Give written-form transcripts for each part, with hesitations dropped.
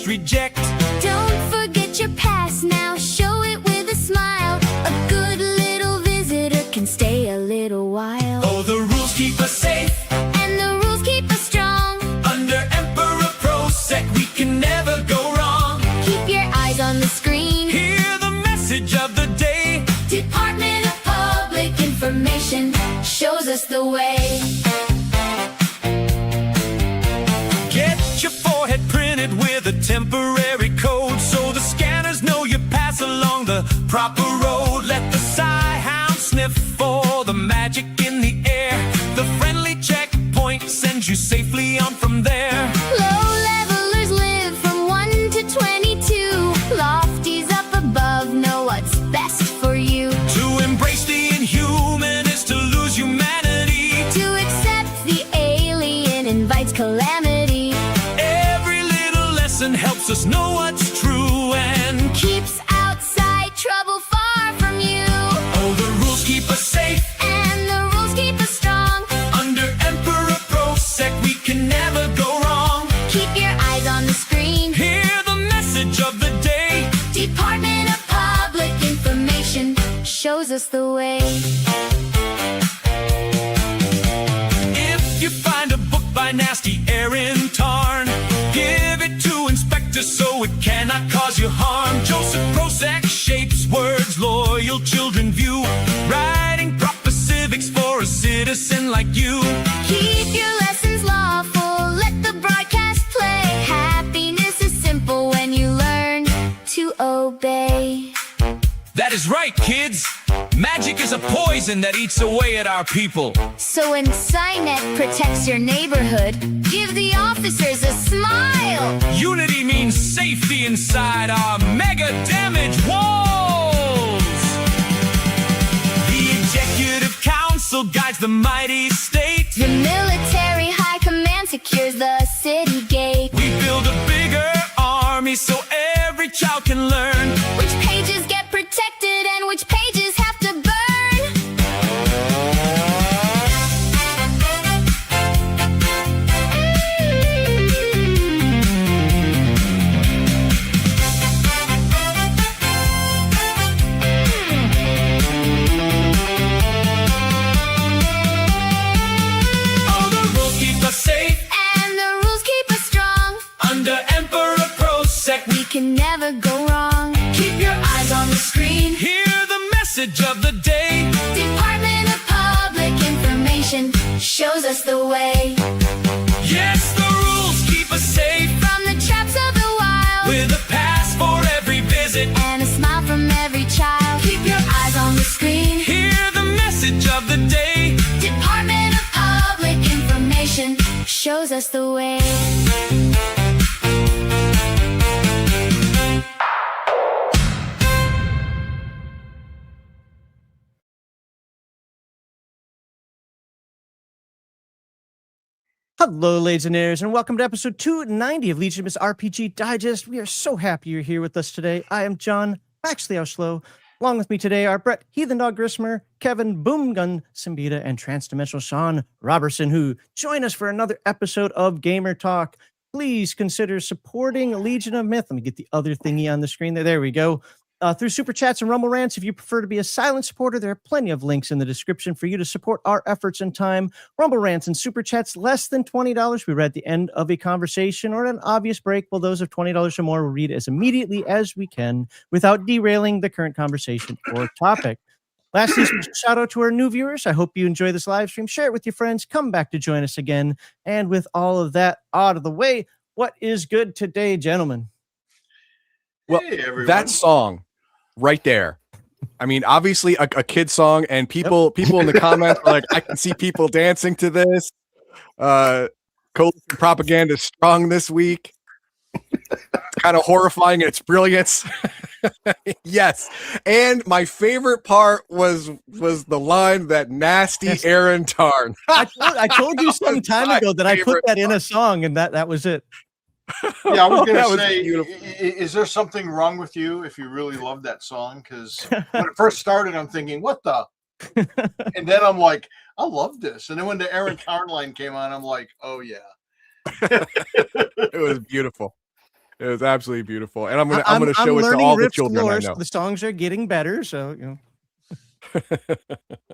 just reject. Don't forget your past now, show it with a smile. A good little visitor can stay a little while. Oh, the rules keep us safe, and the rules keep us strong. under Emperor Prosec we can never go wrong. Keep your eyes on the screen, Hear the message of the day. Department of Public Information shows us the way. Get your forehead printed with a temporary code, so the scanners know you pass along the proper road. Let the Psy-Hound sniff for the magic in the air. The friendly checkpoint sends you safely on from there. Low levelers live from 1 to 22. Lofties up above know what's best for you. To embrace the inhuman is to lose humanity. To accept the alien invites calamity. Every little lesson helps us know what's true and Keeps outside trouble far from you. oh, the rules keep us safe. And the rules keep us strong. Under Emperor Prosec we can never go wrong. Keep your eyes on the screen, Hear the message of the day. Department of Public Information shows us the way. If you find a book by nasty Aaron Tarn, give it to Inspector so it cannot cause you harm. Joseph Prosec shapes words loyal children view, writing proper civics for a citizen like you. Keep your lessons lawful, let the broadcast play. Happiness is simple when you learn to obey. That is right, kids. Magic is a poison that eats away at our people. So when Psynet protects your neighborhood, give the officers a smile. Unity means safety inside our mega damage walls. The Executive Council guides the mighty state. The military high command secures the city gate. We build a bigger army so every child can learn. Which pages get protected and which pages have to burn. Oh, the rules keep us safe. And the rules keep us strong. Under Emperor Prosec We can never go wrong. keep your eyes on the screen. Hear the message of the day. Department of Public Information shows us the way. Yes, the rules keep us safe. From the traps of the wild, With a pass for every visit. and a smile from every child. Keep your eyes on the screen. Hear the message of the day. Department of Public Information shows us the way. Hello, Legionnaires, and welcome to episode 290 of Legionnaires RPG Digest. We are so happy you're here with us today. I am John Maxley Auschlow. Along with me today are Brett Heathen Dog Grismer, Kevin Boomgun Siembieda, and Transdimensional Sean Robertson, who join us for another episode of Gamer Talk. Please consider supporting Legion of Myth. Let me get the other thingy on the screen there. There we go. Through Super Chats and Rumble Rants. If you prefer to be a silent supporter, there are plenty of links in the description for you to support our efforts and time. Rumble Rants and Super Chats less than $20. We read at the end of a conversation or an obvious break, while those of $20 or more will read as immediately as we can without derailing the current conversation or topic. Lastly, special shout out to our new viewers. I hope you enjoy this live stream. Share it with your friends. Come back to join us again. And with all of that out of the way, what is good today, gentlemen? Well, Hey, that song right there. I mean, obviously a kid song, and people in the comments are like, I can see people dancing to this. Coalition propaganda is strong this week. It's kind of horrifying in its brilliance. Yes. And my favorite part was the line that nasty Aaron Tarn. I told you some time ago that I put that in a song, and that was it. Yeah, I was That going was to say, beautiful. is there something wrong with you if you really love that song? Because when it first started, I'm thinking, what the? And then I'm like, I love this. And then when the Aaron Tarn line came on, I'm like, oh, yeah. It was beautiful. It was absolutely beautiful, and I'm gonna show it to learning all the riffs children I lore, know. so the songs are getting better. So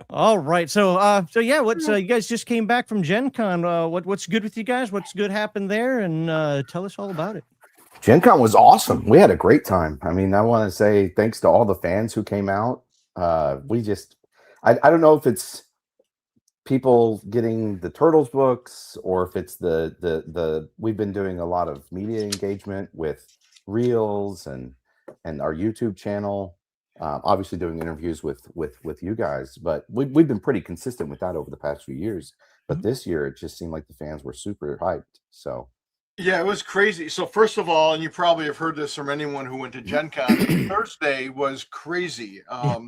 all right. So yeah, what's you guys just came back from Gen Con. What's good with you guys? What's good happened there? And tell us all about it. Gen Con was awesome. We had a great time. I mean, I want to say thanks to all the fans who came out. I don't know if it's people getting the Turtles books or if it's the we've been doing a lot of media engagement with Reels and our YouTube channel. Obviously doing interviews with you guys, but we've been pretty consistent with that over the past few years. But this year, it just seemed like the fans were super hyped. So Yeah, it was crazy. So first of all, and you probably have heard this from anyone who went to Gen Con, Thursday was crazy.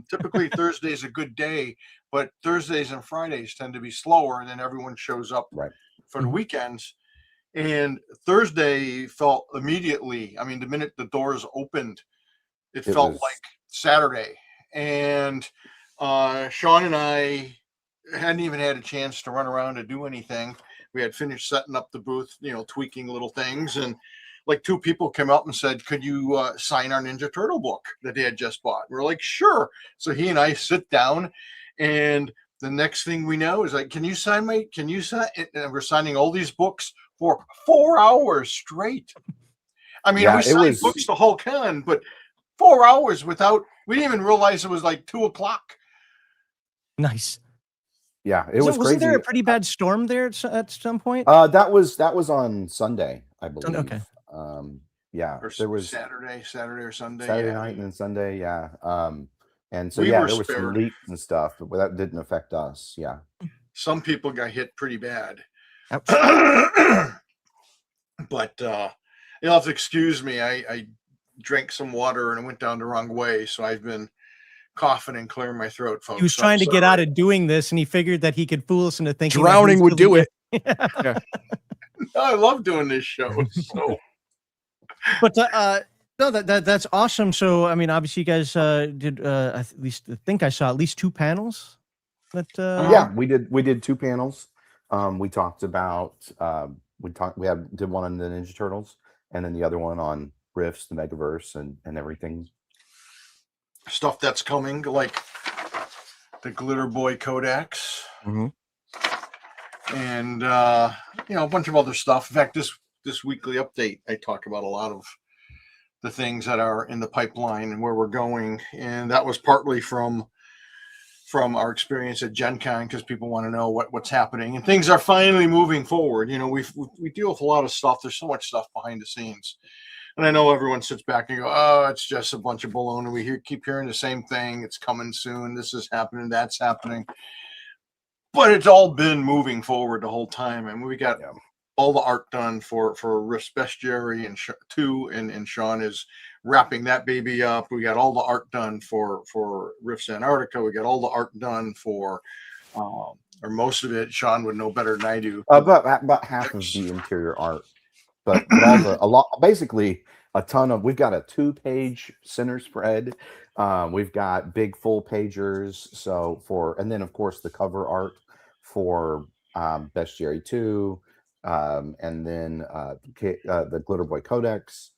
Typically Thursday is a good day, but Thursdays and Fridays tend to be slower, and then everyone shows up right. for the weekends. And Thursday felt immediately, I mean, the minute the doors opened, it felt was like Saturday. And Sean and I hadn't even had a chance to run around to do anything. We had finished setting up the booth, you know, tweaking little things, and like 2 people came up and said, "Could you sign our Ninja Turtle book that they had just bought?" We're like, "Sure." So he and I sit down, and the next thing we know is like, "Can you sign?" And we're signing all these books for 4 hours straight. I mean, Yeah, we it signed was- books the whole con, but 4 hours without, we didn't even realize it was like 2:00. Nice. Yeah, it was Wasn't crazy. there a pretty bad storm there at some point? That was on Sunday, I believe. Okay. Yeah, Or there was Saturday or Sunday. Saturday yeah. night and then Sunday. Yeah. And so We yeah, were there was some spared. leaks and stuff, but that didn't affect us. Yeah. Some people got hit pretty bad. Ouch. But you'll have to excuse me. I drank some water and it went down the wrong way, so I've been coughing and clearing my throat, folks. He was trying to get out of doing this, and he figured that he could fool us into thinking that he Drowning was would do really- it. I love doing this show. So But no, that's awesome. So I mean, obviously, you guys did at least I think I saw at least 2 panels. That Yeah, we did 2 panels. We talked about did one on the Ninja Turtles and then the other one on riffs, the Megaverse, and everything. stuff that's coming, like the Glitter Boy Codex, Mhm. and you know, a bunch of other stuff. In fact, this weekly update, I talk about a lot of the things that are in the pipeline and where we're going, and that was partly from our experience at Gen Con, because people want to know what's happening, and things are finally moving forward. You know, we deal with a lot of stuff. There's so much stuff behind the scenes, and I know everyone sits back and go, "Oh, it's just a bunch of baloney." We keep hearing the same thing. It's coming soon. This is happening. That's happening. But it's all been moving forward the whole time, and we got all the art done for Rift's Bestiary and 2, and Sean is wrapping that baby up. We got all the art done for Rift's Antarctica. We got all the art done for, or most of it. Sean would know better than I do. About half of the interior art, but basically a ton of. We've got a 2-page center spread. We've got big full pagers. So and then of course the cover art for Bestiary 2, and then the Glitter Boy Codex,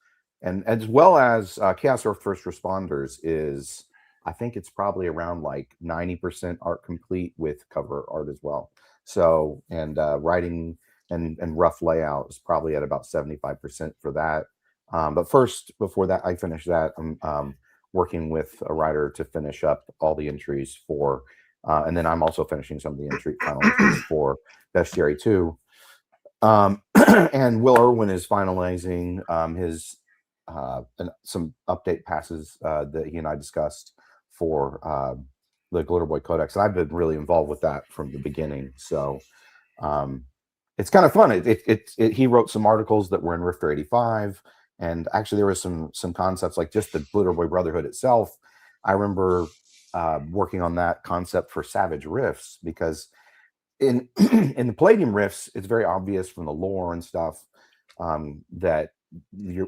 and as well as Chaos Earth First Responders is, I think it's probably around like 90% art complete with cover art as well. So, and writing and rough layout is probably at about 75% for that. But first, before that, I finish that, I'm working with a writer to finish up all the entries for, and then I'm also finishing some of the final entries for Bestiary 2. And Will Irwin is finalizing his some update passes that he and I discussed for the Glitter Boy Codex, and I've been really involved with that from the beginning. So it's kind of fun. He wrote some articles that were in Rifter 85, and actually there was some concepts like just the Glitter Boy Brotherhood itself. I remember working on that concept for Savage Rifts, because in the Palladium Rifts, it's very obvious from the lore and stuff that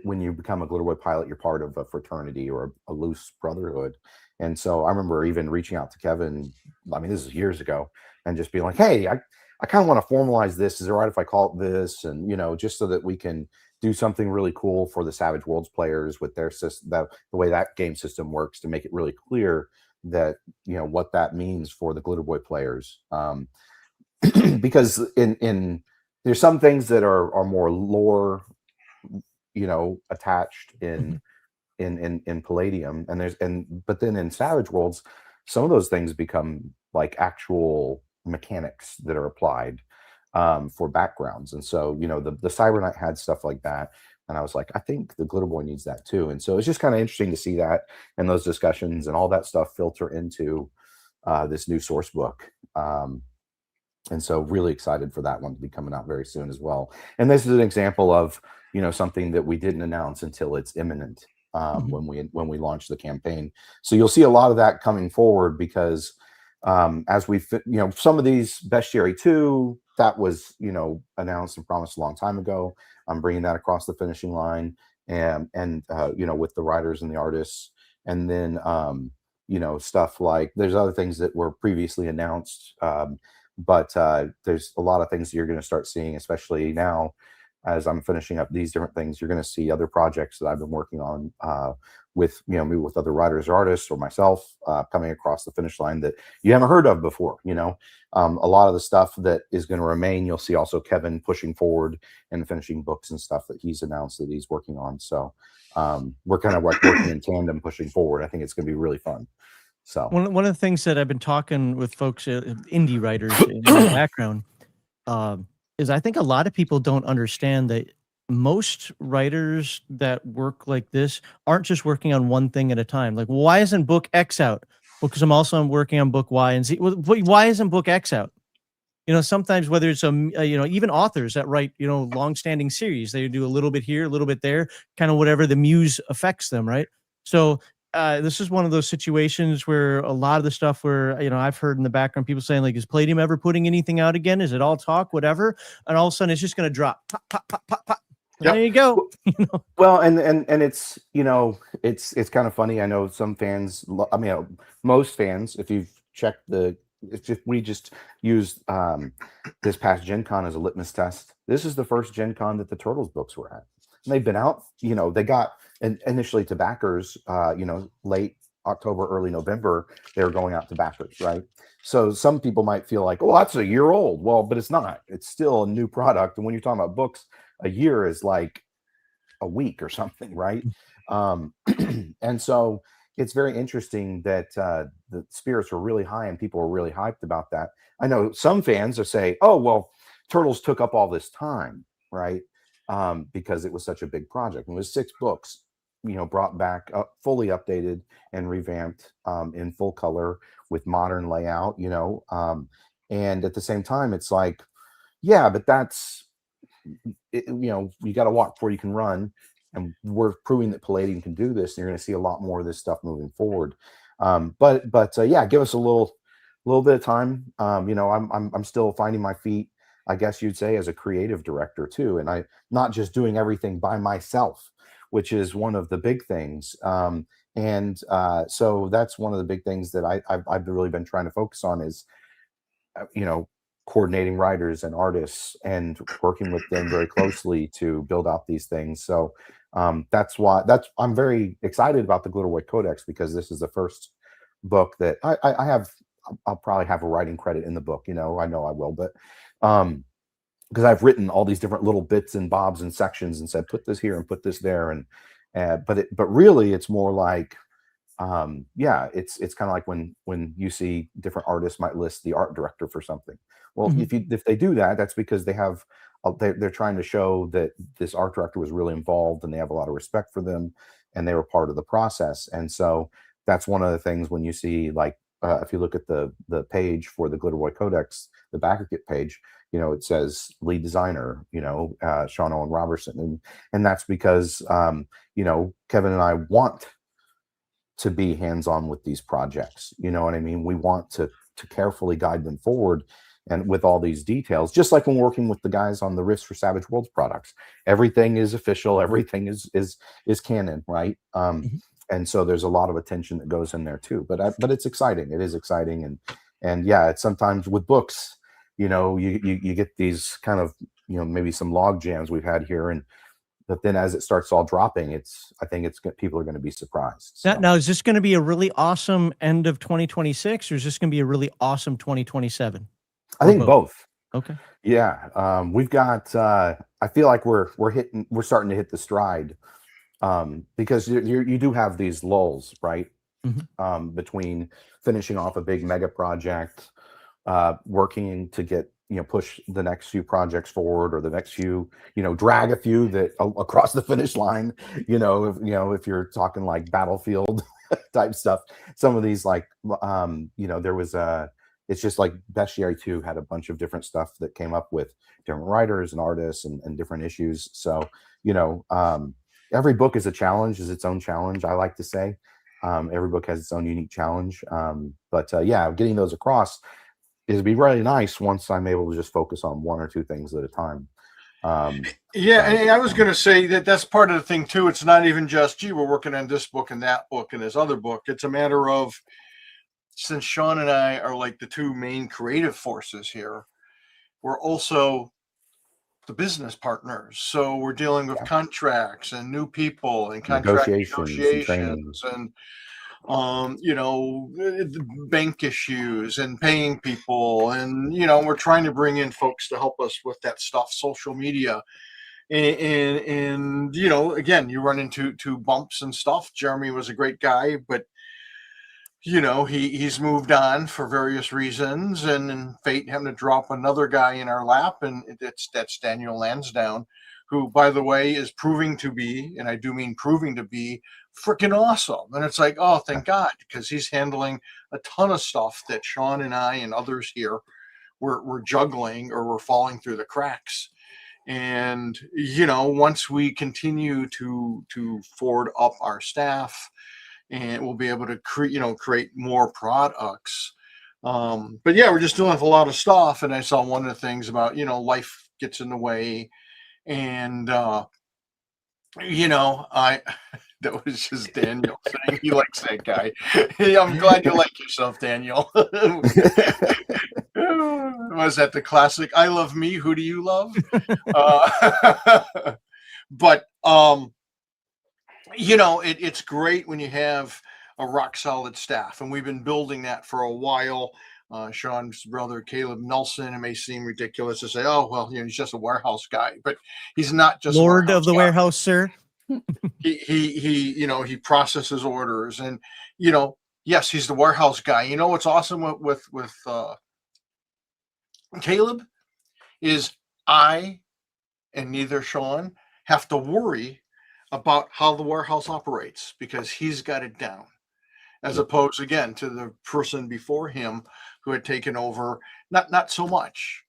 when you become a Glitter Boy pilot, you're part of a fraternity or a loose brotherhood. And so I remember even reaching out to Kevin, I mean, this is years ago, and just being like, hey, I kind of want to formalize this. Is it all right if I call it this? And, you know, just so that we can do something really cool for the Savage Worlds players with their system, the way that game system works, to make it really clear that, you know, what that means for the Glitter Boy players. Because in there's some things that are more lore, you know, attached in Palladium, but then in Savage Worlds, some of those things become like actual mechanics that are applied for backgrounds. And so, you know, the Cyber Knight had stuff like that, and I was like, I think the Glitter Boy needs that too. And so it's just kind of interesting to see that, and those discussions and all that stuff filter into this new source book. And so really excited for that one to be coming out very soon as well. And this is an example of, you know, something that we didn't announce until it's imminent when we launch the campaign. So you'll see a lot of that coming forward, because as we, you know, some of these Bestiary 2, that was, you know, announced and promised a long time ago. I'm bringing that across the finishing line, and you know, with the writers and the artists. And then you know, stuff like, there's other things that were previously announced, but there's a lot of things that you're going to start seeing, especially now as I'm finishing up these different things. You're going to see other projects that I've been working on with, you know, maybe with other writers or artists or myself coming across the finish line that you haven't heard of before. You know, a lot of the stuff that is going to remain, you'll see also Kevin pushing forward and finishing books and stuff that he's announced that he's working on. So we're kind of like working in tandem, pushing forward. I think it's going to be really fun. So one of the things that I've been talking with folks, indie writers in the background, is I think a lot of people don't understand that most writers that work like this aren't just working on one thing at a time. Like, why isn't book X out? Well, because I'm also working on book Y and Z. Well, why isn't book X out? You know, sometimes whether it's you know, even authors that write, you know, long-standing series, they do a little bit here, a little bit there, kind of whatever the muse affects them, right? So this is one of those situations where a lot of the stuff where, you know, I've heard in the background people saying, like, is Palladium ever putting anything out again? Is it all talk, whatever? And all of a sudden it's just going to drop. Pop, pop, pop, pop, pop. Yep. There you go. You know? Well, and it's, you know, it's kind of funny. I know some fans, I mean, most fans, if you've checked it's just, we just used this past Gen Con as a litmus test. This is the first Gen Con that the Turtles books were at. And they've been out, you know, they got initially to backers, you know, late October, early November, they were going out to backers, right? So some people might feel like, oh, that's a year old. Well, but it's not. It's still a new product. And when you're talking about books, a year is like a week or something, right? And so it's very interesting that the spirits were really high and people were really hyped about that. I know some fans are saying, oh, well, Turtles took up all this time, right? Because it was such a big project. It was 6 books, you know, brought back, fully updated and revamped in full color with modern layout, you know. And at the same time, it's like, yeah, but that's, you know, you got to walk before you can run. And we're proving that Palladium can do this. And you're going to see a lot more of this stuff moving forward. But yeah, give us a little bit of time. You know, I'm still finding my feet, I guess you'd say, as a creative director too. And I'm not just doing everything by myself, which is one of the big things. So that's one of the big things that I've really been trying to focus on is, you know, coordinating writers and artists and working with them very closely to build out these things. So that's why I'm very excited about the Glitter Boy Codex, because this is the first book that I'll probably have a writing credit in the book, you know I will, but because I've written all these different little bits and bobs and sections and said, put this here and put this there. And but really it's more like, yeah, it's kind of like when you see different artists might list the art director for something. Well, if they do that, that's because they have, they're trying to show that this art director was really involved and they have a lot of respect for them and they were part of the process. And so that's one of the things when you see, like, if you look at the page for the Glitter Boy Codex, the backer kit page, you know, it says lead designer, you know, Sean Owen Robertson. And that's because, you know, Kevin and I want to be hands-on with these projects. You know what I mean? We want to carefully guide them forward and with all these details, just like when working with the guys on the Riffs for Savage Worlds products. Everything is official. Everything is canon, right? And so there's a lot of attention that goes in there too. But it's exciting. It is exciting. And yeah, it's sometimes with books, you know, you get these kind of, you know, maybe some log jams we've had here, and But then as it starts all dropping, I think people are going to be surprised. Now, So. now, is this going to be a really awesome end of 2026, or is this going to be a really awesome 2027? I think both. Okay. Yeah, we've got. I feel like we're starting to hit the stride, because you do have these lulls, right? Between finishing off a big mega project, working to get push the next few projects forward, or the next few drag a few that across the finish line. If you're talking like Battlefield type stuff, some of these like there was it's just like Bestiary 2 had a bunch of different stuff that came up with different writers and artists and different issues. So, every book is a challenge, is its own challenge, I like to say. Every book has its own unique challenge. But yeah, getting those across is be really nice once I'm able to just focus on one or two things at a time. Yeah, and I was going to say that's part of the thing too. It's not even just, gee, we're working on this book and that book and this other book. It's a matter of, since Sean and I are like the two main creative forces here, we're also the business partners. So we're dealing with contracts and new people and contract negotiations and bank issues and paying people. And, we're trying to bring in folks to help us with that stuff, social media. And again, you run into bumps and stuff. Jeremy was a great guy, but he's moved on for various reasons, and fate having to drop another guy in our lap, and that's Daniel Lansdowne, who, by the way, is proving to be, and I do mean proving to be, freaking awesome. And it's like, oh, thank God, because he's handling a ton of stuff that Sean and I and others here were juggling or were falling through the cracks. And once we continue to forward up our staff, and we'll be able to create more products. But yeah, we're just dealing with a lot of stuff. And I saw one of the things about, life gets in the way. And, that was just Daniel saying he likes that guy. Hey, I'm glad you like yourself, Daniel. Was that the classic, I love me, who do you love? But, it's great when you have a rock solid staff, and we've been building that for a while. Sean's brother, Caleb Nelson, it may seem ridiculous to say, oh, well, he's just a warehouse guy, but he's not just Lord of the warehouse, sir. He processes orders, and, yes, he's the warehouse guy. What's awesome with Caleb is I and neither Sean have to worry about how the warehouse operates, because he's got it down, as opposed again to the person before him who had taken over not so much.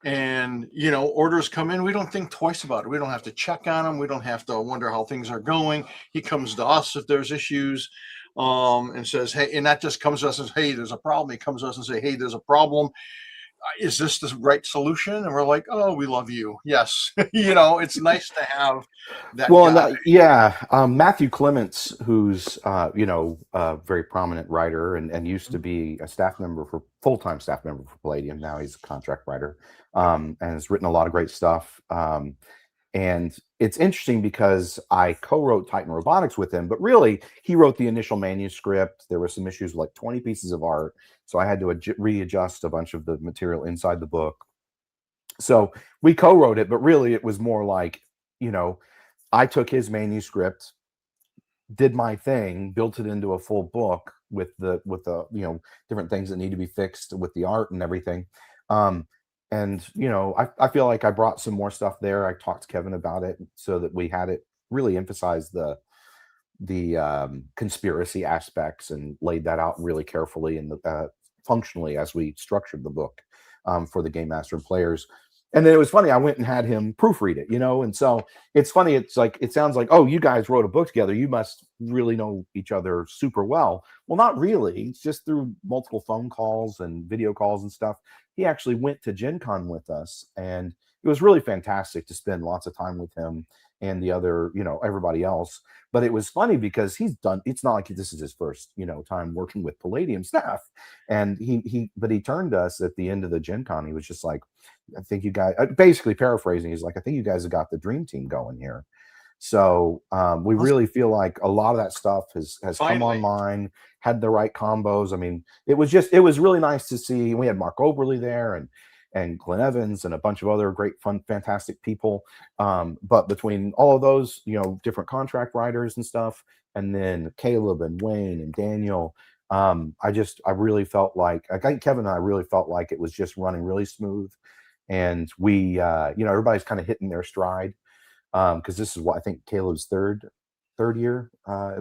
And orders come in, we don't think twice about it. We don't have to check on them. We don't have to wonder how things are going. He comes to us if there's issues, and says, hey, and that just comes to us and says, hey, there's a problem. He comes to us and say, hey, there's a problem. Is this the right solution? And we're like, oh, we love you. Yes. It's nice to have that. Well, Matthew Clements, who's, a very prominent writer and used to be a full-time staff member for Palladium. Now he's a contract writer, and has written a lot of great stuff. And it's interesting because I co-wrote Titan Robotics with him, but really he wrote the initial manuscript. There were some issues with like 20 pieces of art. So I had to readjust a bunch of the material inside the book. So we co-wrote it, but really it was more like, I took his manuscript, did my thing, built it into a full book with the different things that need to be fixed with the art and everything. And, I feel like I brought some more stuff there. I talked to Kevin about it so that we had it really emphasize the conspiracy aspects and laid that out really carefully and functionally as we structured the book for the game master and players. And then it was funny, I went and had him proofread it, and so it's funny. It's like, it sounds like, oh, you guys wrote a book together, you must really know each other super well. Well, not really. It's just through multiple phone calls and video calls and stuff. He actually went to Gen Con with us, and it was really fantastic to spend lots of time with him and the other, everybody else. But it was funny because it's not like this is his first, time working with Palladium staff. And he turned to us at the end of the Gen Con. He was just like, I think you guys, basically paraphrasing, he's like, I think you guys have got the dream team going here. So we really feel like a lot of that stuff has come Finally. online, had the right combos. I mean, it was really nice to see. We had Mark Oberly there and Glenn Evans and a bunch of other great, fun, fantastic people. But between all of those, different contract writers and stuff, and then Caleb and Wayne and Daniel, I really felt like, I think Kevin and I really felt like it was just running really smooth. And we, everybody's kind of hitting their stride. Because this is what I think Caleb's third year,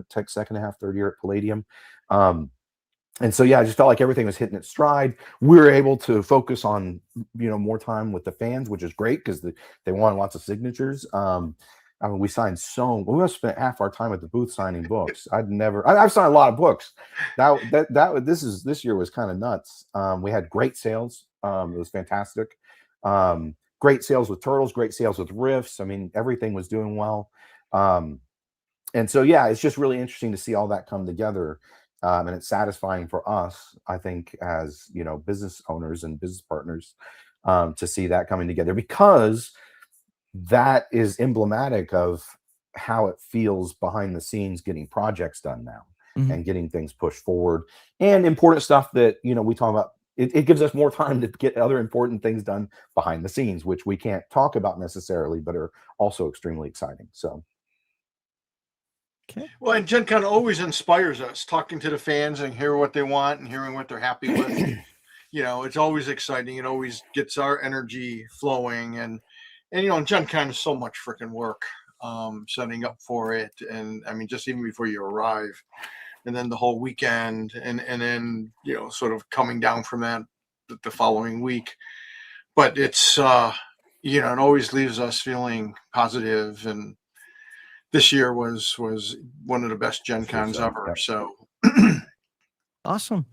tech second half, third year at Palladium. And so, yeah, I just felt like everything was hitting its stride. We were able to focus on, more time with the fans, which is great because they wanted lots of signatures. I mean, we signed we must have spent half our time at the booth signing books. I've signed a lot of books. This year was kind of nuts. We had great sales. It was fantastic. Great sales with turtles, great sales with riffs. I mean, everything was doing well. And so, yeah, it's just really interesting to see all that come together. And it's satisfying for us, I think, as, business owners and business partners, to see that coming together, because that is emblematic of how it feels behind the scenes getting projects done now and getting things pushed forward and important stuff that, we talk about. It gives us more time to get other important things done behind the scenes, which we can't talk about necessarily, but are also extremely exciting. So. Okay. Well, and Gen Con always inspires us, talking to the fans and hearing what they want and hearing what they're happy with. It's always exciting. It always gets our energy flowing. And Gen Con is so much freaking work, setting up for it. And I mean, just even before you arrive, and then the whole weekend, and then, sort of coming down from that the following week. But it's, it always leaves us feeling positive. And this year was one of the best Gen Cons ever. So awesome.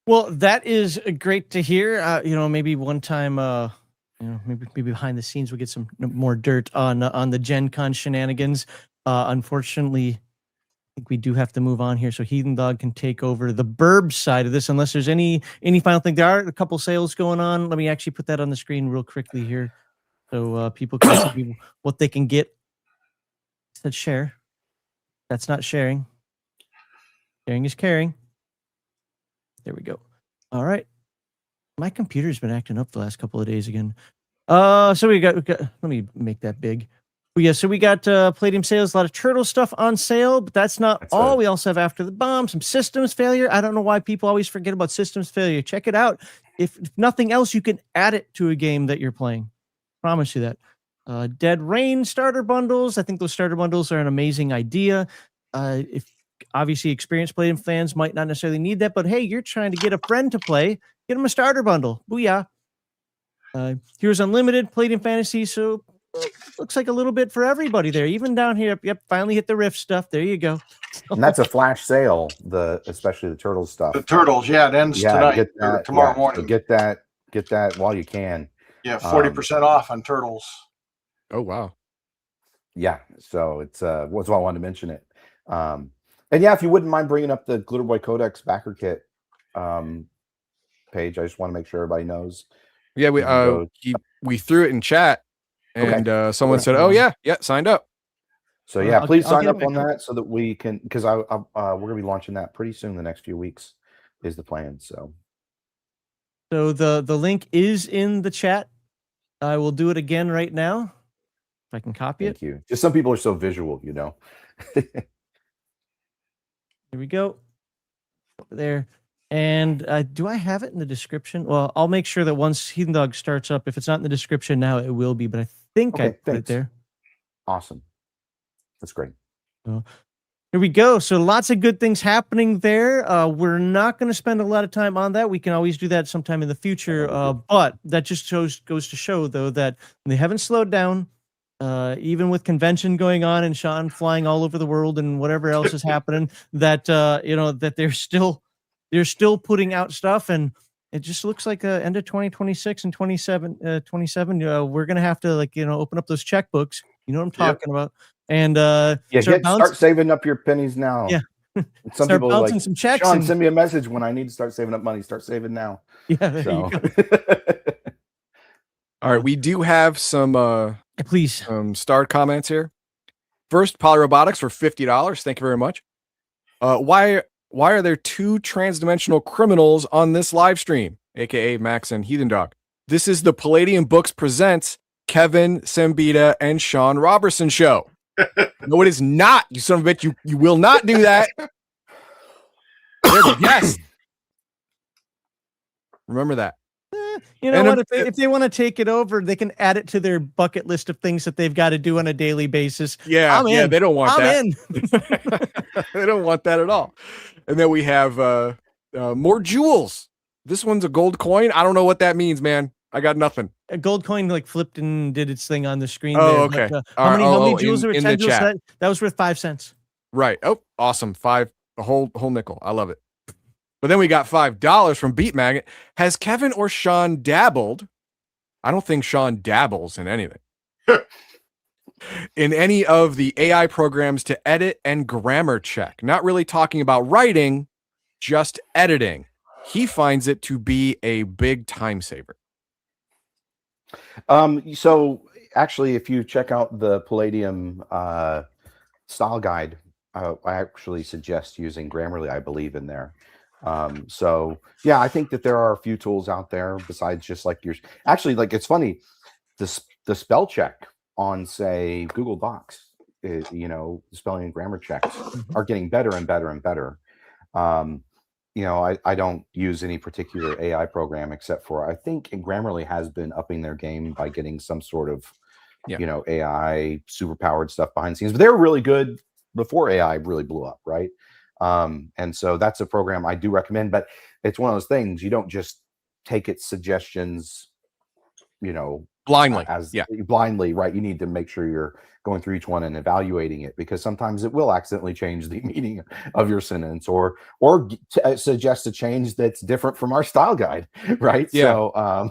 Well, that is great to hear. Maybe one time, maybe behind the scenes, we'll get some more dirt on the Gen Con shenanigans. Unfortunately, I think we do have to move on here so Heathen Dog can take over the Burbs side of this, unless there's any final thing. There are a couple sales going on. Let me actually put that on the screen real quickly here so people can see what they can get. It said share. That's not sharing. Sharing is caring. There we go. All right. My computer's been acting up the last couple of days again. So we got let me make that big. Yeah, so we got Palladium sales, a lot of turtle stuff on sale, but that's not all. We also have After the Bomb, some systems failure. I don't know why people always forget about systems failure. Check it out. If nothing else, you can add it to a game that you're playing. Promise you that. Dead Rain starter bundles. I think those starter bundles are an amazing idea. If obviously experienced Palladium fans might not necessarily need that, but hey, you're trying to get a friend to play, get them a starter bundle. Booyah. Here's Unlimited, Palladium Fantasy. So looks like a little bit for everybody there. Even down here, yep, finally hit the riff stuff. There you go. And that's a flash sale, especially the turtles stuff. The turtles, it ends tonight or tomorrow morning. So get that while you can. Yeah, 40% off on turtles. Oh wow. Yeah, so it's what's why I wanted to mention it. And yeah, if you wouldn't mind bringing up the Glitter Boy Codex backer kit page, I just want to make sure everybody knows. Yeah, we threw it in chat, and someone said, "Oh yeah, signed up." So yeah, please sign up on that so that we can, because we're gonna be launching that pretty soon. The next few weeks is the plan. So the link is in the chat. I will do it again right now if I can copy it. Thank you. Just some people are so visual, Here we go. Over there. And do I have it in the description? Well, I'll make sure that once Heathen Dog starts up, if it's not in the description now, it will be. But I think I put it there. Awesome. That's great. So, here we go. So lots of good things happening there. We're not going to spend a lot of time on that. We can always do that sometime in the future. But that just goes to show, though, that they haven't slowed down. Even with convention going on and Sean flying all over the world and whatever else is happening, that that they're still putting out stuff, and it just looks like end of 2026 and 27 we're gonna have to open up those checkbooks. You know what I'm talking about? And start saving up your pennies now. Yeah. Some people are like, some checks. Sean, send me a message when I need to start saving up money. Start saving now. Yeah. There you go. All right, we do have some please starred comments here. First, Polyrobotics for $50. Thank you very much. Why are there two transdimensional criminals on this live stream, aka Max and Heathen Dog? This is the Palladium Books presents Kevin Siembieda and Sean Robertson show. No, it is not. You son of a bitch. You will not do that. Yes. Remember that. You know what? If they want to take it over, they can add it to their bucket list of things that they've got to do on a daily basis. Yeah, they don't want that. In. They don't want that at all. And then we have more jewels. This one's a gold coin. I don't know what that means, man. I got nothing. A gold coin like flipped and did its thing on the screen. Oh, there. okay. But, how many jewels are 10 jewels? That was worth 5 cents. Right. Oh, awesome. A whole nickel. I love it. But then we got $5 from Beat Magnet. Has Kevin or Sean dabbled? I don't think Sean dabbles in anything. In any of the AI programs to edit and grammar check. Not really talking about writing, just editing. He finds it to be a big time saver. So actually, if you check out the Palladium style guide, I actually suggest using Grammarly, I believe, in there. So yeah, I think that there are a few tools out there besides just like yours. Actually, like it's funny, the spell check on say Google Docs, spelling and grammar checks are getting better and better and better. I don't use any particular AI program except for I think Grammarly has been upping their game by getting some sort of AI super powered stuff behind the scenes, but they were really good before AI really blew up, right? And so that's a program I do recommend, but it's one of those things you don't just take its suggestions, blindly, blindly, right? You need to make sure you're going through each one and evaluating it, because sometimes it will accidentally change the meaning of your sentence or suggest a change that's different from our style guide, right? Yeah. So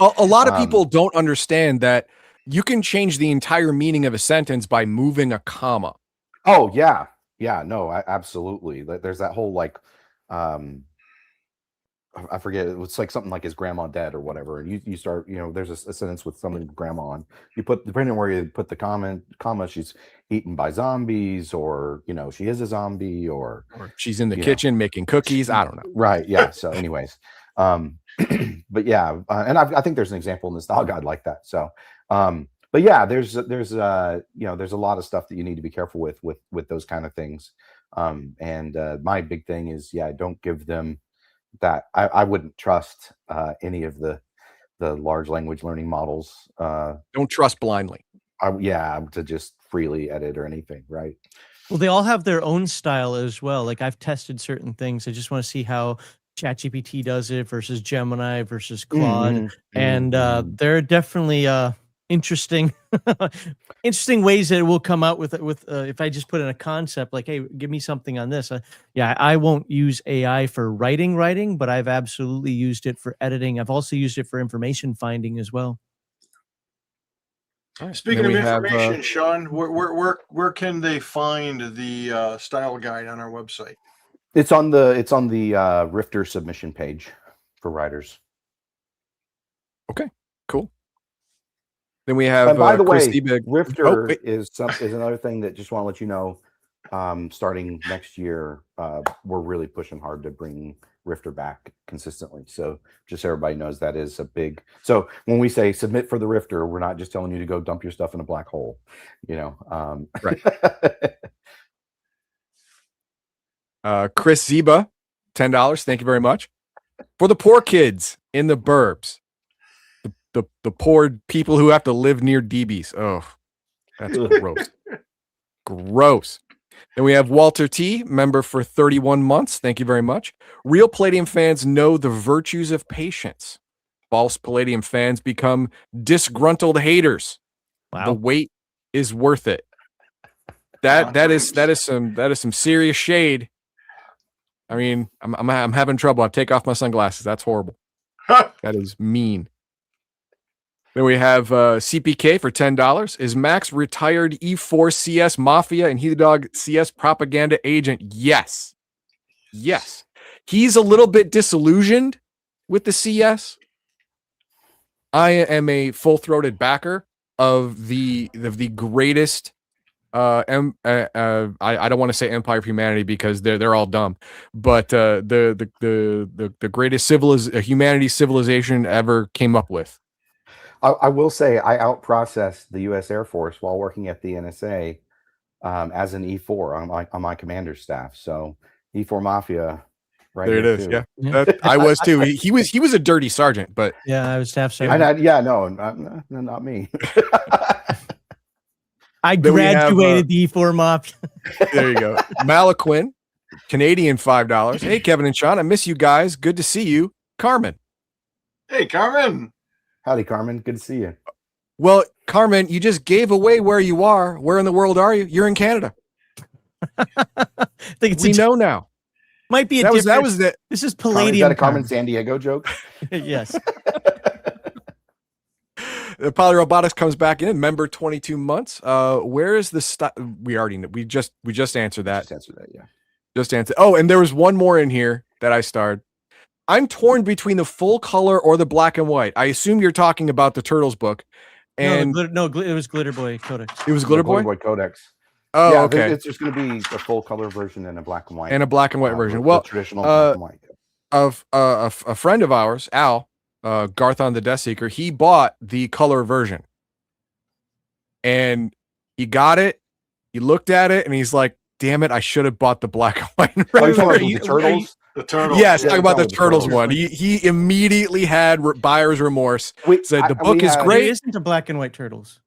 a lot of people don't understand that you can change the entire meaning of a sentence by moving a comma. Oh yeah. Yeah, no, absolutely. There's that whole I forget, it's like something like "is grandma dead" or whatever, and you start, there's a sentence with something grandma on. You put, depending on where you put the comma, she's eaten by zombies, or she is a zombie, or she's in the kitchen making cookies. I don't know. Right? Yeah. So, anyways, but yeah, and I think there's an example in the style guide like that. So, but yeah, there's a lot of stuff that you need to be careful with those kind of things. And my big thing is, don't give them that. I wouldn't trust any of the large language learning models. Don't trust blindly. To just freely edit or anything, right? Well, they all have their own style as well. Like I've tested certain things. I just want to see how ChatGPT does it versus Gemini versus Claude, and there are definitely interesting ways that it will come out with if I just put in a concept like, hey, give me something on this. I won't use AI for writing, but I've absolutely used it for editing. I've also used it for information finding as well. Speaking of information, Sean, where can they find the style guide on our website? It's on the Rifter submission page for writers. Okay, cool. Then we have. And by the Chris way, Ebig. Rifter is another thing that just want to let you know. Starting next year, we're really pushing hard to bring Rifter back consistently. So just so everybody knows, that is a big. So when we say submit for the Rifter, we're not just telling you to go dump your stuff in a black hole. Right. Chris Zeba, $10. Thank you very much. For the poor kids in the burbs. The poor people who have to live near DBs. Oh, that's gross. Gross. Then we have Walter T, member for 31 months. Thank you very much. Real Palladium fans know the virtues of patience. False Palladium fans become disgruntled haters. Wow. The wait is worth it. That is some serious shade. I mean, I'm having trouble. I take off my sunglasses. That's horrible. That is mean. Then we have CPK for $10. Is Max retired E4 CS Mafia and Heathen Dog CS propaganda agent? Yes. He's a little bit disillusioned with the CS. I am a full-throated backer of the greatest I don't want to say Empire of Humanity because they're all dumb, but the greatest humanity civilization ever came up with. I will say I outprocessed the U.S. Air Force while working at the NSA as an E4 on my commander's staff. So E4 Mafia, right There it here is. too. Yeah, Yeah. I was too. He was a dirty sergeant, but Yeah, I was staff And sergeant. yeah, no, not me. I Then we have, graduated the E4 mop. there you go. Malaquin, Canadian $5. Hey, Kevin and Sean, I miss you guys. Good to see you. Carmen. Hey, Carmen. Howdy, Carmen. Good to see you. Well, Carmen, you just gave away where you are. Where in the world are you? You're in Canada. I think it's We know now. might be a That different. was the This is Carmen, is Palladium. that a Carmen San Diego joke? Yes. Poly Robotics comes back in, member 22 months. Where is the we already know. We just answered that. Just answer that, yeah. Just answer. Oh, and there was one more in here that I starred. I'm torn between the full color or the black and white. I assume you're talking about the Turtles book. And it was Glitter Boy Codex. it was Glitter Boy? Codex. Oh, yeah, okay. It's just going to be a full color version and a black and white. And a black and white version. The Well, traditional black and white. a friend of ours, Al, Garth on the Death Seeker, he bought the color version. And he got it. He looked at it and he's like, damn it, I should have bought the black and white Oh, you're talking version. about the Turtles? The Turtles. Yes, Yeah, talking about the the Turtles Turtles. one. He immediately had buyer's remorse. Said the we book is had- There great. isn't a black and white Turtles.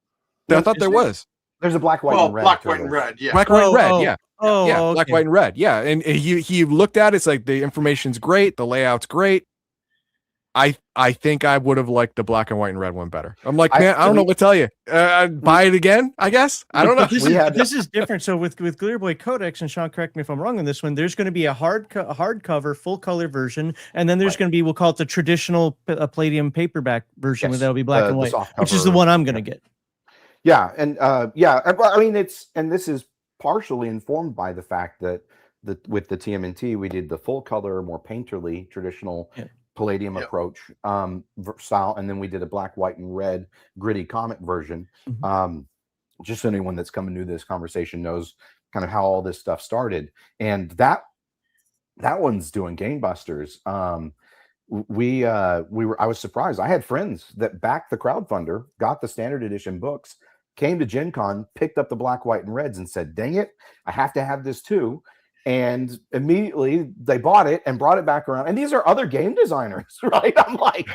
I thought there was. There's a black, white, Well, and red. black, white, and Turtles. red. Yeah. Black, white, and red. Oh, Yeah. Oh, Yeah. okay. Black, white, and red. Yeah. And he looked at it. It's like the information's great. The layout's great. I think I would have liked the black and white and red one better. I'm like, man, I don't know what to tell you. Buy it again, I guess. I don't know. This is different. So with Glitter Boy Codex, and Sean, correct me if I'm wrong on this one, there's going to be a hardcover, full color version, and then there's going to be, we'll call it the traditional Palladium paperback version, Yes, where that'll be black and the white, soft which is the cover, one I'm going to get. Yeah, and I mean and this is partially informed by the fact that with the TMNT we did the full color, more painterly, traditional Palladium approach style, and then we did a black, white, and red gritty comic version. Just so anyone that's coming to this conversation knows kind of how all this stuff started, and that one's doing gangbusters. I was surprised. I had friends that backed the crowdfunder, got the standard edition books, came to Gen Con, picked up the black, white, and reds and said, dang it, I have to have this too. And immediately they bought it and brought it back around. And these are other game designers, right? I'm like,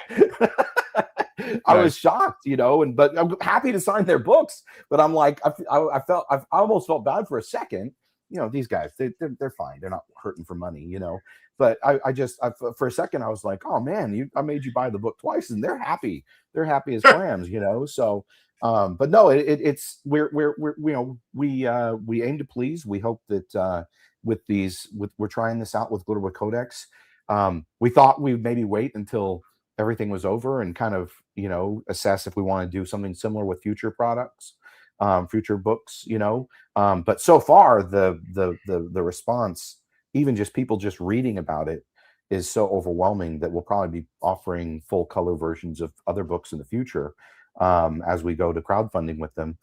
I was shocked, but I'm happy to sign their books. But I'm like, I almost felt bad for a second. These guys, they're fine. They're not hurting for money, But I for a second, I was like, oh man, I made you buy the book twice, and they're happy. They're happy as clams, So, but no, we aim to please. We hope that we're trying this out with Glitter Boy Codex. We thought we'd maybe wait until everything was over and kind of assess if we want to do something similar with future products, future books. But so far the response, even just people just reading about it, is so overwhelming that we'll probably be offering full color versions of other books in the future as we go to crowdfunding with them.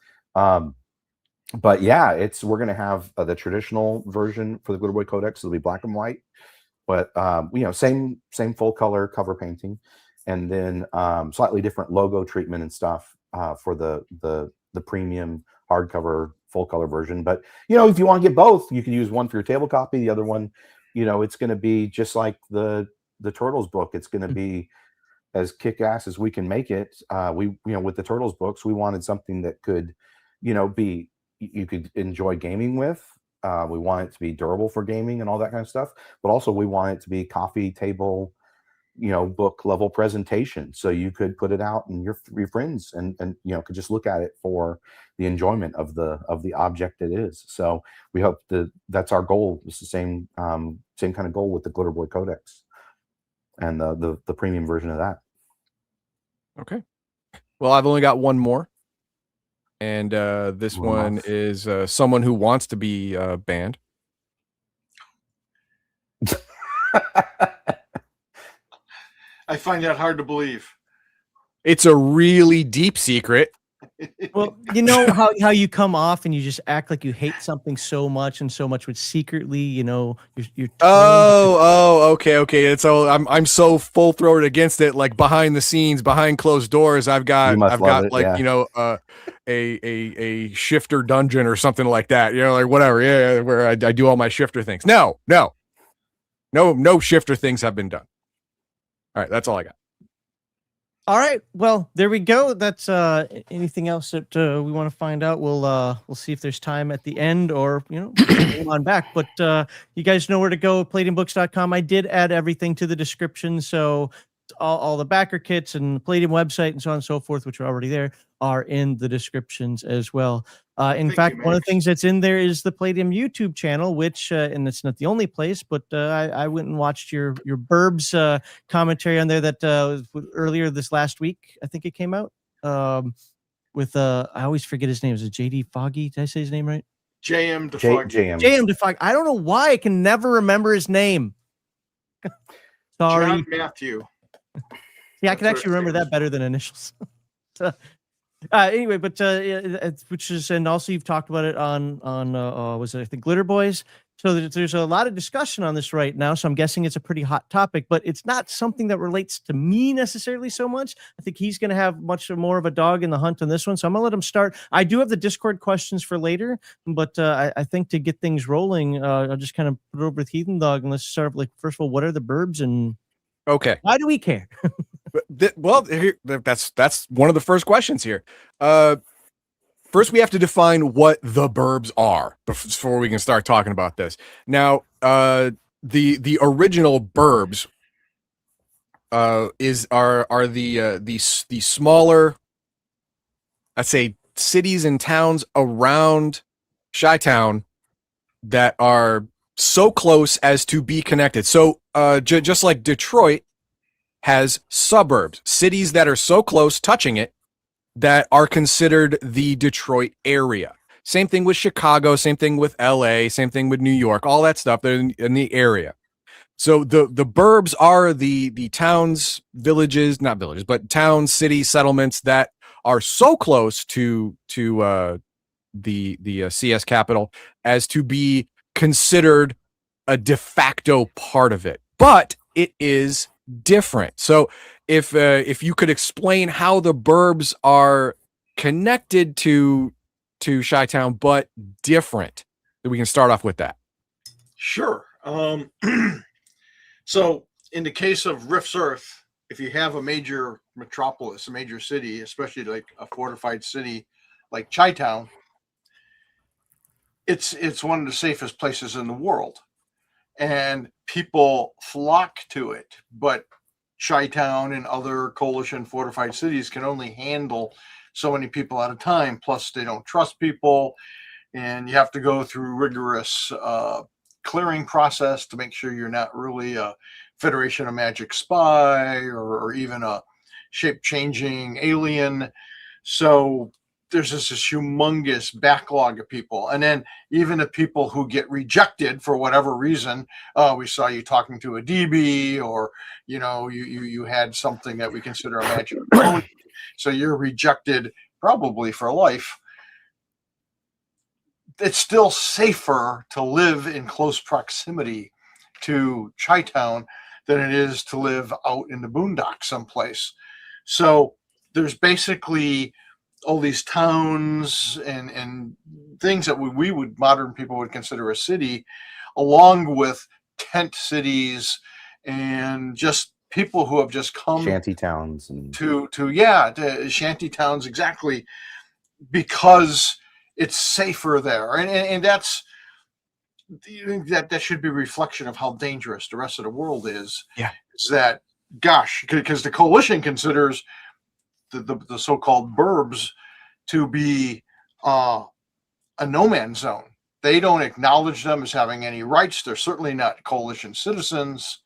But yeah, we're going to have the traditional version for the Glitter Boy Codex. It'll be black and white, but same full color cover painting, and then slightly different logo treatment and stuff for the premium hardcover full color version. But if you want to get both, you can use one for your table copy. The other one, it's going to be just like the Turtles book. It's going to be as kick-ass as we can make it. With the Turtles books, we wanted something that could, be you could enjoy gaming with. We want it to be durable for gaming and all that kind of stuff. But also we want it to be coffee table, book level presentation. So you could put it out and your friends and could just look at it for the enjoyment of the object it is. So we hope that's our goal. It's the same kind of goal with the Glitter Boy Codex and the premium version of that. Okay. Well, I've only got one more. And this one is someone who wants to be banned. I find that hard to believe. It's a really deep secret. Well, you know how you come off and you just act like you hate something so much and so much, but secretly, you're Okay. And so I'm so full throated against it, like behind the scenes, behind closed doors. I've got like a shifter dungeon or something like that. Like whatever. Yeah, where I do all my shifter things. No shifter things have been done. All right, that's all I got. All right. Well, there we go. That's anything else that we want to find out. We'll see if there's time at the end or, go on back. But you guys know where to go, palladiumbooks.com. I did add everything to the description. So all the backer kits and the Palladium website and so on and so forth, which are already there, are in the descriptions as well. In fact, one of the things that's in there is the Palladium YouTube channel, which, and it's not the only place, but I went and watched your Burbs commentary on there that was earlier this last week. I think it came out with, I always forget his name. Is it JD Foggy? Did I say his name right? JM DeFog. JM DeFog. I don't know why I can never remember his name. Sorry. John Matthew. Yeah, I can actually remember that better than initials. Anyway, but which is, and also you've talked about it on was it, I think, Glitter Boys. So there's a lot of discussion on this right now. So I'm guessing it's a pretty hot topic, but it's not something that relates to me necessarily so much. I think he's going to have much more of a dog in the hunt on this one. So I'm going to let him start. I do have the Discord questions for later, but I think to get things rolling, I'll just kind of put it over with Heathen Dog and let's start up, like, first of all, what are the Burbs and why do we care? Well, that's one of the first questions here. First, we have to define what the Burbs are before we can start talking about this. Now, the original Burbs are the smaller, I'd say, cities and towns around Chi-Town that are so close as to be connected. So, just like Detroit has suburbs, cities that are so close, touching it, that are considered the Detroit area. Same thing with Chicago, same thing with LA, same thing with New York, all that stuff. They're in the area. So the Burbs are the towns, villages, not villages, but towns, cities, settlements that are so close to the CS capital as to be considered a de facto part of it. But it is different. So if you could explain how the Burbs are connected to Chi-Town but different, then we can start off with that. Sure. So in the case of Rift's Earth, if you have a major metropolis, a major city, especially like a fortified city like Chi-Town, it's one of the safest places in the world, and people flock to it. But Chi-Town and other coalition fortified cities can only handle so many people at a time. Plus, they don't trust people, and you have to go through rigorous clearing process to make sure you're not really a Federation of Magic spy or even a shape-changing alien. So there's this humongous backlog of people. And then even the people who get rejected for whatever reason, we saw you talking to a DB, or, you had something that we consider a magic code, so you're rejected probably for life. It's still safer to live in close proximity to Chi-Town than it is to live out in the boondocks someplace. So there's basically all these towns and things that modern people would consider a city, along with tent cities and just people who have just come shanty towns and to shanty towns, exactly, because it's safer there. And that should be a reflection of how dangerous the rest of the world is. Yeah. Is that, gosh, because the coalition considers the so-called Burbs to be a no man's zone. They don't acknowledge them as having any rights. They're certainly not coalition citizens.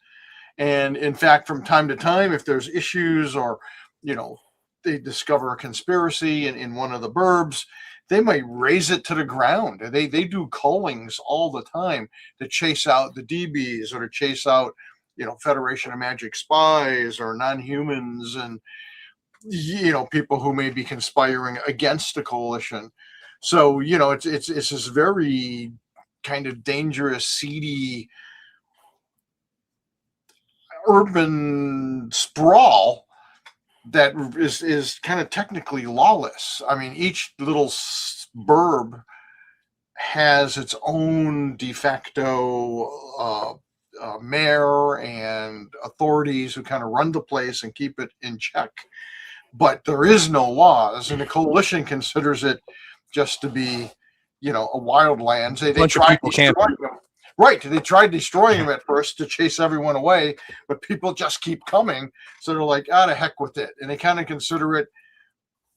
And in fact, from time to time, if there's issues or, they discover a conspiracy in one of the Burbs, they might raise it to the ground. They do callings all the time to chase out the DBs or to chase out, Federation of Magic spies or non-humans. And people who may be conspiring against the coalition. So it's this very kind of dangerous, seedy, urban sprawl that is kind of technically lawless. I mean, each little burb has its own de facto mayor and authorities who kind of run the place and keep it in check. But there is no laws, and the coalition considers it just to be, a wildlands. They tried destroying them. Right. They tried destroying them at first to chase everyone away, but people just keep coming. So they're like, the heck with it. And they kind of consider it,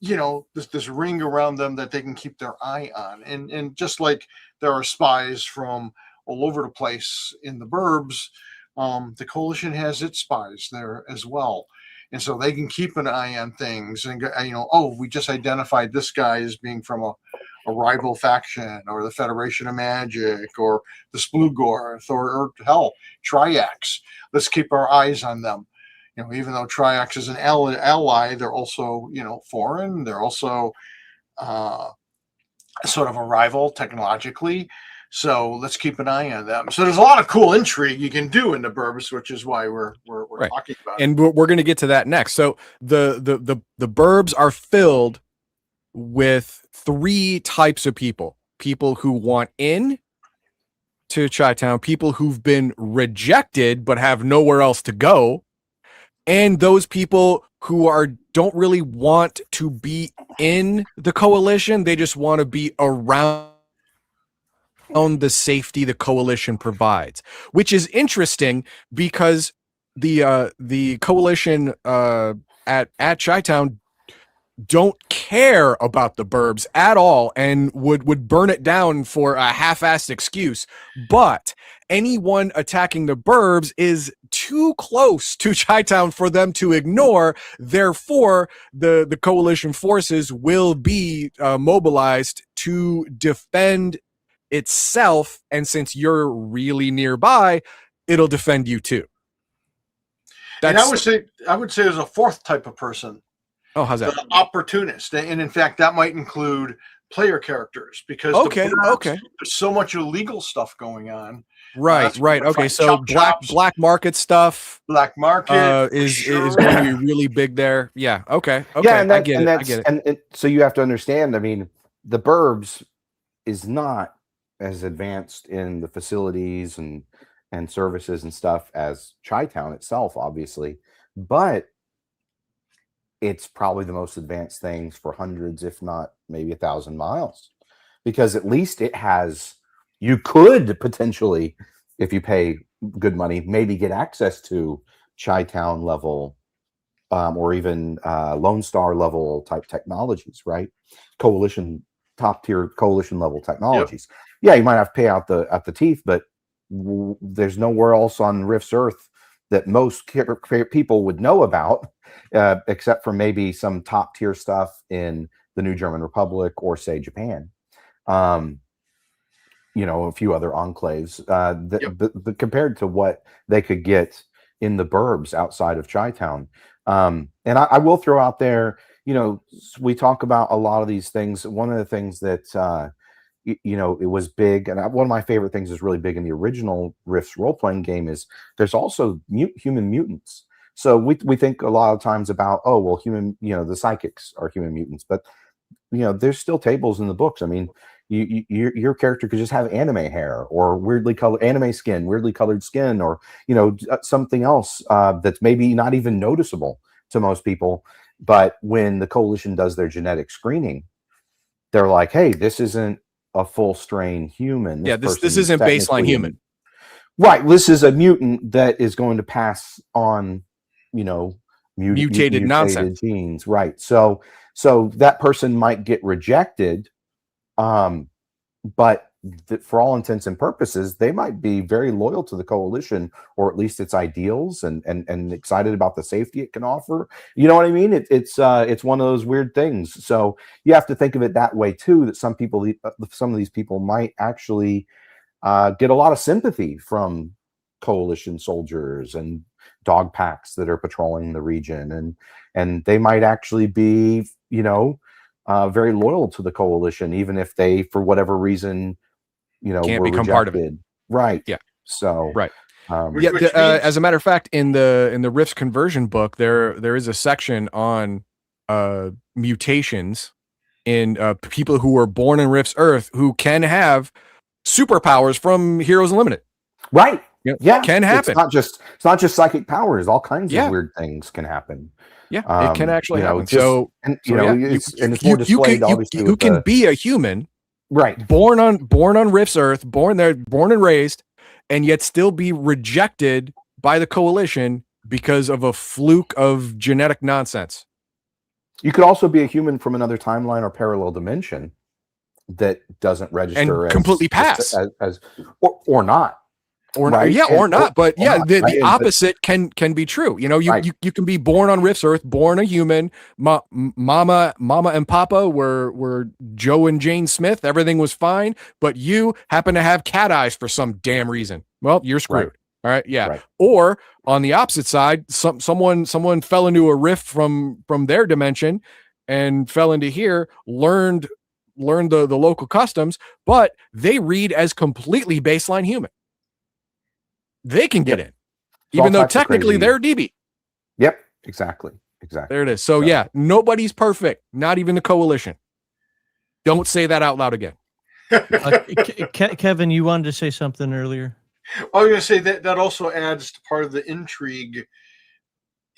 this ring around them that they can keep their eye on. And just like there are spies from all over the place in the burbs, the coalition has its spies there as well. And so they can keep an eye on things and, we just identified this guy as being from a rival faction, or the Federation of Magic, or the Splugorth, or hell, Triax. Let's keep our eyes on them. Even though Triax is an ally, they're also, foreign. They're also sort of a rival technologically. So let's keep an eye on them. So there's a lot of cool intrigue you can do in the burbs, which is why we're right. talking about and we're going to get to that next. So the burbs are filled with 3 types of people who want in to Chi-Town, people who've been rejected but have nowhere else to go, and those people who don't really want to be in the coalition. They just want to be around the safety the coalition provides, which is interesting because the coalition at Chi-Town don't care about the burbs at all and would burn it down for a half-assed excuse. But anyone attacking the burbs is too close to Chi-Town for them to ignore. Therefore, the coalition forces will be mobilized to defend itself. And since you're really nearby, it'll defend you too. And I would say there's a 4th type of person. Oh, how's that? The opportunist. And in fact, that might include player characters, because there's so much illegal stuff going on. Right. Okay. So black market stuff. Black market is going to be really big there. Yeah. Okay. Yeah, I get it. And so you have to understand, I mean, the burbs is not as advanced in the facilities and services and stuff as Chi-Town itself, obviously, but it's probably the most advanced things for hundreds, if not maybe 1,000 miles, because at least it has, you could potentially, if you pay good money, maybe get access to Chi-Town level or even Lone Star level type technologies, right? Top tier coalition level technologies. Yep. Yeah, you might have to pay out the teeth, but there's nowhere else on Rift's Earth that most people would know about, except for maybe some top tier stuff in the New German Republic or say Japan. A few other enclaves. But compared to what they could get in the burbs outside of Chi-Town. And I will throw out there, we talk about a lot of these things. One of the things that it was big, and one of my favorite things is really big in the original Rift's role-playing game is there's also human mutants. So we think a lot of times about, human, the psychics are human mutants, but there's still tables in the books. I mean, your character could just have anime hair or weirdly colored anime skin, weirdly colored skin, or something else that's maybe not even noticeable to most people. But when the coalition does their genetic screening, they're like, hey, this isn't a full strain human. This isn't baseline human. Right. This is a mutant that is going to pass on, mutated nonsense genes. Right. So that person might get rejected. But for all intents and purposes, they might be very loyal to the coalition, or at least its ideals, and excited about the safety it can offer. You know what I mean? It's one of those weird things. So you have to think of it that way too. That some of these people might actually get a lot of sympathy from coalition soldiers, and dog packs that are patrolling the region, and they might actually be, very loyal to the coalition, even if they, for whatever reason, Can't were become rejected. part of it. Right. Yeah. So Right. Which means- As a matter of fact, in the Rifts conversion book, there is a section on mutations in people who were born in Rifts Earth who can have superpowers from Heroes Unlimited. right. You know, Yeah. can happen. It's not just psychic powers. All kinds Yeah. of weird things can happen. Yeah, it can actually happen. It's more displayed obviously you with can the, be a human, right. born on Rifts Earth, born there, born and raised, and yet still be rejected by the coalition because of a fluke of genetic nonsense. You could also be a human from another timeline or parallel dimension that doesn't register And completely pass. or not. Or Right. yeah, or not. But or yeah, not, the right? opposite can be true. You Right. can be born on Rifts Earth, born a human. Mama and Papa were Joe and Jane Smith. Everything was fine, but you happen to have cat eyes for some damn reason. Well, you're screwed. Right. All right, yeah. Right. Or on the opposite side, someone fell into a rift from their dimension and fell into here, learned the local customs, but they read as completely baseline human. They can get Yep. in, It's all even though types of technically crazy- they're DB. Yep. Exactly. There it is. So yeah, nobody's perfect, not even the coalition. Don't say that out loud again. Kevin, you wanted to say something earlier. I was going to say that also adds to part of the intrigue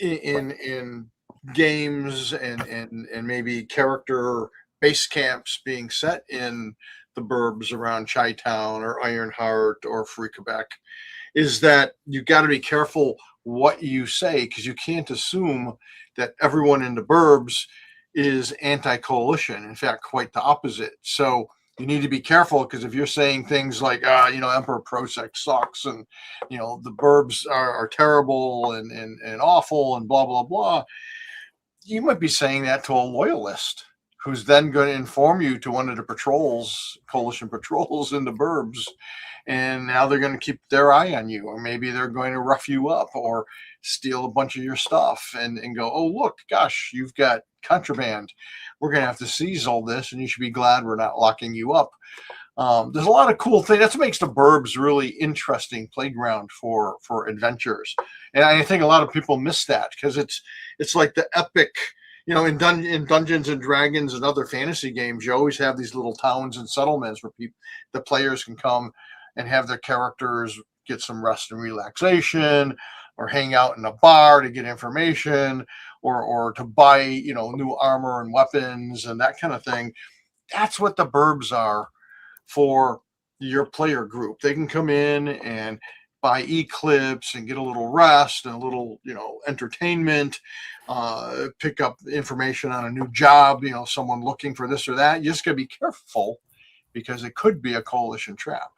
in games and maybe character base camps being set in the burbs around Chi-Town or Ironheart or Free Quebec, is that you got to be careful what you say, because you can't assume that everyone in the burbs is anti-coalition. In fact, quite the opposite. So you need to be careful, because if you're saying things like, Emperor Prosek sucks, and the burbs are terrible and awful and blah blah blah, you might be saying that to a loyalist who's then going to inform you to one of the coalition patrols in the burbs, and now they're going to keep their eye on you, or maybe they're going to rough you up or steal a bunch of your stuff and go, oh look, gosh, you've got contraband, we're going to have to seize all this, and you should be glad we're not locking you up. There's a lot of cool things. That's what makes the burbs really interesting playground for adventures, and I think a lot of people miss that, because it's like the epic, in Dungeons and Dragons and other fantasy games, you always have these little towns and settlements where the players can come and have their characters get some rest and relaxation, or hang out in a bar to get information, or to buy new armor and weapons and that kind of thing. That's what the burbs are for your player group. They can come in and buy Eclipse and get a little rest and a little entertainment, pick up information on a new job, someone looking for this or that. You just gotta be careful, because it could be a coalition trap.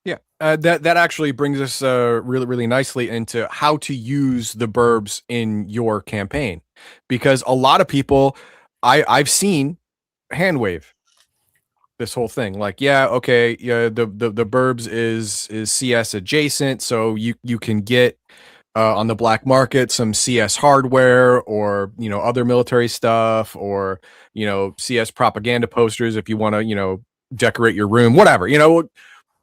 Yeah, that actually brings us really, really nicely into how to use the burbs in your campaign, because a lot of people I've seen hand wave this whole thing, like, yeah, okay, yeah, the burbs is CS adjacent, so you can get on the black market some CS hardware, or other military stuff, or CS propaganda posters if you want to decorate your room, whatever,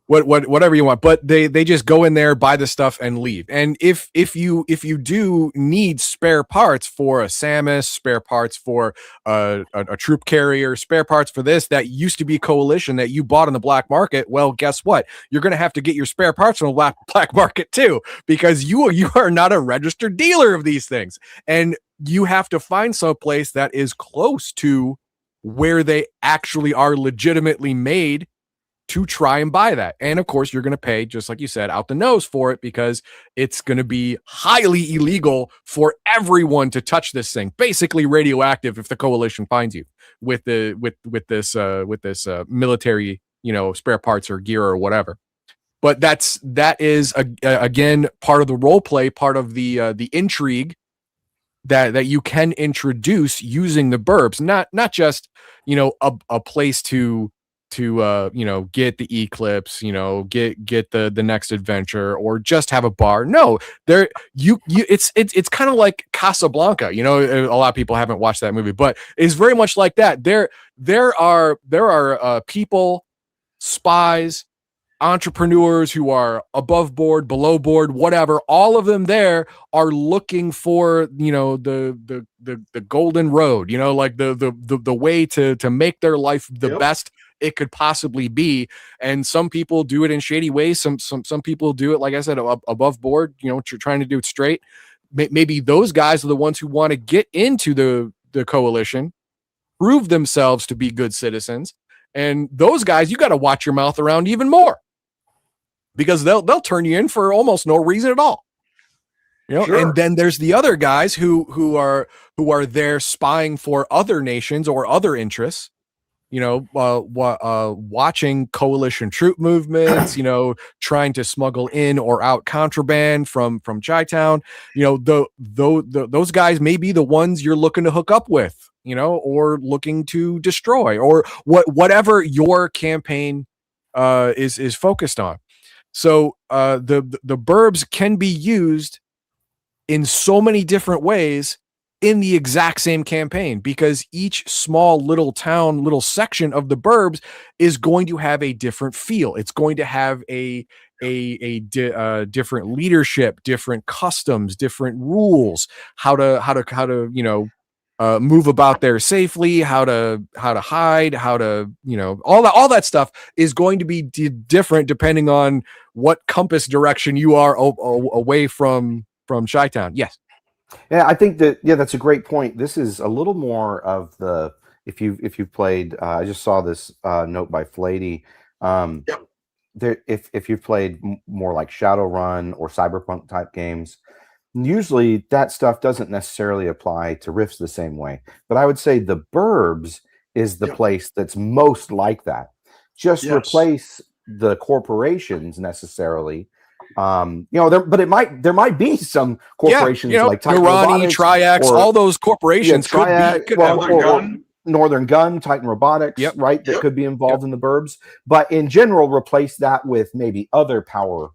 whatever you want, but they just go in there, buy the stuff, and leave. And if you do need spare parts for a Samus, spare parts for a troop carrier, spare parts for this that used to be coalition that you bought on the black market, well, guess what? You're going to have to get your spare parts on the black market too, because you are not a registered dealer of these things, and you have to find some place that is close to where they actually are legitimately made to try and buy that. And of course, you're going to pay, just like you said, out the nose for it, because it's going to be highly illegal for everyone to touch this thing. Basically radioactive if the coalition finds you with this military, spare parts or gear or whatever. But that is again part of the role play, part of the intrigue that you can introduce using the burbs, not just a place to get the Eclipse, get the next adventure, or just have a bar. No, it's kind of like Casablanca. A lot of people haven't watched that movie, but it's very much like that. There are people, spies, entrepreneurs who are above board, below board, whatever. All of them there are looking for the golden road, like the way to make their life the best it could possibly be. And some people do it in shady ways. Some people do it, like I said, above board, trying to do it straight. Maybe those guys are the ones who want to get into the coalition, prove themselves to be good citizens. And those guys, you got to watch your mouth around even more, because they'll turn you in for almost no reason at all. Sure. And then there's the other guys who are there spying for other nations or other interests, watching coalition troop movements, trying to smuggle in or out contraband from Chi-Town. Those guys may be the ones you're looking to hook up with, or looking to destroy, or whatever your campaign is focused on. So the burbs can be used in so many different ways in the exact same campaign, because each small little town, little section of the burbs is going to have a different feel. It's going to have a different leadership, different customs, different rules, how to move about there safely, how to hide, how to all that stuff is going to be different depending on what compass direction you are away from Chi-Town. Yes. Yeah, I think that's a great point. This is a little more of the, if you've played, I just saw this note by Flady. If you've played more like Shadowrun or Cyberpunk type games, usually that stuff doesn't necessarily apply to Rifts the same way. But I would say the Burbs is the place that's most like that. Just replace the corporations necessarily. But there might be some corporations like Titan Irani, Triax, all those corporations Northern Gun, Titan Robotics, right? That could be involved in the Burbs. But in general, replace that with maybe other power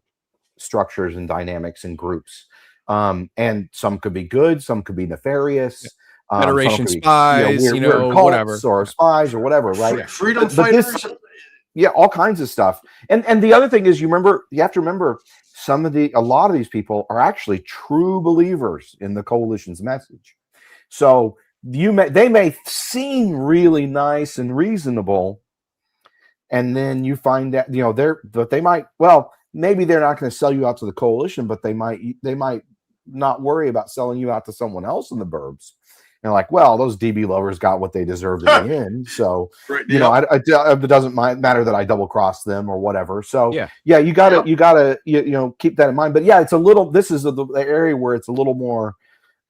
structures and dynamics and groups. And some could be good, some could be nefarious. Federation spies, weird whatever, or spies or whatever, right? Freedom fighters. All kinds of stuff. And the other thing is, you have to remember, a lot of these people are actually true believers in the coalition's message. So they may seem really nice and reasonable, and then you find that maybe they're not going to sell you out to the coalition, but they might not worry about selling you out to someone else in the burbs. And like, well, those DB lovers got what they deserved in the end. So, it doesn't matter that I double crossed them or whatever. So you gotta keep that in mind. But this is the area where it's a little more,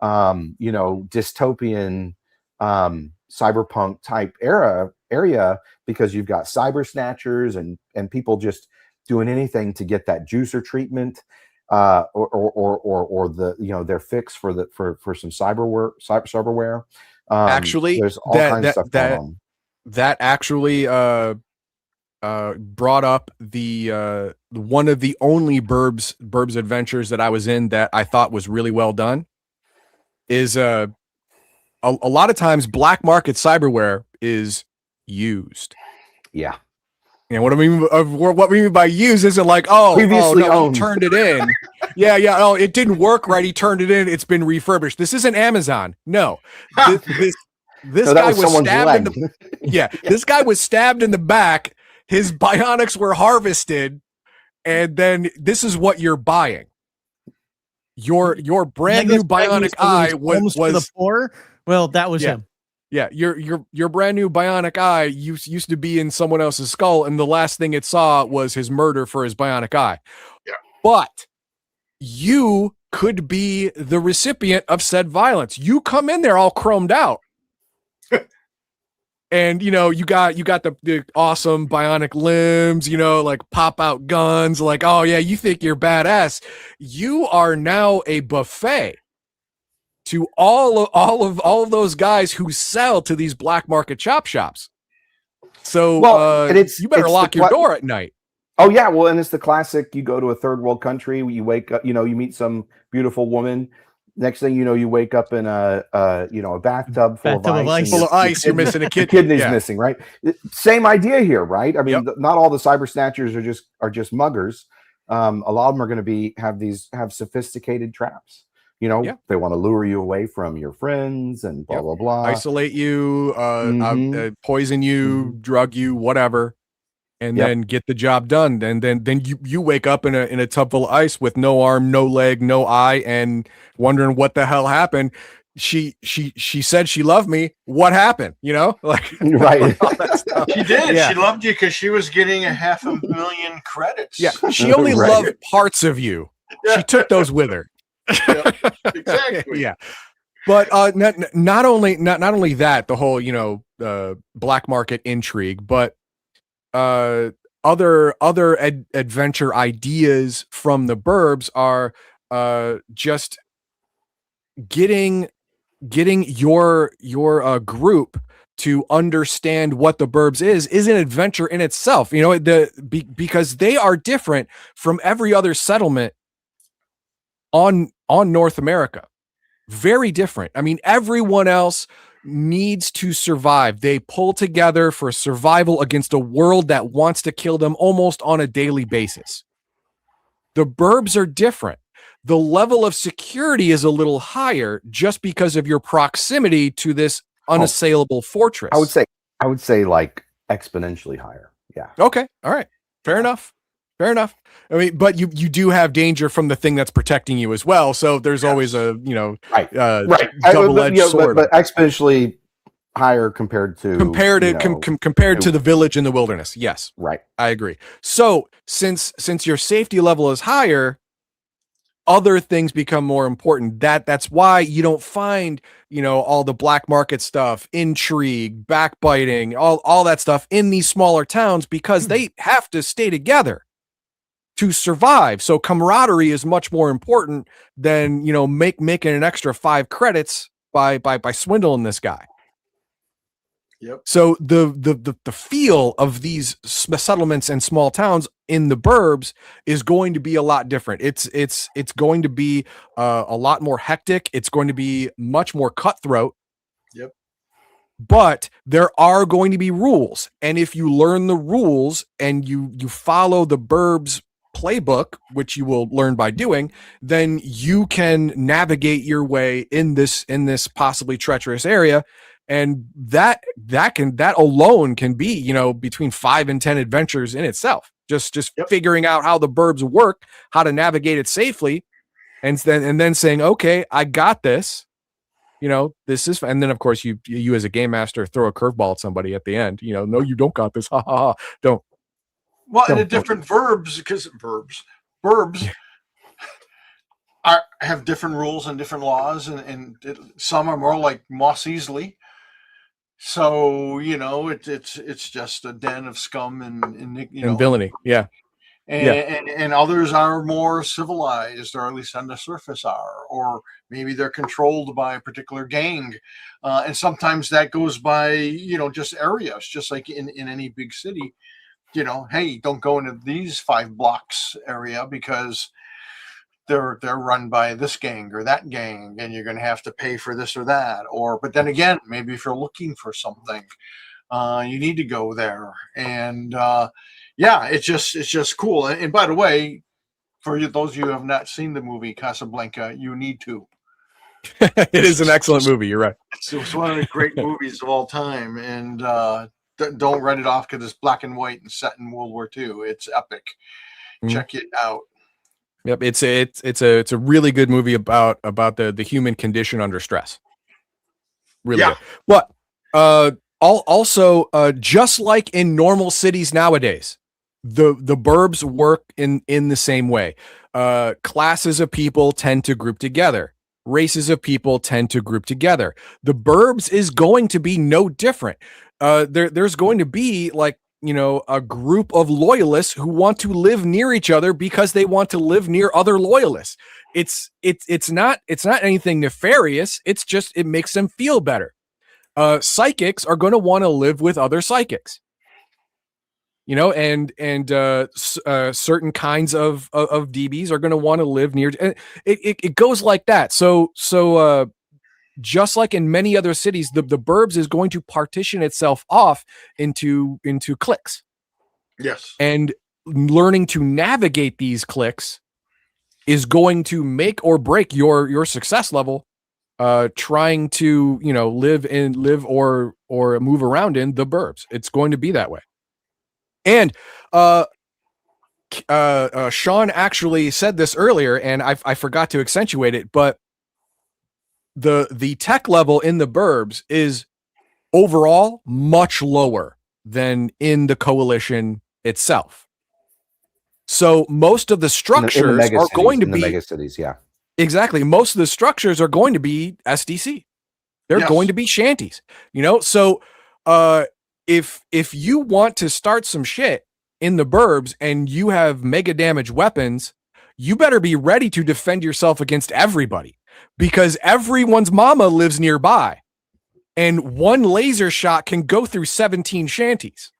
dystopian, cyberpunk type area, because you've got cyber snatchers and people just doing anything to get that juicer treatment. Or their fix for some cyberware. Actually, there's all kinds of stuff going on. That actually brought up the one of the only Burbs adventures that I was in that I thought was really well done. Is a lot of times black market cyberware is used. Yeah. And what we mean by use isn't like, previously owned. He turned it in. Oh, it didn't work right. He turned it in. It's been refurbished. This isn't Amazon. No. This guy was stabbed this guy was stabbed in the back. His bionics were harvested, and then this is what you're buying. Your brand new bionic eye was the poor. Well, that was him. Yeah, your brand new bionic eye used to be in someone else's skull, and the last thing it saw was his murder for his bionic eye. Yeah. But you could be the recipient of said violence. You come in there all chromed out. And you got the awesome bionic limbs, like pop out guns, like, oh yeah, you think you're badass. You are now a buffet to all of those guys who sell to these black market chop shops. So Well, and you better lock your door at night. Oh yeah, well, and it's the classic. You go to a third world country, you wake up, you meet some beautiful woman. Next thing you know, you wake up in a bathtub full of ice. Full of ice. You're missing a kidney. Kidney's missing, right? Same idea here, right? I mean, Yep. not all the cyber snatchers are just muggers. A lot of them are going to have sophisticated traps. They want to lure you away from your friends and blah blah blah. Isolate you, poison you, drug you, whatever. And then get the job done. And then you wake up in a tub full of ice with no arm, no leg, no eye, and wondering what the hell happened. She said she loved me. What happened? Like right. She did. Yeah. She loved you because she was getting 500,000 credits. Yeah. She only loved parts of you. Yeah. She took those with her. Yeah, exactly. Yeah. But not only that, the whole black market intrigue, but other adventure ideas from the burbs are just getting your group to understand what the burbs is an adventure in itself. Because they are different from every other settlement on North America. Very different. I mean, everyone else needs to survive. They pull together for survival against a world that wants to kill them almost on a daily basis. The burbs are different. The level of security is a little higher just because of your proximity to this unassailable fortress. I would say like exponentially higher. Yeah. Okay. All right. Fair enough. I mean, but you do have danger from the thing that's protecting you as well. So there's always a double-edged sword. But exponentially higher compared to the village in the wilderness. Yes, right. I agree. So since your safety level is higher, other things become more important. That's why you don't find all the black market stuff, intrigue, backbiting, all that stuff in these smaller towns because they have to stay together to survive. So camaraderie is much more important than making an extra 5 credits by swindling this guy. Yep. So the feel of these settlements and small towns in the burbs is going to be a lot different. It's going to be a lot more hectic. It's going to be much more cutthroat. Yep. But there are going to be rules, and if you learn the rules and you follow the burbs playbook, which you will learn by doing, then you can navigate your way in this possibly treacherous area. And that alone can be, between 5 and 10 adventures in itself. Just figuring out how the burbs work, how to navigate it safely, and then saying, okay, I got this. This is, and then of course you as a game master throw a curveball at somebody at the end. No, you don't got this. Ha ha ha. Don't. Well, and the different burbs have different rules and different laws, and some are more like Moss Easley. So it's just a den of scum and villainy, yeah. And others are more civilized, or at least on the surface are, or maybe they're controlled by a particular gang, and sometimes that goes by just areas, just like in any big city. Hey, don't go into these 5 blocks area because they're run by this gang or that gang, and you're going to have to pay for this or that. But then again, maybe if you're looking for something, you need to go there. And it's just cool. And by the way, for those of you who have not seen the movie Casablanca, you need to. It is an excellent movie. You're right. It's one of the great movies of all time, and don't write it off because it's black and white and set in World War II. It's epic. Check it out. Yep, it's a really good movie about the human condition under stress. Really good. But also just like in normal cities nowadays, the burbs work in the same way. Classes of people tend to group together. Races of people tend to group together. The burbs is going to be no different. There's going to be a group of loyalists who want to live near each other because they want to live near other loyalists. It's not anything nefarious. It's just, it makes them feel better. Psychics are going to want to live with other psychics. and certain kinds of DBs are going to want to live near. It goes like that. So just like in many other cities, the burbs is going to partition itself off into cliques, Yes. and learning to navigate these cliques is going to make or break your success level. Trying to live or move around in the burbs, it's going to be that way. And Sean actually said this earlier, and I forgot to accentuate it, but the tech level in the burbs is overall much lower than in the coalition itself. So most of the structures are going to be mega cities, yeah. Exactly. Most of the structures are going to be SDC. They're going to be shanties, So if you want to start some shit in the burbs and you have mega damage weapons, you better be ready to defend yourself against everybody, because everyone's mama lives nearby, and one laser shot can go through 17 shanties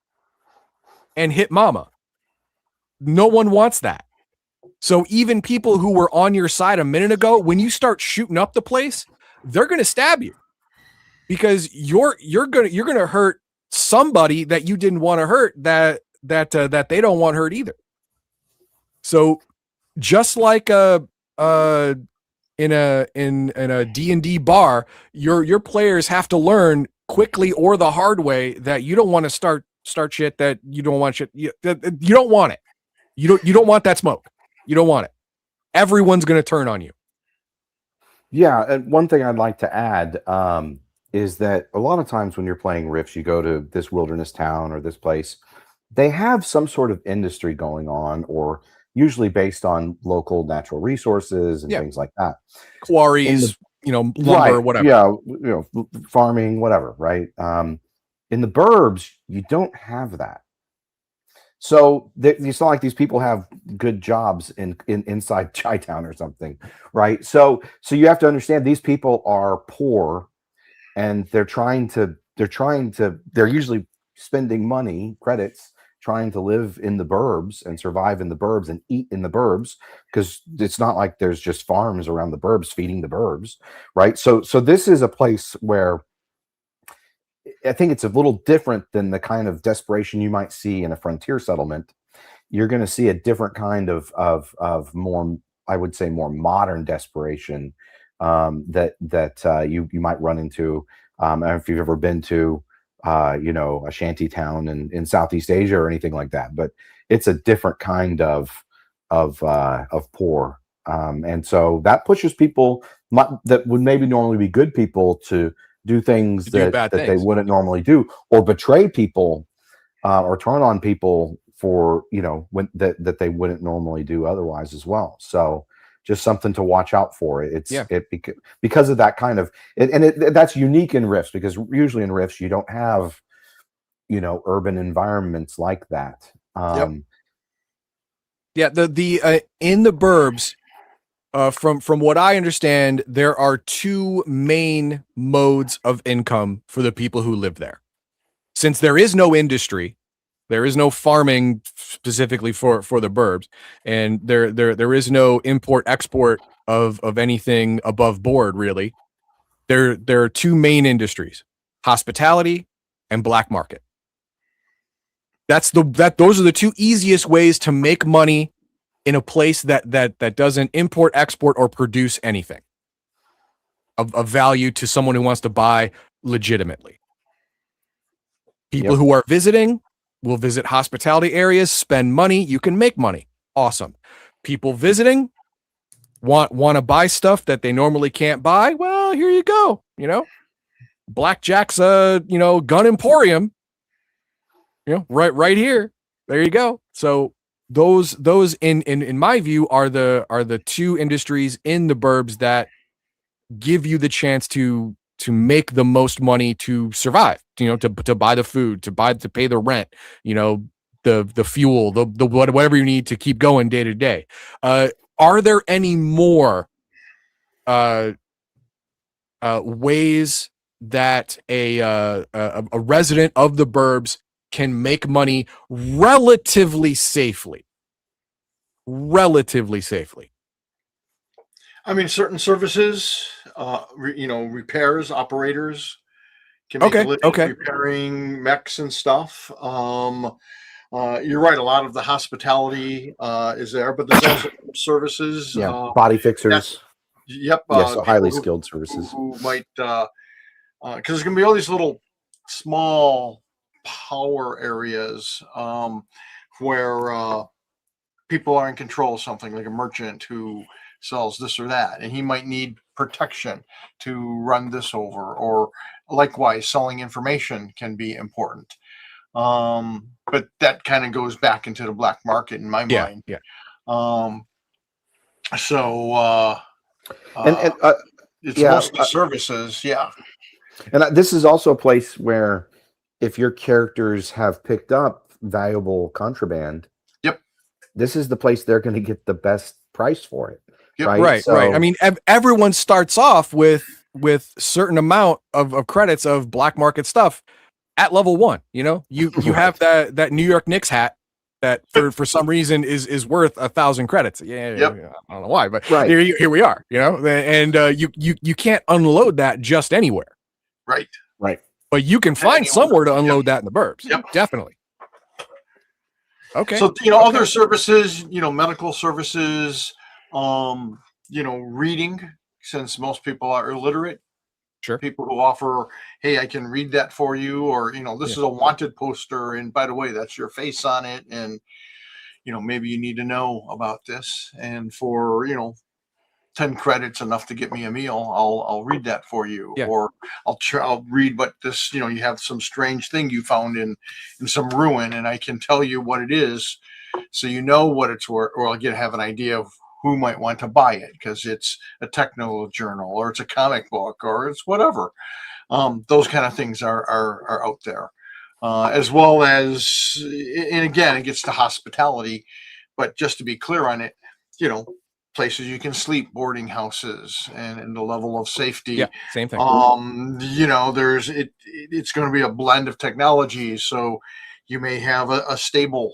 and hit mama. No one wants that. So even people who were on your side a minute ago, when you start shooting up the place, they're going to stab you, because you're going to hurt somebody that you didn't want to hurt, that they don't want hurt either. So just like in a D&D bar, your players have to learn quickly or the hard way that you don't want to start shit that you don't want. You don't want it. You don't want that smoke. You don't want it. Everyone's going to turn on you. Yeah, and one thing I'd like to add is that a lot of times when you're playing Rifts, you go to this wilderness town or this place, they have some sort of industry going on, or usually based on local natural resources and things like that. Quarries, lumber, whatever. Yeah, farming, whatever, right? In the burbs, you don't have that. So it's not like these people have good jobs inside Chi-Town or something, right? So you have to understand these people are poor, and they're usually spending money, credits, trying to live in the burbs and survive in the burbs and eat in the burbs, because it's not like there's just farms around the burbs feeding the burbs, right? So this is a place where I think it's a little different than the kind of desperation you might see in a frontier settlement. You're going to see a different kind of more, I would say, more modern desperation that you might run into. I don't know if you've ever been to a shanty town in Southeast Asia or anything like that, but it's a different kind of poor, and so that pushes people that would maybe normally be good people to do things that they wouldn't normally do, or betray people, or turn on people for when that they wouldn't normally do otherwise as well. So just something to watch out for. Because of that kind of that's unique in Rifts, because usually in Rifts you don't have urban environments like that. The in the burbs, from what I understand, there are two main modes of income for the people who live there. Since there is no industry, there is no farming specifically for the burbs, and there is no import export of anything above board, really. There are two main industries: hospitality and black market. Those are the two easiest ways to make money in a place that doesn't import, export, or produce anything of value to someone who wants to buy legitimately. People who are visiting will visit hospitality areas, spend money, you can make money. Awesome. People visiting want to buy stuff that they normally can't buy. Well, here you go. Blackjack's gun emporium. Right here. There you go. So those in my view are the two industries in the burbs that give you the chance to make the most money to survive, to buy the food, to pay the rent, the fuel, the whatever you need to keep going day to day. Are there any more ways that a resident of the burbs can make money relatively safely. Relatively safely. I mean, certain services, repairs, operators can make a living repairing mechs and stuff. You're right. A lot of the hospitality is there, but there's also services. Body fixers. Yep. So highly skilled services. Who might, because there's going to be all these little small power areas where people are in control of something, like a merchant who sells this or that, and he might need protection to run this over, or likewise selling information can be important. But that kind of goes back into the black market in my mind. It's mostly services. And this is also a place where if your characters have picked up valuable contraband, this is the place they're going to get the best price for it. Right. I mean, everyone starts off with certain amount of credits of black market stuff at level 1. You have that New York Knicks hat that for some reason is worth 1,000 credits. I don't know why, but here we are. And you can't unload that just anywhere. Right. But you can find somewhere to unload that in the burbs. Definitely. Okay. So other services, medical services, reading, since most people are illiterate. Sure. People who offer, hey, I can read that for you, or this is a wanted poster, and by the way, that's your face on it, and maybe you need to know about this, and for 10 credits, enough to get me a meal, I'll read that for you, or I'll read what this, you have some strange thing you found in some ruin, and I can tell you what it is, so what it's worth, or I'll have an idea of who might want to buy it because it's a techno journal, or it's a comic book, or it's whatever. Those kind of things are out there, as well as, and again, it gets to hospitality, but just to be clear on it, places you can sleep, boarding houses, and the level of safety. Same thing. It's going to be a blend of technologies. So you may have a stable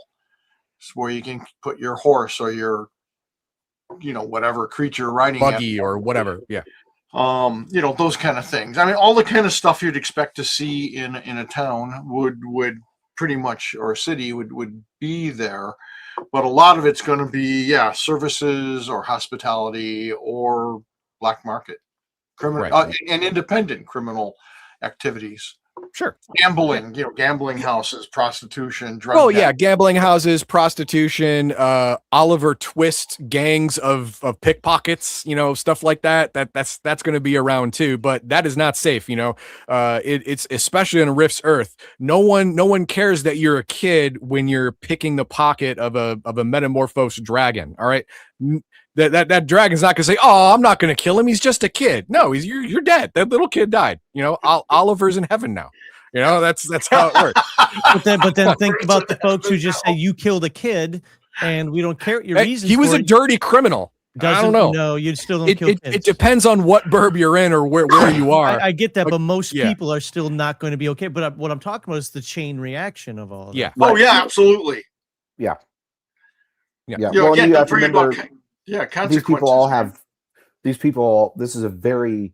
where you can put your horse or your, whatever creature riding buggy or whatever. Those kind of things. I mean, all the kind of stuff you'd expect to see in a town would pretty much, or a city would be there. But a lot of it's going to be, services or hospitality or black market, criminal and independent criminal activities. Sure. Gambling, gambling houses, prostitution, drug. Gambling houses, prostitution, Oliver Twist gangs of pickpockets, stuff like that. That's going to be around too, but that is not safe. It's especially in Rift's Earth. No one cares that you're a kid when you're picking the pocket of a metamorphosed dragon. All right. That dragon's not gonna say, "Oh, I'm not gonna kill him. He's just a kid." No, you're dead. That little kid died. Oliver's in heaven now. That's how it works. But then think about the folks who just say you killed a kid, and we don't care what your reason. He was a dirty criminal. I don't know. No, you still don't kill kids. It depends on what burb you're in or where you are. I get that, but most people are still not going to be okay. But what I'm talking about is the chain reaction of all of that. Oh yeah, absolutely. Yeah. Well, you have to remember. These people all have. This is a very,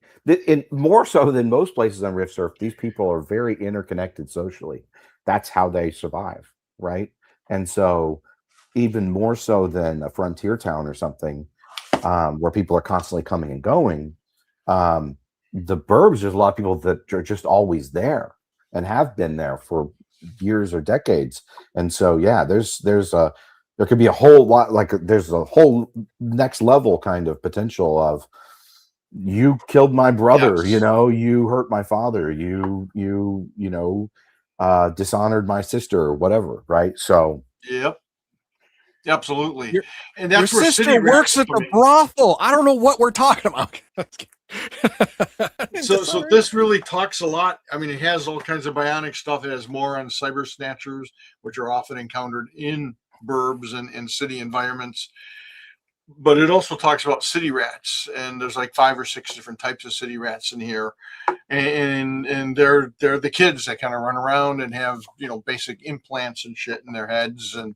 more so than most places on Rift Surf, these people are very interconnected socially. That's how they survive, right? And so, even more so than a frontier town or something, where people are constantly coming and going, the burbs, there's a lot of people that are just always there and have been there for years or decades. And so, there could be a whole lot, there's a whole next level kind of potential of, you killed my brother, you hurt my father, you dishonored my sister or whatever, right? So absolutely. And your that's where sister works at the brothel. I don't know what we're talking about. So this really talks a lot. I mean, it has all kinds of bionic stuff. It has more on cyber snatchers, which are often encountered in burbs and city environments. but it also talks about city rats, and there's like 5 or 6 different types of city rats in here, and they're the kids that kind of run around and have basic implants and shit in their heads, and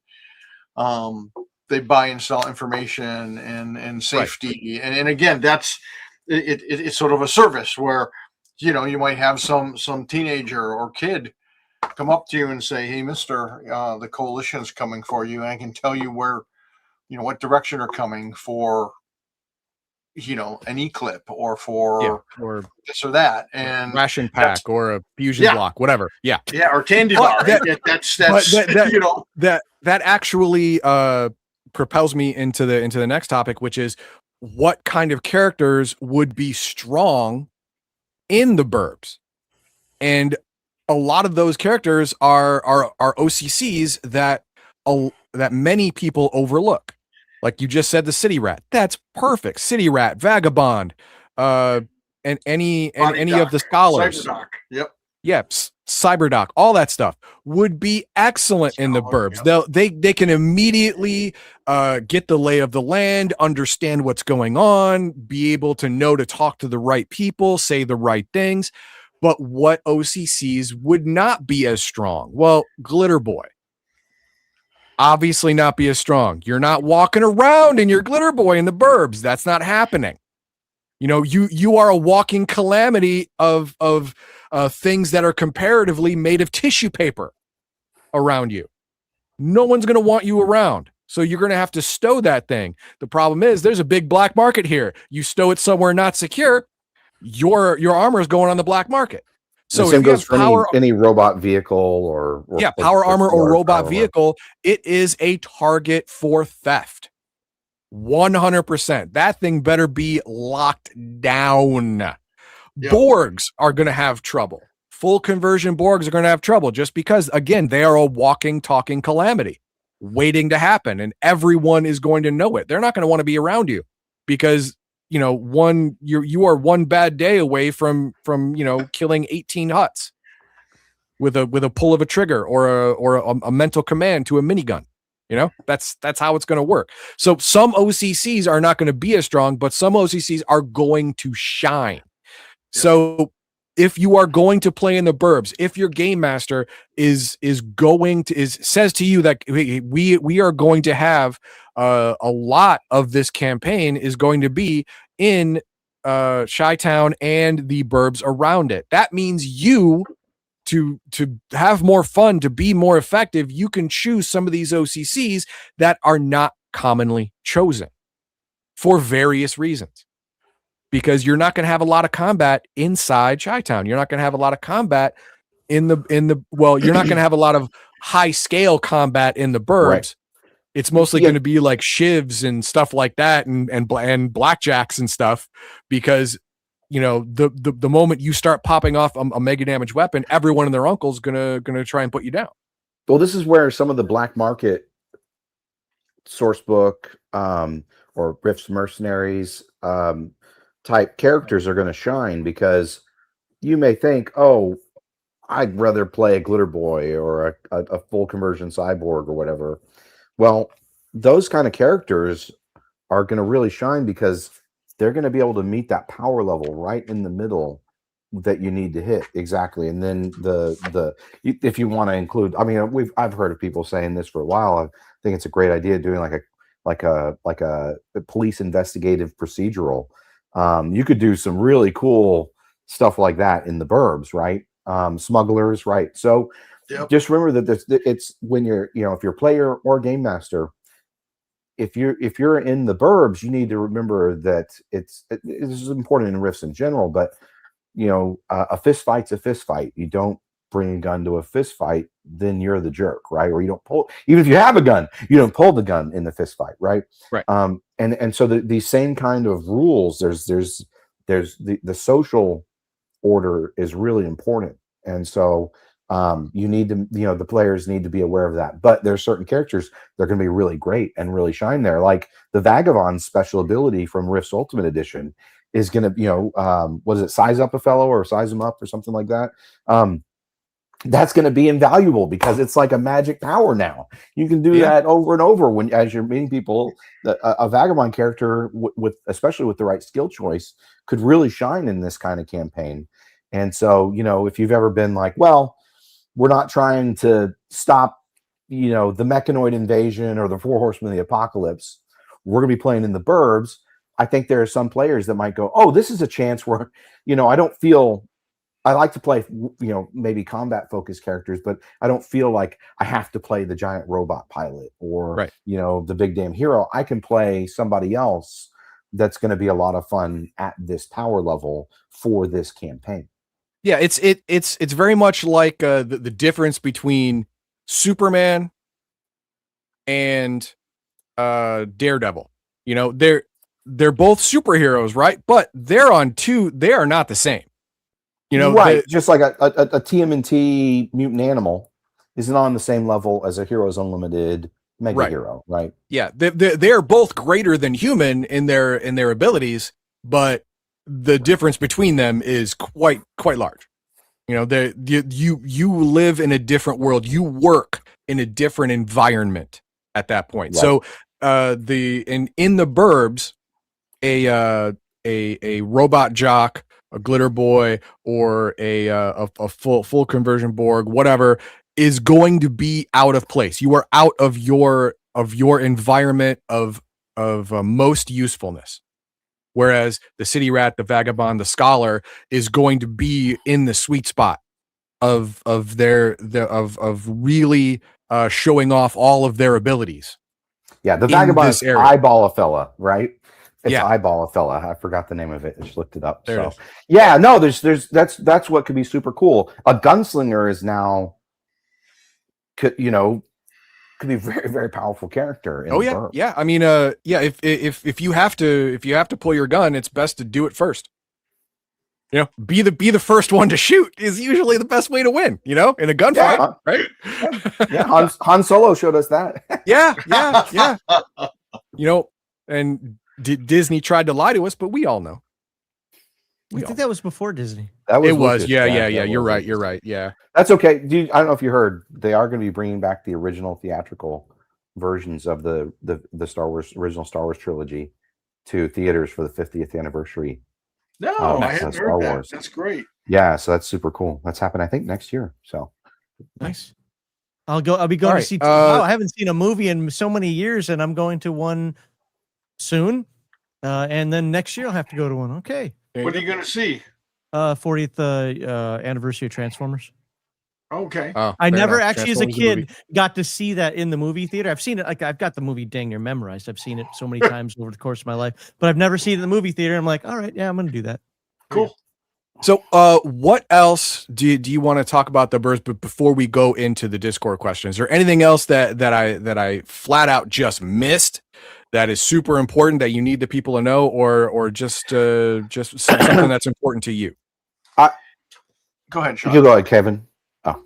they buy and sell information and safety, and again that's it's sort of a service where you might have some teenager or kid come up to you and say, hey mister, the coalition's coming for you, and I can tell you where what direction are coming for an eclip or for or this or that, and ration pack or a fusion block, whatever. Yeah, or candy bar. That's that actually propels me into the next topic, which is what kind of characters would be strong in the burbs. And a lot of those characters are OCCs that many people overlook. Like you just said, the city rat. That's perfect. City rat, vagabond, and any of the scholars. Cyberdoc. Yep. Yep. Cyberdoc, all that stuff would be excellent in the burbs. They can immediately get the lay of the land, understand what's going on, be able to know to talk to the right people, say the right things. But what OCCs would not be as strong? Well, Glitter Boy. Obviously not be as strong. You're not walking around in your Glitter Boy in the burbs. That's not happening. You are a walking calamity of things that are comparatively made of tissue paper around you. No one's going to want you around. So you're going to have to stow that thing. The problem is there's a big black market here. You stow it somewhere not secure, your armor is going on the black market. So the same goes for any robot vehicle or power armor or robot vehicle. It is a target for theft. 100%. That thing better be locked down. Yep. Borgs are going to have trouble. Full conversion Borgs are going to have trouble just because, again, they are a walking, talking calamity waiting to happen, and everyone is going to know it. They're not going to want to be around you because you are one bad day away from killing 18 huts with a pull of a trigger or a mental command to a minigun. That's how it's going to work. So some OCCs are not going to be as strong, but some OCCs are going to shine. So if you are going to play in the burbs, if your game master says to you that we are going to have a lot of this campaign is going to be in Chi-Town and the burbs around it. That means you to have more fun, to be more effective, you can choose some of these OCCs that are not commonly chosen for various reasons. Because you're not going to have a lot of combat inside Chi-Town. You're not going to have a lot of combat you're not going to have a lot of high scale combat in the burbs. Right. It's mostly going to be like shivs and stuff like that and blackjacks and stuff, because the moment you start popping off a mega damage weapon, everyone and their uncle's gonna try and put you down. Well, this is where some of the black market source book or Rift's mercenaries type characters are going to shine, because you may think, oh, I'd rather play a Glitter Boy or a full conversion cyborg or whatever. Well, those kind of characters are going to really shine because they're going to be able to meet that power level right in the middle that you need to hit. Exactly. And then if you want to include, I mean, I've heard of people saying this for a while. I think it's a great idea doing like a police investigative procedural. You could do some really cool stuff like that in the burbs, right? Smugglers, right? So just remember that it's when you're, if you're player or game master, if you're in the burbs, you need to remember that this is important in Rifts in general, but a fist fight's a fist fight. You don't bring a gun to a fist fight, then you're the jerk, right? Or you don't pull, even if you have a gun, you don't pull the gun in the fist fight, right? Right. And so the same kind of rules, there's the social order is really important. And so you need to, the players need to be aware of that. But there's certain characters that are going to be really great and really shine there. Like the Vagabond special ability from Rift's Ultimate Edition is going to, what is it, size up a fellow or size him up or something like that. that's going to be invaluable because it's like a magic power now. You can do that over and over when as you're meeting people. A vagabond character with especially with the right skill choice could really shine in this kind of campaign. And so, if you've ever been like, well, we're not trying to stop, the mechanoid invasion or the Four Horsemen of the Apocalypse. We're going to be playing in the burbs. I think there are some players that might go, oh, this is a chance where, I like to play, maybe combat focused characters, but I don't feel like I have to play the giant robot pilot or, the big damn hero. I can play somebody else that's going to be a lot of fun at this power level for this campaign. Yeah, it's very much like the difference between Superman and Daredevil. They're both superheroes, right? But they are not the same. Right? Just like a TMNT mutant animal isn't on the same level as a Heroes Unlimited mega hero, right? Yeah, they're both greater than human in their abilities, but the difference between them is quite large. You live in a different world. You work in a different environment at that point. Right. So in the burbs, a robot jock, a glitter boy, or a full conversion Borg, whatever, is going to be out of place. You are out of your environment of most usefulness. Whereas the city rat, the vagabond, the scholar is going to be in the sweet spot of really showing off all of their abilities. Yeah, the vagabond is eyeball a fella, right? It's eyeball a fella. I forgot the name of it. I just looked it up. There it is. Yeah, no, that's what could be super cool. A gunslinger is now could be a very, very powerful character. Yeah. I mean, if you have to pull your gun, it's best to do it first. Be the first one to shoot is usually the best way to win. In a gunfight, right? Yeah, Han Solo showed us that. Yeah. And Disney tried to lie to us, but we all know. I think that was before Disney. It was. Yeah. You're right. Yeah. That's okay. Dude, I don't know if you heard, they are going to be bringing back the original theatrical versions of the original Star Wars trilogy to theaters for the 50th anniversary. No, I hadn't heard that. That's great. Yeah, so that's super cool. That's happening, I think, next year. So nice. I'll be going to see. I haven't seen a movie in so many years, and I'm going to one soon. And then next year I'll have to go to one. Okay. What are you going to see? 40th anniversary of Transformers. Okay. I never actually, as a kid, got to see that in the movie theater. I've seen it. Like, I've got the movie dang near memorized. I've seen it so many times over the course of my life, but I've never seen it in the movie theater. I'm like, all right, yeah, I'm going to do that. Cool. So, what else do you want to talk about the birds? But before we go into the Discord questions, is there anything else that I flat out just missed that is super important that you need the people to know, or just something that's important to you? Go ahead, Sean. You go ahead, Kevin. Oh.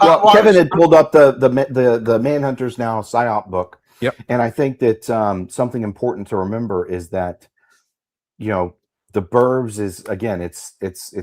Well, Kevin had pulled up the Manhunters Now PSYOP book. Yep. And I think that something important to remember is that, the burbs is, again, it's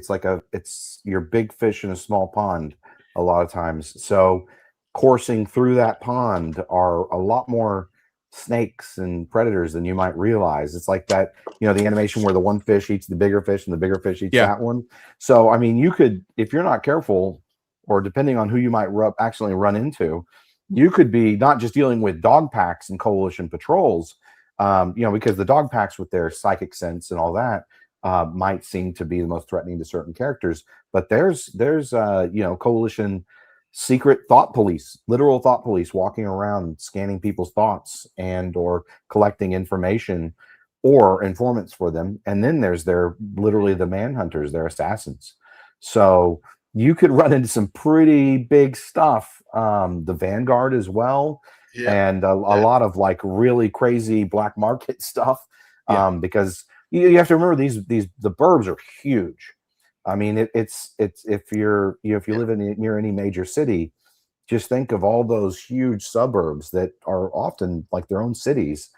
like it's your big fish in a small pond a lot of times. So coursing through that pond are a lot more snakes and predators than you might realize. It's like that, the animation where the one fish eats the bigger fish and the bigger fish eats that one. So, I mean, you could, if you're not careful, or depending on who you might accidentally run into, you could be not just dealing with dog packs and coalition patrols, because the dog packs with their psychic sense and all that might seem to be the most threatening to certain characters. But there's coalition secret thought police, literal thought police walking around scanning people's thoughts and or collecting information or informants for them. And then there's literally the manhunters, their assassins. So you could run into some pretty big stuff. The Vanguard as well. Yeah. And a lot of like really crazy black market stuff. Because you have to remember the burbs are huge. I mean, it's if you live near any major city, just think of all those huge suburbs that are often like their own cities.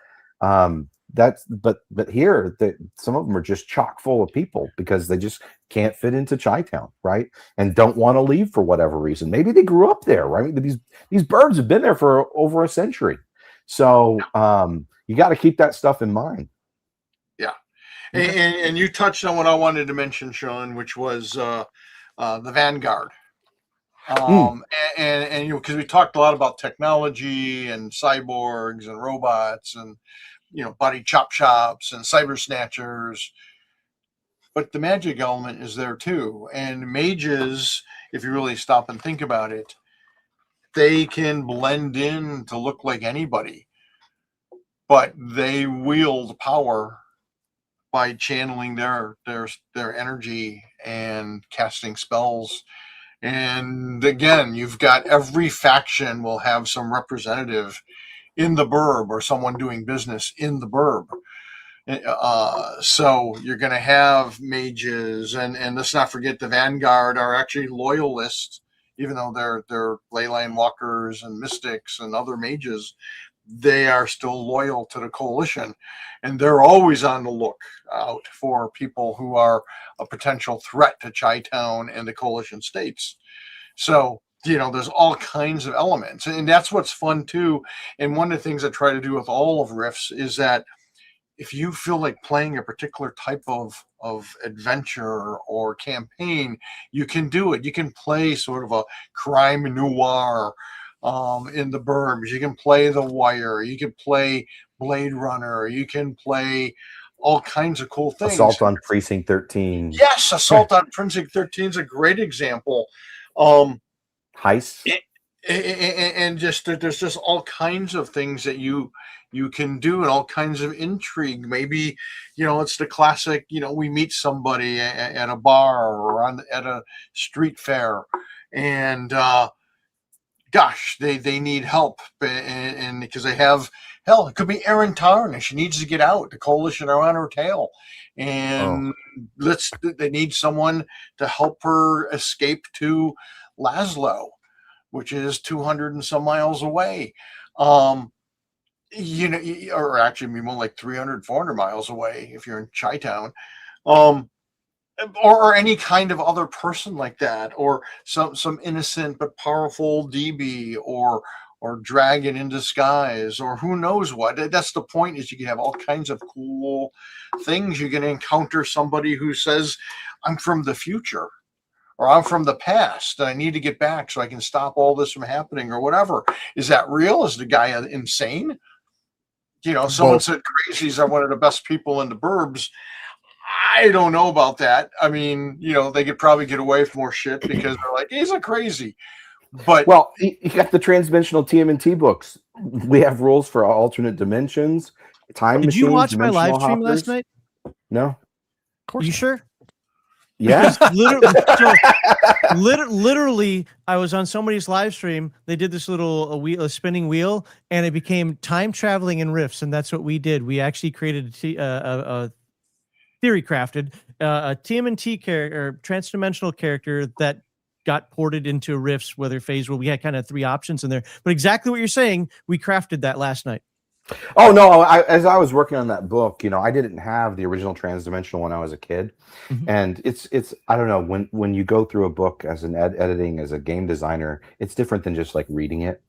but here some of them are just chock full of people because they just can't fit into Chi-Town, right? And don't want to leave for whatever reason. Maybe they grew up there, right? These burbs have been there for over a century. So you got to keep that stuff in mind. Yeah. And you touched on what I wanted to mention, Sean, which was the Vanguard. And you know, because we talked a lot about technology and cyborgs and robots and, you know, body chop shops and cyber snatchers, but the magic element is there too. And mages, if you really stop and think about it, they can blend in to look like anybody, but they wield power by channeling their energy and casting spells. And again, you've got every faction will have some representative in the burb or someone doing business in the burb. So you're going to have mages, and let's not forget the Vanguard are actually loyalists, even though they're leyline walkers and mystics and other mages. They are still loyal to the coalition, and they're always on the lookout for people who are a potential threat to Chi-Town and the coalition states. So, you know, there's all kinds of elements, and that's what's fun too. And one of the things I try to do with all of Rifts is that if you feel like playing a particular type of adventure or campaign, you can do it. You can play sort of a crime noir in the burbs. You can play The Wire. You can play Blade Runner. You can play all kinds of cool things. Assault on Precinct 13. Yes, Assault on Precinct 13 is a great example. Heist. And just there's just all kinds of things that you can do, and all kinds of intrigue. Maybe, you know, it's the classic, you know, we meet somebody at a bar or at a street fair, and gosh, they need help, and because they have, hell, it could be Erin Tarn, she needs to get out. The coalition are on her tail, and they need someone to help her escape to Laszlo, which is 200 and some miles away. You know, or actually more like 300, 400 miles away if you're in Chi-Town. Or any kind of other person like that, or some innocent but powerful DB, or dragon in disguise, or who knows what. That's the point, is you can have all kinds of cool things. You're going to encounter somebody who says, I'm from the future, or I'm from the past, and I need to get back so I can stop all this from happening, or whatever. Is that real? Is the guy insane? You know, someone said crazies are one of the best people in the burbs. I don't know about that. I mean, you know, they could probably get away with more shit because they're like, he's a crazy. But well, you got the transdimensional TMNT books. We have rules for alternate dimensions, time machines. Did you watch my live stream hoppers. last night? No. Of course. You sure? Yeah. Literally, I was on somebody's live stream. They did this little a spinning wheel, and it became time traveling in Rifts, and that's what we did. We actually created a theory crafted a TMNT character, or transdimensional character that got ported into Rifts, whether phase where we had kind of 3 options in there. But exactly what you're saying, we crafted that last night. Oh no! As I was working on that book, you know, I didn't have the original transdimensional when I was a kid, and it's I don't know, when you go through a book as an editing as a game designer, it's different than just like reading it,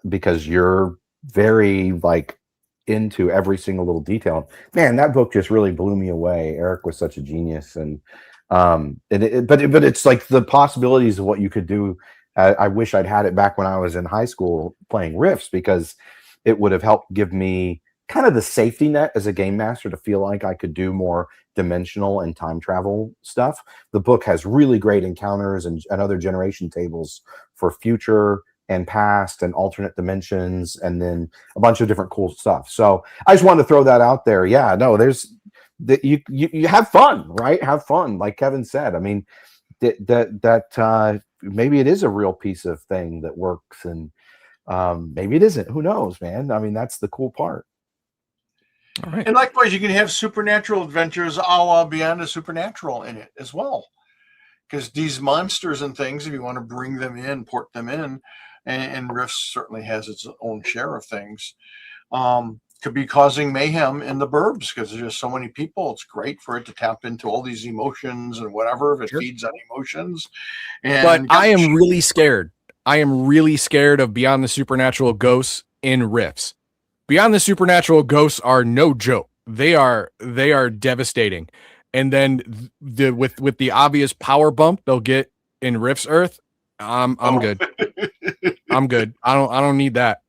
because you're very like into every single little detail. Man, that book just really blew me away. Eric was such a genius, and but it's like the possibilities of what you could do. I wish I'd had it back when I was in high school playing Rifts, because it would have helped give me kind of the safety net as a game master to feel like I could do more dimensional and time travel stuff. The book has really great encounters and other generation tables for future and past and alternate dimensions, and then a bunch of different cool stuff. So I just wanted to throw that out there. Yeah, no, there's that you have fun, right? Have fun, like Kevin said. I mean, that maybe it is a real piece of thing that works, and maybe it isn't. Who knows, man? I mean, that's the cool part. All right. And likewise, you can have supernatural adventures a la Beyond the Supernatural in it as well. Because these monsters and things, if you want to bring them in, port them in, and Rifts certainly has its own share of things. could be causing mayhem in the burbs because there's just so many people. It's great for it to tap into all these emotions and whatever, if it feeds on emotions. And But I am really scared. I am really scared of Beyond the Supernatural ghosts in Rifts. Beyond the Supernatural ghosts are no joke. They are devastating. And then with the obvious power bump they'll get in Rifts Earth, I'm good. I'm good. I don't need that.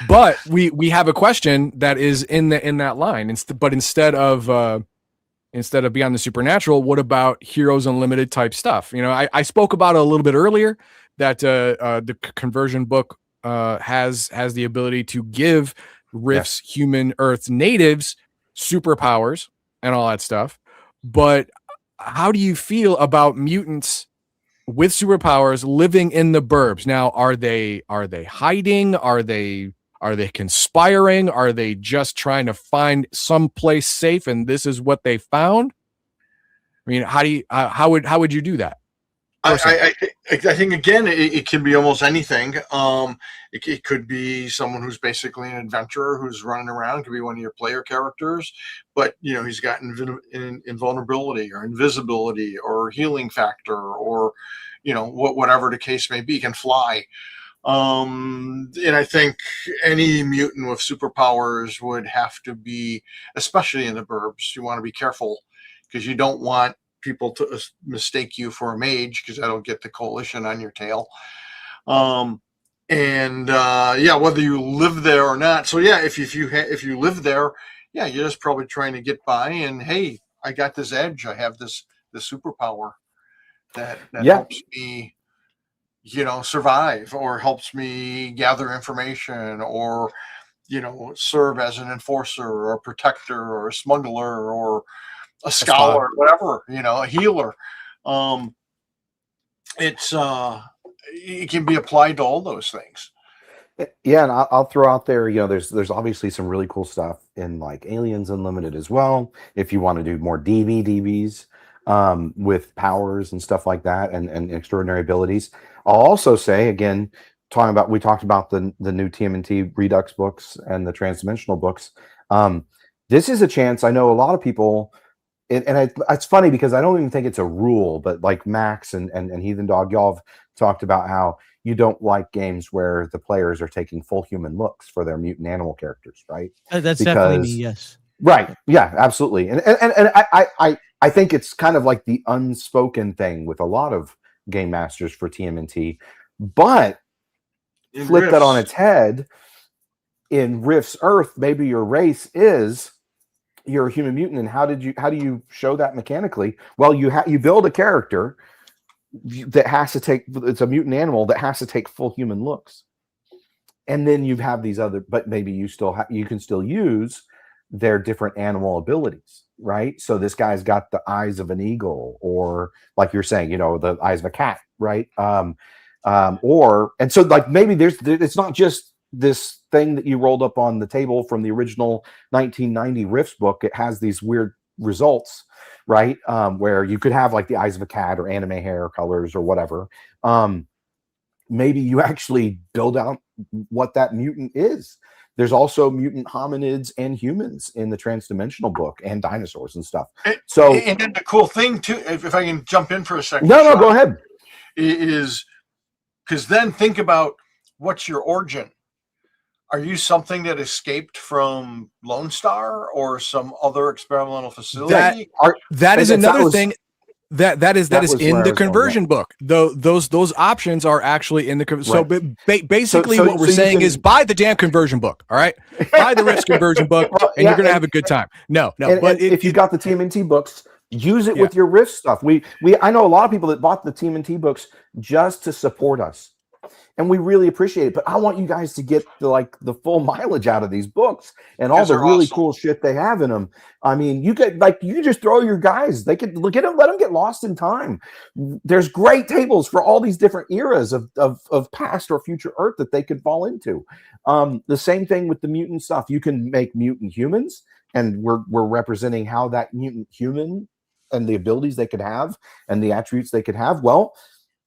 But we have a question that is in that line. But instead of Beyond the Supernatural, what about Heroes Unlimited type stuff? You know, I spoke about it a little bit earlier that the conversion book has the ability to give Rift's human Earth natives superpowers and all that stuff. But how do you feel about mutants with superpowers living in the burbs? Now, are they hiding? Are they conspiring? Are they just trying to find some place safe and this is what they found? I mean, how would you do that? I think again, it can be almost anything. It could be someone who's basically an adventurer who's running around. It could be one of your player characters, but you know he's got invulnerability or invisibility or healing factor or you know whatever the case may be. He can fly. And I think any mutant with superpowers would have to be, especially in the burbs, you want to be careful because you don't want people to mistake you for a mage because that'll get the coalition on your tail. Whether you live there or not. So yeah, if you live there, yeah, you're just probably trying to get by and hey, I got this edge. I have this superpower that helps me, you know, survive or helps me gather information or, you know, serve as an enforcer or a protector or a smuggler or a scholar, whatever, you know, a healer. It can be applied to all those things. Yeah, and I'll throw out there, you know, there's obviously some really cool stuff in like Aliens Unlimited as well. If you want to do more DVs with powers and stuff like that and extraordinary abilities. I'll also say again, we talked about the new TMNT Redux books and the transdimensional books. This is a chance. I know a lot of people. It's funny because I don't even think it's a rule, but like Max and Heathen Dog, y'all have talked about how you don't like games where the players are taking full human looks for their mutant animal characters, right? That's definitely me, yes. Right. Yeah, absolutely. And I think it's kind of like the unspoken thing with a lot of game masters for TMNT. But flip that on its head, in Rift's Earth, maybe your race is you're a human mutant, and how do you show that mechanically? Well, you build a character that has to it's a mutant animal that has to take full human looks, and then you have these other, but maybe you can still use their different animal abilities, right? So this guy's got the eyes of an eagle, or like you're saying, you know, the eyes of a cat, right? And so like maybe it's not just this thing that you rolled up on the table from the original 1990 Rifts book. It has these weird results, right? Where you could have like the eyes of a cat or anime hair colors or whatever. Maybe you actually build out what that mutant is. There's also mutant hominids and humans in the transdimensional book and dinosaurs and stuff. So, and then the cool thing too, if I can jump in for a second. No, go ahead. Is because then think about what's your origin. Are you something that escaped from Lone Star or some other experimental facility? That is another thing. That is in the conversion book. Those options are actually in the so basically what we're saying is buy the damn conversion book. All right, buy the Rifts conversion book, and you're gonna have a good time. No, but if you got the TMNT books, use it with your Rift stuff. I know a lot of people that bought the TMNT books just to support us. And we really appreciate it. But I want you guys to get the full mileage out of these books and all the really cool shit they have in them. I mean, you just throw your guys. They could let them get lost in time. There's great tables for all these different eras of past or future Earth that they could fall into. The same thing with the mutant stuff. You can make mutant humans, and we're representing how that mutant human and the abilities they could have and the attributes they could have. Well,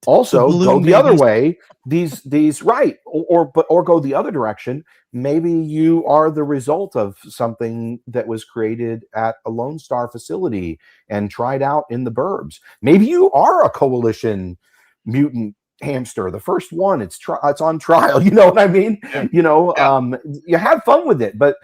Also, go balloon the other babies. way. These right, or go the other direction. Maybe you are the result of something that was created at a Lone Star facility and tried out in the burbs. Maybe you are a coalition mutant hamster, the first one. It's on trial. You know what I mean? Yeah. You have fun with it, but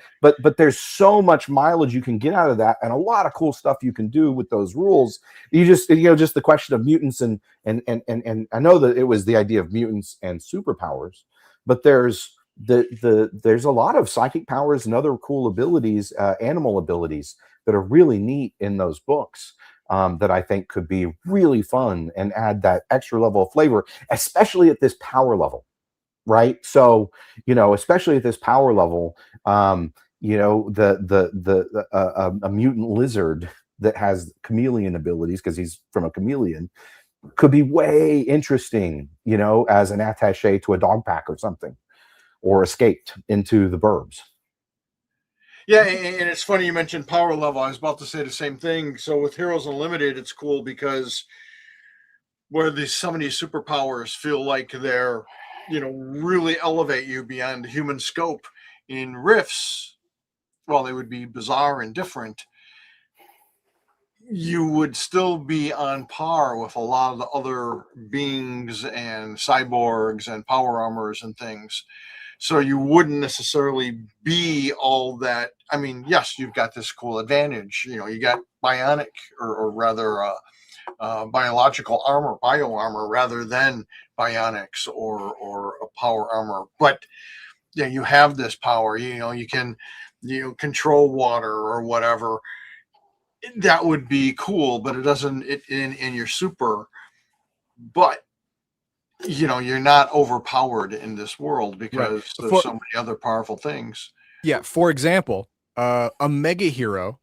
there's so much mileage you can get out of that, and a lot of cool stuff you can do with those rules. Just the question of mutants and I know that it was the idea of mutants and superpowers, but there's there's a lot of psychic powers and other cool abilities, animal abilities that are really neat in those books. That I think could be really fun and add that extra level of flavor, especially at this power level, right? So, especially at this power level, a mutant lizard that has chameleon abilities because he's from a chameleon could be way interesting, as an attaché to a dog pack or something, or escaped into the burbs. Yeah, and it's funny you mentioned power level. I was about to say the same thing. So with Heroes Unlimited, it's cool because where some of these superpowers feel like they're, really elevate you beyond human scope. In Rifts, well, they would be bizarre and different. You would still be on par with a lot of the other beings and cyborgs and power armors and things. So you wouldn't necessarily be all that. I mean, yes, you've got this cool advantage. You got bionic or rather biological armor, bio armor, rather than bionics or a power armor. But yeah, you have this power. You can control water or whatever. That would be cool, but it doesn't in your super. But you're not overpowered in this world because there's so many other powerful things. Yeah. For example, a mega hero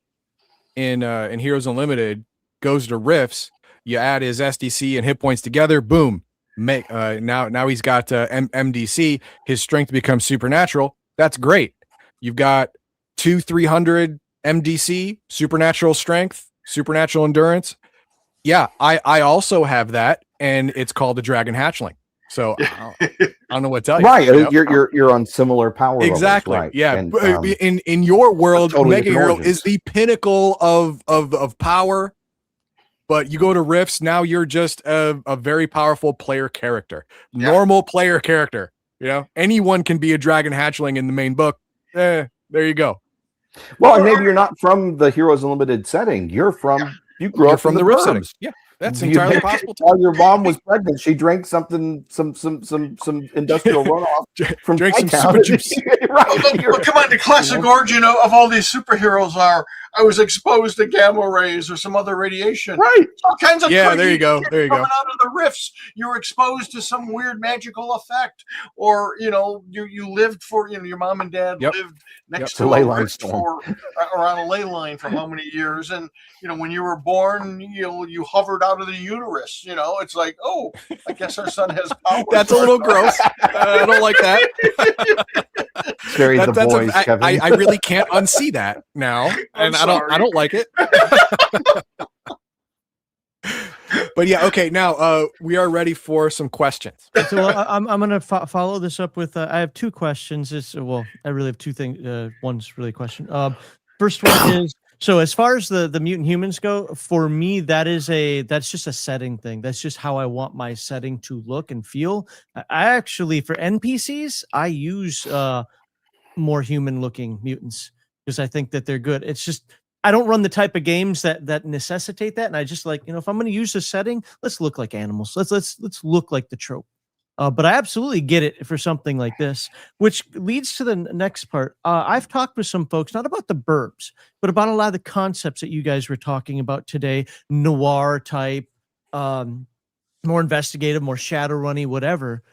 in Heroes Unlimited goes to Rifts. You add his SDC and hit points together. Boom. Now he's got MDC. His strength becomes supernatural. That's great. You've got 300 MDC, supernatural strength, supernatural endurance. Yeah, I also have that, and it's called the Dragon Hatchling. So I don't know what to tell you. Right, you're on similar power exactly. levels, right? Yeah, and, in your world, totally Mega Hero origins. is the pinnacle of power. But you go to Rifts, now you're just a very powerful player character, normal player character. Anyone can be a Dragon Hatchling in the main book. There you go. Well, and maybe you're not from the Heroes Unlimited setting. You grew up from the Rift setting. Yeah, that's entirely possible. While your mom was pregnant, she drank some industrial runoff from drank some Chi-Town. super juice. Right. But come on, the classic origin of all these superheroes are I was exposed to gamma rays or some other radiation. Right. All kinds of Yeah, crazy there you go. shit There you go. coming out of the rifts. You were exposed to some weird magical effect, or you lived for your mom and dad lived next to ley a line rift storm. or on a ley line for how many years, and when you were born, you hovered out of the uterus. It's like, oh, I guess our son has powers. That's a little gross. I don't like that. Scary the boys, Kevin. I really can't unsee that now, and I don't like it. But yeah, okay. Now we are ready for some questions. So I'm going to follow this up with. I have two questions. I really have two things. One's really a question. First one is, so as far as the mutant humans go, for me that's just a setting thing. That's just how I want my setting to look and feel. I actually, for NPCs, I use more human looking mutants because I think that they're good. It's just I don't run the type of games that necessitate that, and I just like, if I'm going to use a setting, let's look like animals. Let's look like the trope. But I absolutely get it for something like this, which leads to the next part. I've talked with some folks, not about the burbs, but about a lot of the concepts that you guys were talking about today, noir type, more investigative, more Shadowrunny, whatever.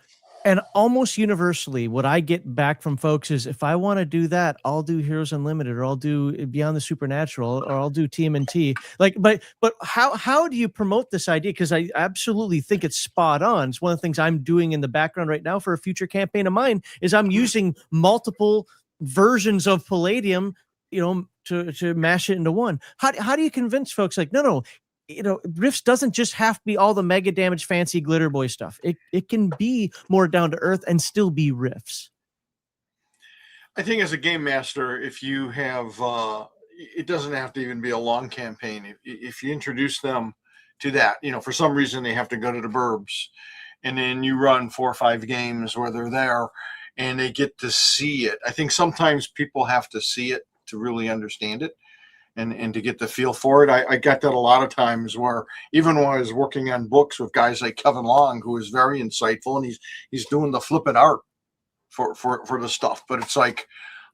And almost universally, what I get back from folks is, if I want to do that, I'll do Heroes Unlimited, or I'll do Beyond the Supernatural, or I'll do TMNT. Like, but how do you promote this idea? Because I absolutely think it's spot on. It's one of the things I'm doing in the background right now for a future campaign of mine. Is I'm using multiple versions of Palladium, to mash it into one. How do you convince folks like, no, Rifts doesn't just have to be all the mega damage, fancy glitter boy stuff. It can be more down to earth and still be Rifts. I think as a game master, if you have, it doesn't have to even be a long campaign. If you introduce them to that, for some reason they have to go to the burbs, and then you run 4 or 5 games where they're there and they get to see it. I think sometimes people have to see it to really understand it. And to get the feel for it. I got that a lot of times where even when I was working on books with guys like Kevin Long, who is very insightful, and he's doing the flippant art for the stuff. But it's like,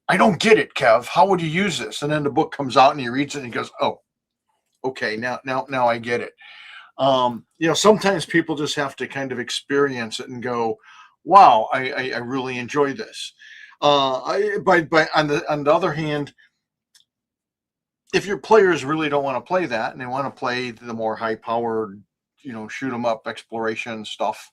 I don't get it, Kev. How would you use this? And then the book comes out and he reads it and he goes, oh, okay, now I get it. Sometimes people just have to kind of experience it and go, wow, I really enjoy this. On the other hand, if your players really don't want to play that and they want to play the more high-powered, shoot 'em up exploration stuff,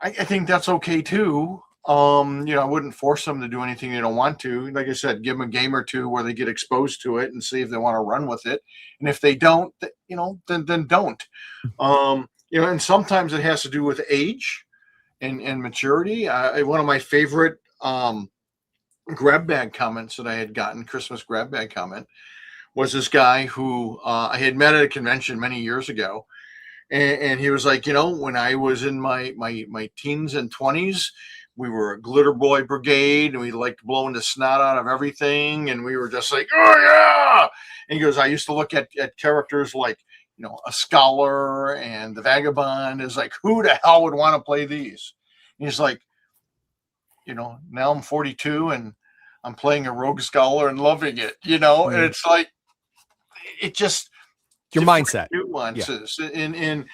I think that's okay too. I wouldn't force them to do anything they don't want to. Like I said, give them a game or two where they get exposed to it and see if they want to run with it. And if they don't, then don't. And sometimes it has to do with age and maturity. One of my favorite grab bag comments that I had gotten, Christmas grab bag comment, was this guy who I had met at a convention many years ago. And he was like, when I was in my teens and 20s, we were a glitter boy brigade and we liked blowing the snot out of everything. And we were just like, oh, yeah. And he goes, I used to look at characters like, a scholar and the vagabond is like, who the hell would want to play these? And he's like, now I'm 42 and I'm playing a rogue scholar and loving it, and it's like, it just Your mindset. nuances. And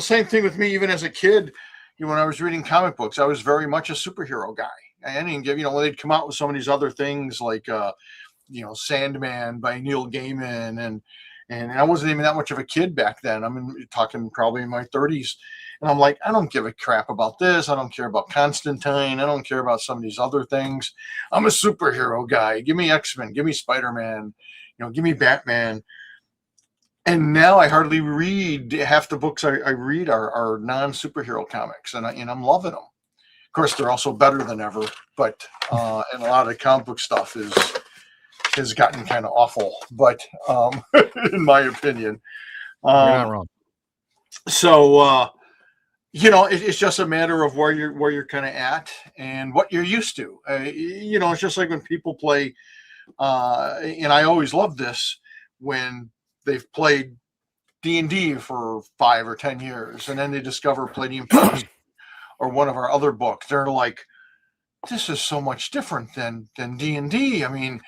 same thing with me, even as a kid, when I was reading comic books, I was very much a superhero guy. I didn't give, when they'd come out with some of these other things like, Sandman by Neil Gaiman. And I wasn't even that much of a kid back then. I'm talking probably in my 30s. And I'm like, I don't give a crap about this. I don't care about Constantine. I don't care about some of these other things. I'm a superhero guy. Give me X-Men. Give me Spider-Man. Give me Batman. And now I hardly read. Half the books I read are non-superhero comics, and I'm loving them. Of course, they're also better than ever, but and a lot of the comic book stuff has gotten kind of awful. But in my opinion, You're not wrong. So it's just a matter of where you're kind of at and what you're used to. It's just like when people play, and I always love this when they've played D&D for 5 or 10 years, and then they discover Palladium or one of our other books. They're like, this is so much different than D&D. I mean,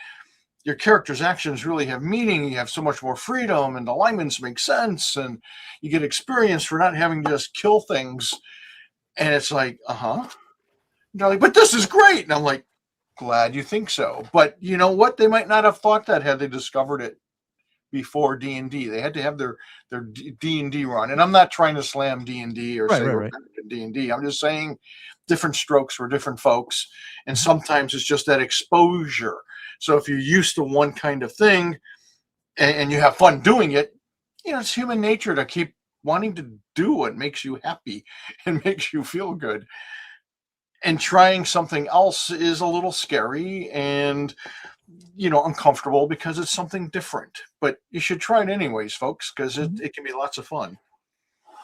your character's actions really have meaning. You have so much more freedom, and the alignments make sense, and you get experience for not having to just kill things. And it's like, they're like, but this is great. And I'm like, glad you think so. But you know what? They might not have thought that had they discovered it before D&D. They had to have their D&D run. And I'm not trying to slam D&D or say we're better than D&D. I'm just saying different strokes for different folks. And sometimes it's just that exposure. So if you're used to one kind of thing and you have fun doing it, it's human nature to keep wanting to do what makes you happy and makes you feel good. And trying something else is a little scary and uncomfortable because it's something different, but you should try it anyways, folks, because it can be lots of fun.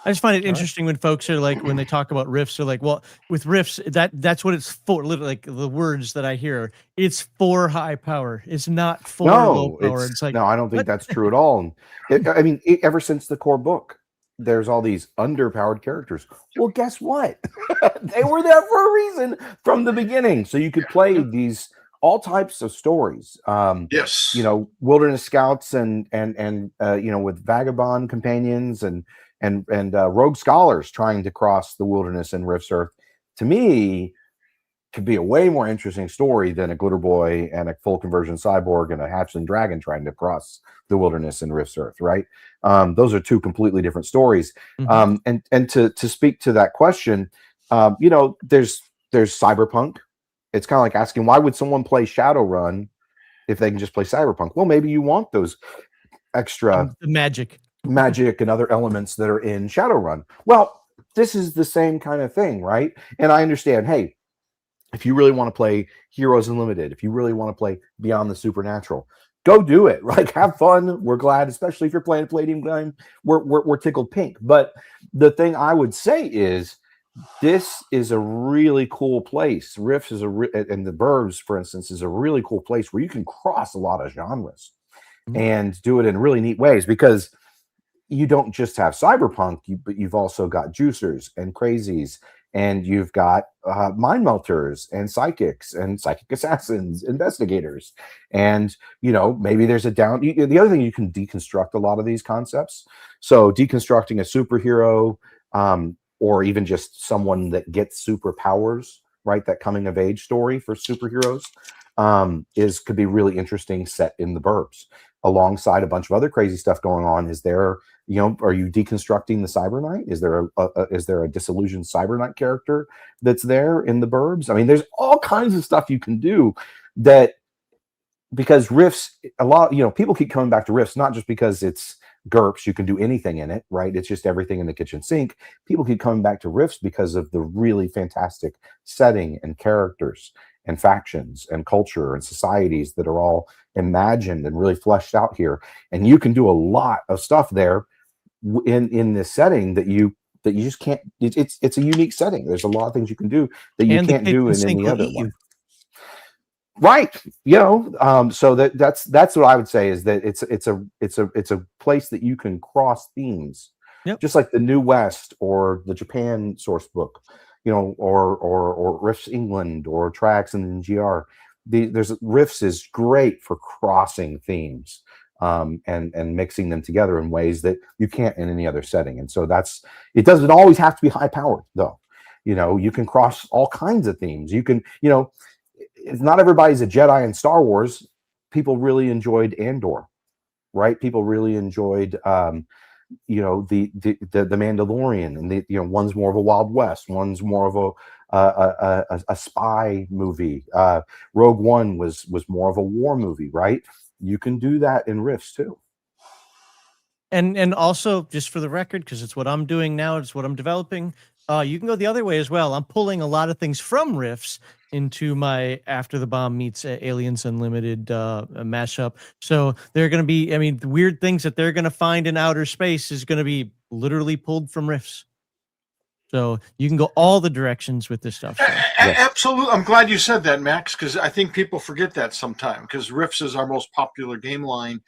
I just find it interesting when folks are like, when they talk about riffs, they're like, well, with riffs, that's what it's for. Literally, like the words that I hear, it's for high power. It's not for low power. It's like, no, I don't think that's true at all. And ever since the core book, there's all these underpowered characters. Well, guess what? They were there for a reason from the beginning. So you could play these all types of stories. Yes. Wilderness scouts and with vagabond companions and rogue scholars trying to cross the wilderness in Rift's Earth. To me, could be a way more interesting story than a glitter boy and a full conversion cyborg and a hatchling dragon trying to cross the wilderness in Rift's Earth, right? Those are two completely different stories. And to speak to that question, there's cyberpunk. It's kind of like asking, why would someone play Shadowrun if they can just play cyberpunk? Well, maybe you want those extra the magic. magic and other elements that are in Shadowrun. Well, this is the same kind of thing, right? And I understand, hey, if you really want to play Heroes Unlimited, if you really want to play Beyond the Supernatural, go do it. Like, have fun. We're glad, especially if you're playing a Palladium game. We're tickled pink. But the thing I would say is, this is a really cool place. Rifts is and the Burbs, for instance, is a really cool place where you can cross a lot of genres and do it in really neat ways, because you don't just have cyberpunk, but you've also got juicers and crazies, and you've got mind melters and psychic assassins, investigators, and maybe there's the other thing, you can deconstruct a lot of these concepts. So deconstructing a superhero, or even just someone that gets superpowers, right? That coming of age story for superheroes could be really interesting, set in the Burbs alongside a bunch of other crazy stuff going on. Is there, are you deconstructing the Cyber Knight? Is there a disillusioned Cyber Knight character that's there in the Burbs? I mean, there's all kinds of stuff you can do that, because Rifts, a lot, people keep coming back to Rifts, not just because it's GURPS, you can do anything in it, right? It's just everything in the kitchen sink. People keep coming back to Rifts because of the really fantastic setting and characters and factions and culture and societies that are all imagined and really fleshed out here. And you can do a lot of stuff there in this setting that you just can't. It's a unique setting. There's a lot of things you can do that you can't do in any other one. Right. So that's what I would say, is that it's a place that you can cross themes. Yep. Just like the New West or the Japan source book, or Rifts England or Trax and GR. Rifts is great for crossing themes and mixing them together in ways that you can't in any other setting. And so it doesn't always have to be high powered, though. You can cross all kinds of themes. You can, if not everybody's a Jedi in Star Wars, people really enjoyed Andor, right? People really enjoyed, the Mandalorian, and one's more of a Wild West, one's more of a spy movie. Rogue One was more of a war movie, right? You can do that in Rifts too. And also, just for the record, because it's what I'm doing now, it's what I'm developing. You can go the other way as well. I'm pulling a lot of things from Rifts into my After the Bomb meets Aliens Unlimited mashup. So they're going to be, the weird things that they're going to find in outer space is going to be literally pulled from Rifts. So you can go all the directions with this stuff. So. Absolutely. I'm glad you said that, Max, because I think people forget that sometimes, because Rifts is our most popular game line,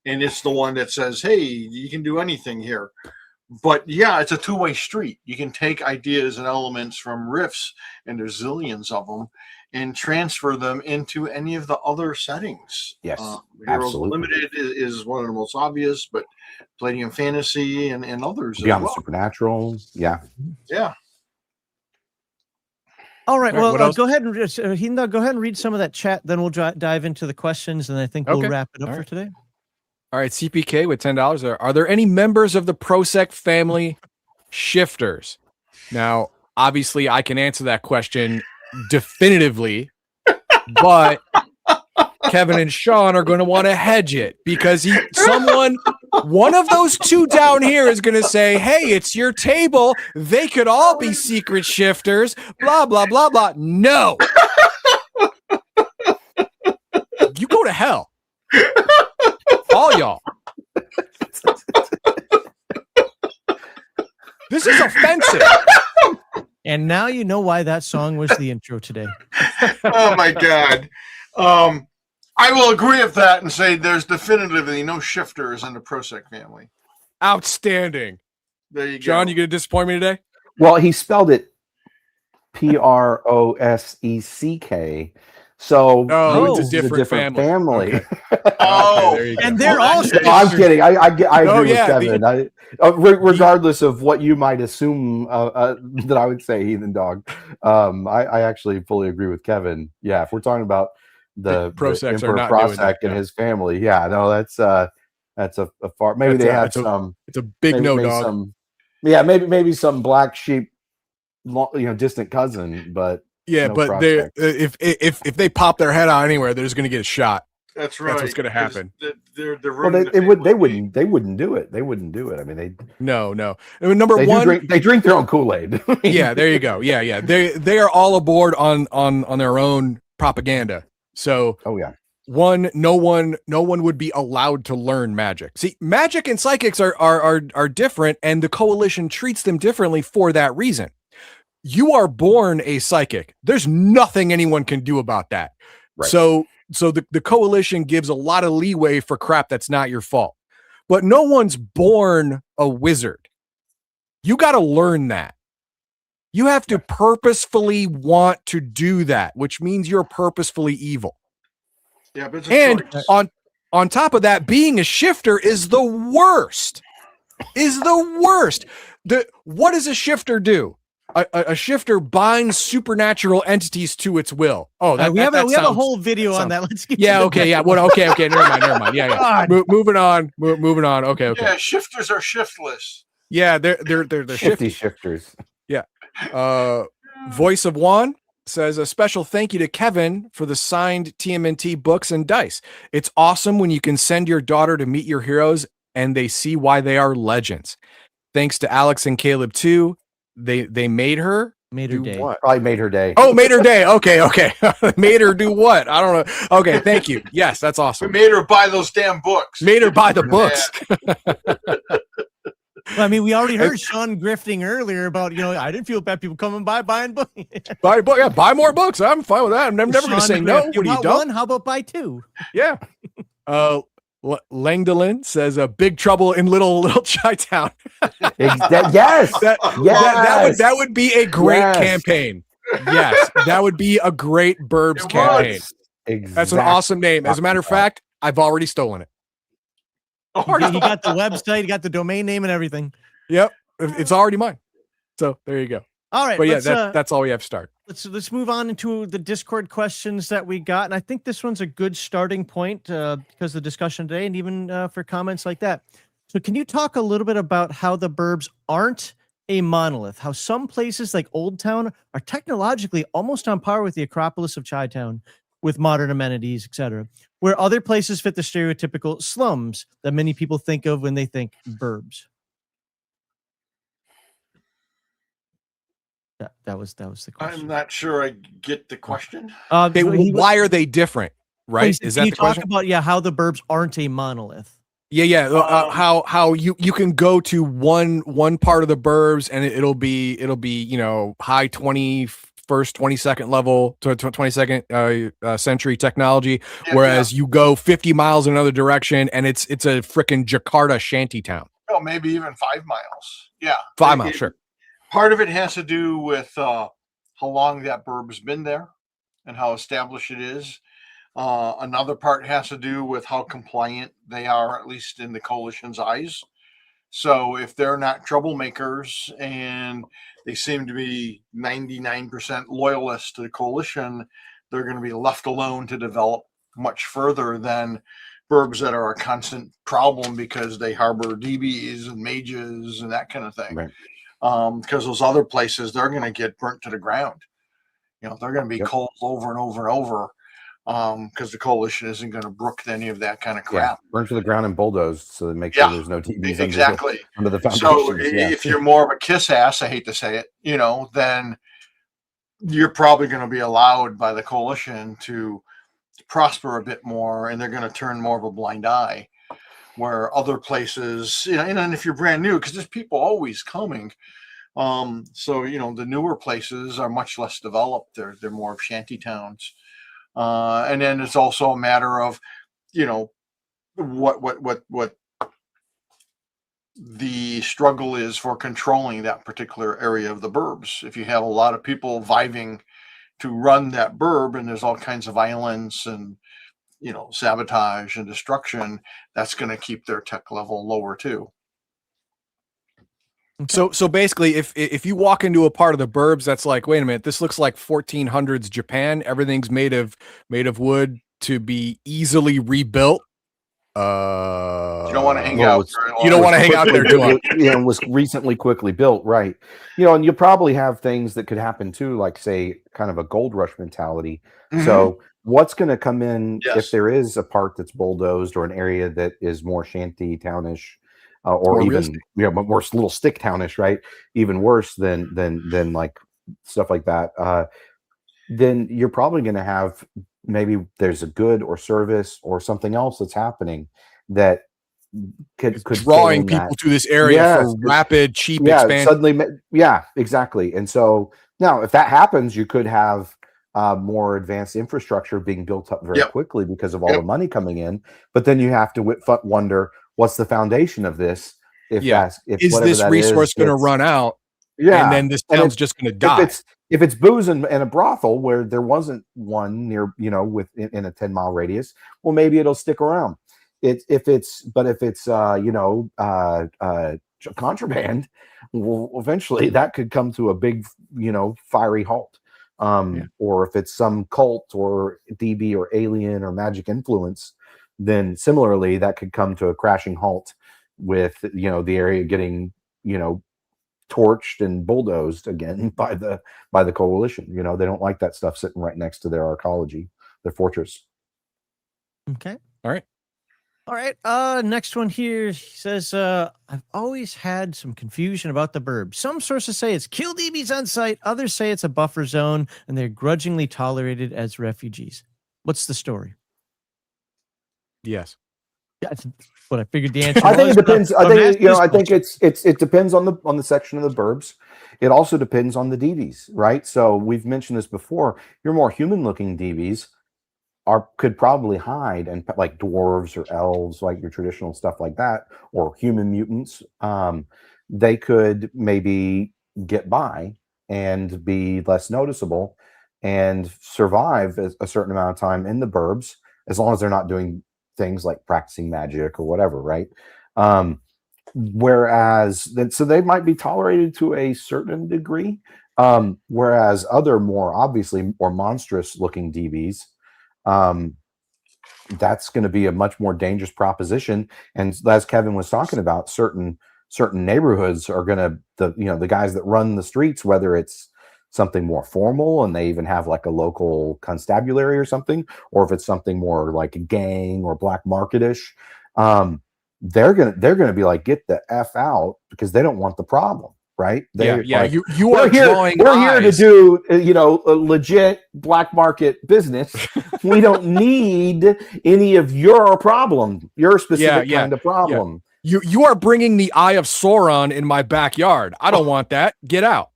and it's the one that says, hey, you can do anything here. But yeah, it's a two-way street. You can take ideas and elements from Rifts, and there's zillions of them, and transfer them into any of the other settings. Yes, Heroes absolutely. Unlimited is one of the most obvious, but Palladium Fantasy and others. Beyond the Supernatural, yeah. Yeah. All right. All right, Well, go ahead and go ahead and read some of that chat. Then we'll dive into the questions, and I think we'll wrap it up for today. All right, CPK with $10. Are there any members of the Prosec family shifters? Now, obviously, I can answer that question definitively, but Kevin and Sean are going to want to hedge it, because one of those two down here is going to say, hey, it's your table. They could all be secret shifters, blah, blah, blah, blah. No. You go to hell. All y'all. This is offensive. And now you know why that song was the intro today. Oh my God. I will agree with that and say there's definitively no shifters in the Prosec family. Outstanding. There you go. John, you going to disappoint me today? Well, he spelled it Prosec. So it's a different family. Okay. Oh, there you go. And they're all No, I'm kidding. I agree with Kevin. Regardless of what you might assume that I would say, Heathen Dog, I actually fully agree with Kevin. Yeah, if we're talking about the Prosecs Emperor are not Prosec doing and his family, yeah, no, that's a far. Maybe they have some. It's a big no dog. Maybe some black sheep, distant cousin, but. Yeah, no but they if they pop their head out anywhere, they're just going to get a shot. That's right. That's what's going to 'cause happen. They're Well, running they wouldn't do it. They wouldn't do it. I mean, No. I mean, number they one, drink their own Kool-Aid. yeah, there you go. Yeah. They are all aboard on their own propaganda. So Oh yeah. no one would be allowed to learn magic. See, magic and psychics are different, and the coalition treats them differently for that reason. You are born a psychic. There's nothing anyone can do about that. Right. So the coalition gives a lot of leeway for crap that's not your fault. But no one's born a wizard. You got to learn that. You have to purposefully want to do that, which means you're purposefully evil. Yeah, but it's a And choice. on top of that, being a shifter is the worst. What does a shifter do? A shifter binds supernatural entities to its will. Oh, we have a whole video on that. Let's get yeah. to Okay. Yeah. Well. Okay. Never mind. Yeah. Moving on. Moving on. Okay. Yeah, shifters are shiftless. Yeah. They're Shifty shifty. shifters. Voice of Juan says a special thank you to Kevin for the signed TMNT books and dice. It's awesome when you can send your daughter to meet your heroes and they see why they are legends. Thanks to Alex and Caleb too. They made her do day. what? Probably made her day. Oh, made her day. Okay. Made her do what? I don't know. Okay, thank you. Yes, that's We awesome. made her buy those damn books. Made her buy the books. Well, I mean, we already heard Sean grifting earlier about, I didn't feel bad people coming by buying books. Buy a book. Yeah, buy more books. I'm fine with that. I'm never going to say no. What You are you want dumb? one? How about buy two? Yeah. Langdolin says a Big Trouble in Little Chi-Town. Yes. That would be a great Yes. campaign. Yes, that would be a great Burbs It campaign. was. Exactly. That's an awesome name. As a matter of fact, I've already stolen it. You got the website, you got the domain name and everything. Yep, it's already mine. So there you go. All right, But yeah, let's, that's all we have to start. let's move on into the Discord questions that we got, and I think this one's a good starting point because of the discussion today, and even for comments like that. So, can you talk a little bit about how the Burbs aren't a monolith? How some places like Old Town are technologically almost on par with the Acropolis of Chi-Town, with modern amenities, etc., where other places fit the stereotypical slums that many people think of when they think Burbs. That was the question. I'm not sure I get the question. Why are they different? Right? Is that you the talk question? about how the Burbs aren't a monolith? Yeah. How you can go to one part of the Burbs and it'll be high 21st 22nd level to 22nd century technology, whereas you go 50 miles in another direction and it's a freaking Jakarta shanty town. Oh, maybe even 5 miles. Yeah, 5 miles, sure. Part of it has to do with how long that burb's been there and how established it is. Another part has to do with how compliant they are, at least in the coalition's eyes. So if they're not troublemakers and they seem to be 99% loyalists to the coalition, they're going to be left alone to develop much further than burbs that are a constant problem because they harbor DBs and mages and that kind of thing. Right. Because those other places, they're going to get burnt to the ground. They're going to be cold over and over and over because the coalition isn't going to brook any of that kind of crap. Burnt to the ground and bulldozed so that make sure there's no TVs exactly under the foundations. So if you're more of a kiss ass, I hate to say it, then you're probably going to be allowed by the coalition to prosper a bit more, and they're going to turn more of a blind eye. Where other places, and if you're brand new, because there's people always coming. So the newer places are much less developed. They're more of shanty towns. And then it's also a matter of, what the struggle is for controlling that particular area of the burbs. If you have a lot of people vying to run that burb and there's all kinds of violence and, sabotage and destruction, that's going to keep their tech level lower too. Okay. So basically, if you walk into a part of the Burbs that's like, wait a minute, this looks like 1400s Japan. Everything's made of wood to be easily rebuilt. You don't want to hang out. You don't want to hang out there too long. It was recently quickly built, right? And you probably have things that could happen too, like say kind of a gold rush mentality. Mm-hmm. So what's going to come in Yes. if there is a part that's bulldozed or an area that is more shanty townish, or More real even estate. more little stick townish, right? Even worse than like stuff like that. Then you're probably going to have, maybe there's a good or service or something else that's happening that could fit Drawing in that. people to this area Yes, for rapid, cheap yeah, expansion. suddenly, yeah, exactly. And so now, if that happens, you could have more advanced infrastructure being built up very Yep. quickly because of all Yep. the money coming in. But then you have to wonder, what's the foundation of this? If Yeah. if Is whatever this that resource is, going to it's, run out? yeah, And then this and town's just going to if die. it's booze and a brothel where there wasn't one near, in a 10-mile radius, well, maybe it'll stick around. If it's contraband, well, eventually that could come to a big, fiery halt. Or if it's some cult or DB or alien or magic influence, then similarly that could come to a crashing halt with, the area getting, torched and bulldozed again by the coalition. They don't like that stuff sitting right next to their arcology, their fortress. Okay. All right. All right. Next one here. He says, I've always had some confusion about the burbs. Some sources say it's kill DBs on site. Others say it's a buffer zone and they're grudgingly tolerated as refugees. What's the story? Yes. Yeah, that's what I figured the answer I think was. it depends. but I I'm think asking this I think question. it depends on the section of the burbs. It also depends on the DBs, right? So we've mentioned this before. Your more human looking DBs could probably hide, and like dwarves or elves, like your traditional stuff like that, or human mutants. They could maybe get by and be less noticeable and survive a certain amount of time in the burbs, as long as they're not doing things like practicing magic or whatever, right? Whereas then, so they might be tolerated to a certain degree. Whereas other more obviously or monstrous looking DBs, that's going to be a much more dangerous proposition. And as Kevin was talking about, certain neighborhoods are going to, the guys that run the streets, whether it's something more formal and they even have like a local constabulary or something, or if it's something more like a gang or black marketish, they're gonna be like, get the F out, because they don't want the problem, right? They're Yeah. like, You are drawing we're here to eyes. do a legit black market business. We don't need any of your problem, your specific kind of problem. You are bringing the Eye of Sauron in my backyard. I don't want that. Get out.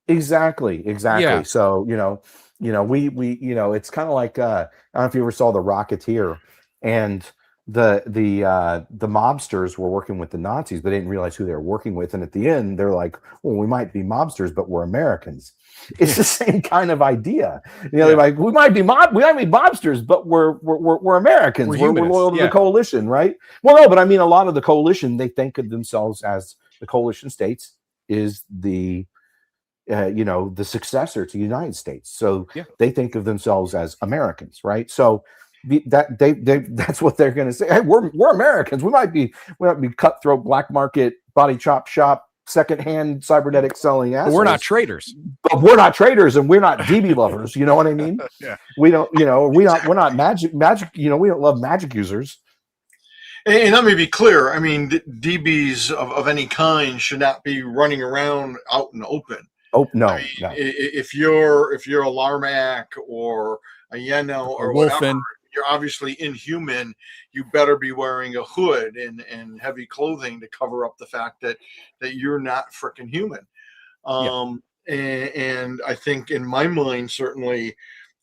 Exactly. Yeah. So we it's kind of like, I don't know if you ever saw The Rocketeer, and the mobsters were working with the Nazis, but they didn't realize who they were working with, and at the end they're like, well, we might be mobsters, but we're Americans. It's the same kind of idea. They're like, we might be mobsters, but we're Americans. We're loyal to the coalition, right? Well, no, but I mean, a lot of the coalition, they think of themselves as, the coalition states is the the successor to the United States. So they think of themselves as Americans, right? So that's what they're going to say. Hey, we're Americans. We might be cutthroat black market body chop shop secondhand cybernetic selling assholes. But we're not traitors. But we're not traitors, and we're not DB lovers. You know what I mean? Yeah. We don't. We're not magic. We don't love magic users. And let me be clear. I mean, DBs of any kind should not be running around out in the open. Oh no, I mean, no. If you're a Larmac or a Yeno or whatever, you're obviously inhuman. You better be wearing a hood and heavy clothing to cover up the fact that you're not freaking human. And I think, in my mind, certainly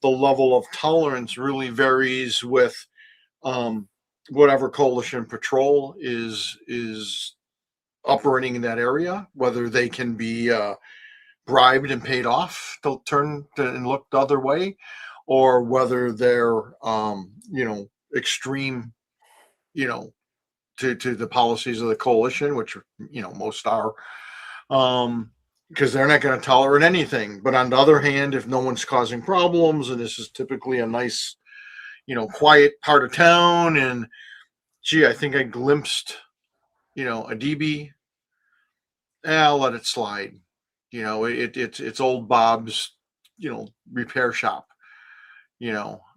the level of tolerance really varies with whatever coalition patrol is operating in that area, whether they can be bribed and paid off to turn and look the other way, or whether they're extreme to the policies of the coalition, which most are, because they're not going to tolerate anything. But on the other hand, if no one's causing problems, and this is typically a nice quiet part of town, and gee, I think I glimpsed a DB, I'll let it slide. It's old Bob's, repair shop.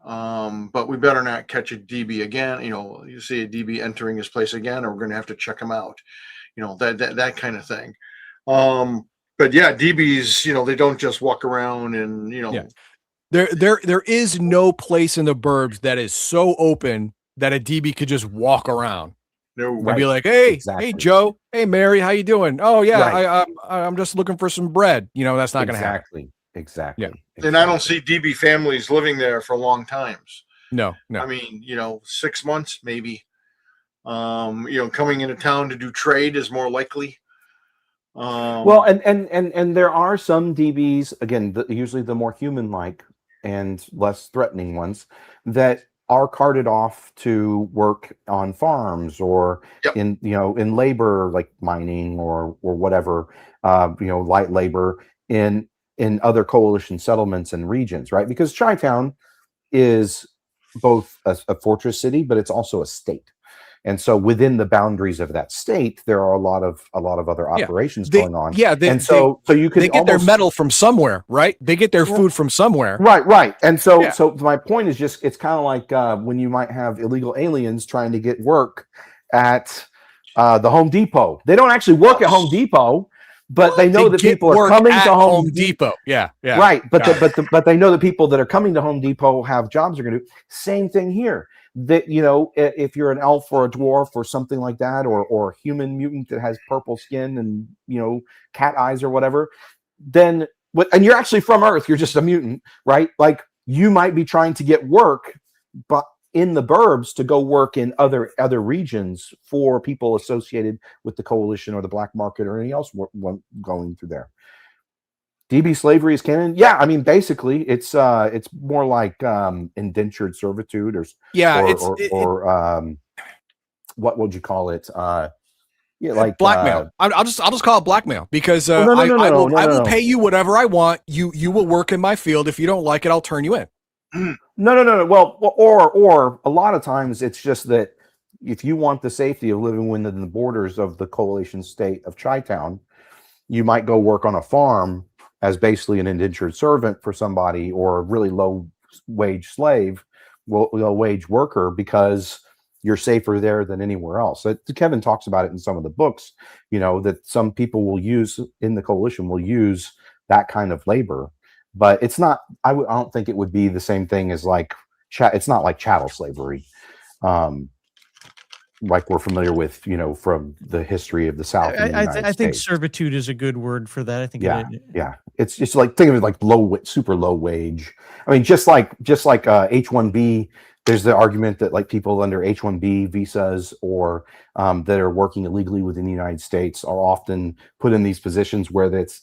But we better not catch a DB again. You see a DB entering his place again, or we're going to have to check him out. That kind of thing. But yeah, DBs, they don't just walk around and Yeah. There is no place in the burbs that is so open that a DB could just walk around. No, And be like, hey, Exactly. hey, Joe, hey, Mary, how you doing? Oh yeah, Right. I'm just looking for some bread. That's not going to happen. Exactly. and I don't see DB families living there for long times. No. I mean, 6 months maybe. Coming into town to do trade is more likely. Well, and there are some DBs, again, usually the more human-like and less threatening ones, that are carted off to work on farms or Yep. in labor, like mining or whatever, light labor in other coalition settlements and regions, right? Because Chi-Town is both a fortress city, but it's also a state. And so within the boundaries of that state, there are a lot of other operations going on. Yeah, so you can they get their metal from somewhere, right? They get their food from somewhere. Right. And so Yeah. so my point is just, it's kind of like when you might have illegal aliens trying to get work at the Home Depot. They don't actually work at Home Depot, but they know that get people are work coming at to Home Depot. Yeah. Right, but Got but they know that people that are coming to Home Depot have jobs they're going to do. Same thing here. That if you're an elf or a dwarf or something like that, or a human mutant that has purple skin and cat eyes or whatever, then and you're actually from Earth, you're just a mutant, right? Like, you might be trying to get work, but in the burbs to go work in other regions for people associated with the coalition or the black market or anything else going through there. DB slavery is canon. Yeah, I mean, basically, it's more like indentured servitude, or what would you call it? Like blackmail. I'll just call it blackmail, because I will pay you whatever I want. You will work in my field. If you don't like it, I'll turn you in. No. Well, or a lot of times it's just that if you want the safety of living within the borders of the coalition state of Chi-Town, you might go work on a farm as basically an indentured servant for somebody, or a really low wage slave, low wage worker, because you're safer there than anywhere else. Kevin talks about it in some of the books, that some people will use in the coalition will use that kind of labor, but it's not, I don't think it would be the same thing as it's not like chattel slavery. Like we're familiar with, from the history of the South. I think servitude is a good word for that. I think. Yeah. It's just like, think of it like super low wage. I mean, just like H-1B. There's the argument that like people under H-1B visas or that are working illegally within the United States are often put in these positions where it's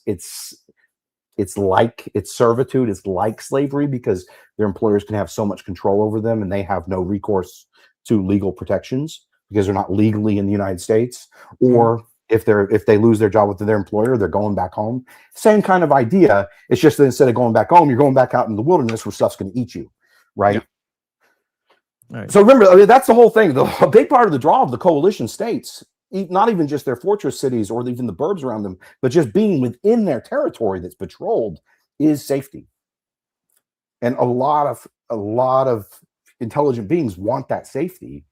servitude. It's like slavery, because their employers can have so much control over them and they have no recourse to legal protections because they're not legally in the United States, or if they lose their job with their employer, they're going back home. Same kind of idea. It's just that instead of going back home, you're going back out in the wilderness where stuff's going to eat you, right? Yeah. Right. So remember, that's the whole thing. A big part of the draw of the coalition states, not even just their fortress cities or even the burbs around them, but just being within their territory that's patrolled, is safety. And a lot of intelligent beings want that safety,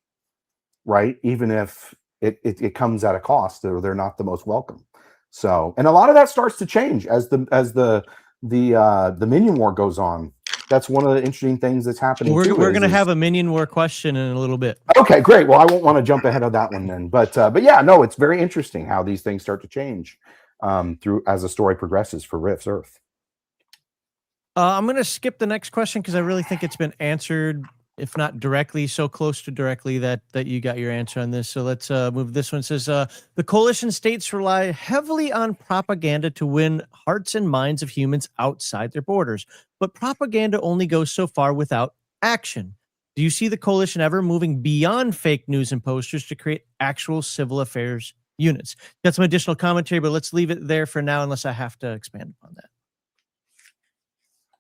right? Even if it comes at a cost, or they're not the most welcome. So, and a lot of that starts to change as the Minion War goes on. That's one of the interesting things that's happening. We're going to have a Minion War question in a little bit. Okay, great. Well, I won't want to jump ahead of that one then. But yeah, no, it's very interesting how these things start to change through as the story progresses for Rift's Earth. I'm going to skip the next question because I really think it's been answered, if not directly, so close to directly that you got your answer on this. So let's move. This one says, the coalition states rely heavily on propaganda to win hearts and minds of humans outside their borders, but propaganda only goes so far without action. Do you see the coalition ever moving beyond fake news and posters to create actual civil affairs units? Got some additional commentary, but let's leave it there for now unless I have to expand upon that.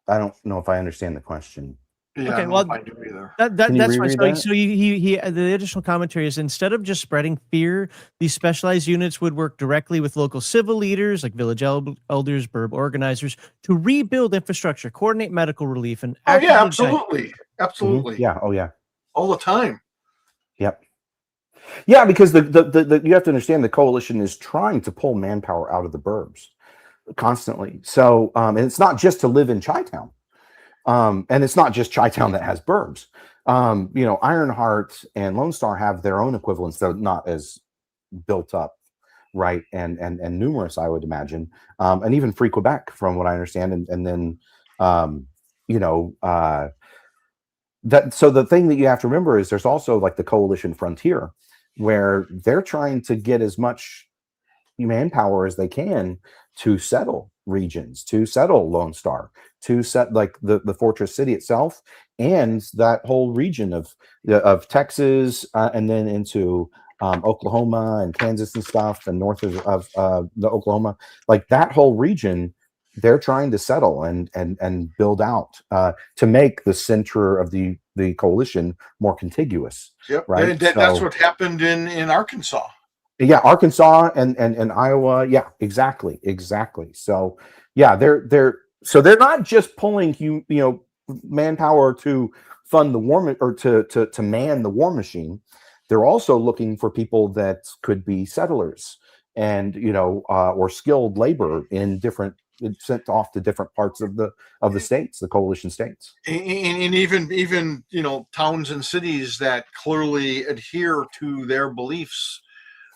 I don't know if I understand the question. Yeah, Okay, I don't well, know if I do either. Can you that's fine. reread So, that? so he the additional commentary is instead of just spreading fear, these specialized units would work directly with local civil leaders like village elders, burb organizers to rebuild infrastructure, coordinate medical relief, and Oh yeah, actively guide. absolutely, absolutely, Yeah. Oh yeah. all the time. Yep. Yeah, because the you have to understand the coalition is trying to pull manpower out of the burbs constantly. So and it's not just to live in Chi-Town. And it's not just Chi-Town that has burbs. Ironheart and Lone Star have their own equivalents, though not as built up, right? And numerous, I would imagine. And even Free Quebec, from what I understand. And then that so the thing that you have to remember is there's also like the coalition frontier, where they're trying to get as much manpower as they can to settle regions, to settle Lone Star, to set like the fortress city itself, and that whole region of Texas, and then into Oklahoma and Kansas and stuff, and north of the Oklahoma, like that whole region. They're trying to settle and build out to make the center of the coalition more contiguous. Yep, right. and that's what happened in Arkansas. Yeah, Arkansas and Iowa. Yeah, exactly. So yeah, they're not just pulling manpower to fund the war or to man the war machine. They're also looking for people that could be settlers and or skilled labor in different, sent off to different parts of the states, the coalition states, And even towns and cities that clearly adhere to their beliefs.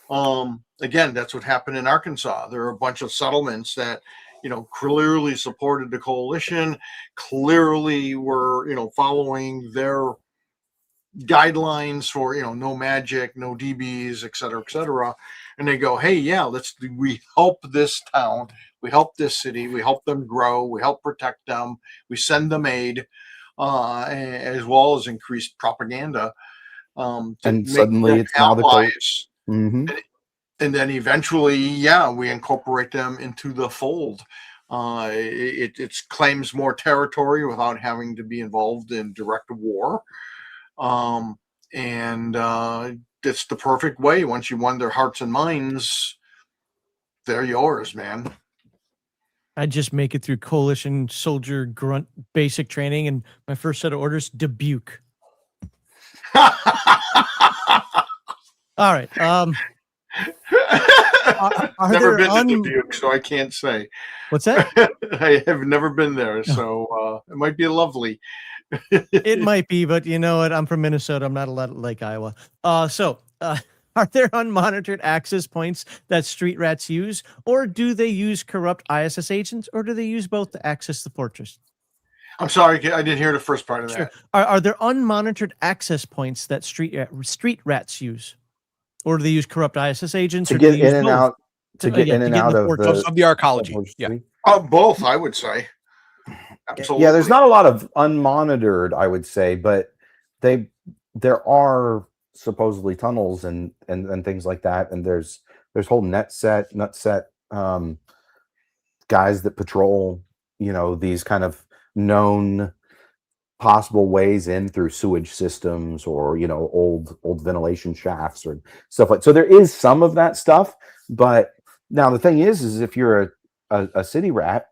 Again, that's what happened in Arkansas. There are a bunch of settlements that clearly supported the coalition, clearly were following their guidelines for no magic, no DBs, et cetera, and they go, hey, yeah, we help this town, we help this city, we help them grow, we help protect them, we send them aid, as well as increased propaganda, and suddenly it's now the allies. Mm-hmm. And then eventually, yeah, we incorporate them into the fold. It claims more territory without having to be involved in direct war. And it's the perfect way. Once you won their hearts and minds, they're yours, man. I just make it through coalition soldier grunt basic training, and my first set of orders, Dubuque. All right. Are never there been to Dubuque, so I can't say. What's that? I have never been there, so it might be lovely. It might be, but you know what? I'm from Minnesota. I'm not allowed to Lake Iowa. Are there unmonitored access points that street rats use, or do they use corrupt ISS agents, or do they use both to access the fortress? I'm sorry, I didn't hear the first part of Sure. that. Are there unmonitored access points that street rats use, or do they use corrupt ISS agents to or do get they in use and both? out to get in and out of fortress? Of the arcology. Yeah. Both, I would say. Absolutely. Yeah, there's not a lot of unmonitored, I would say, but there are supposedly tunnels and things like that, and there's whole nut set guys that patrol these kind of known possible ways in through sewage systems or old ventilation shafts or stuff like. So there is some of that stuff, but now the thing is if you're a city rat,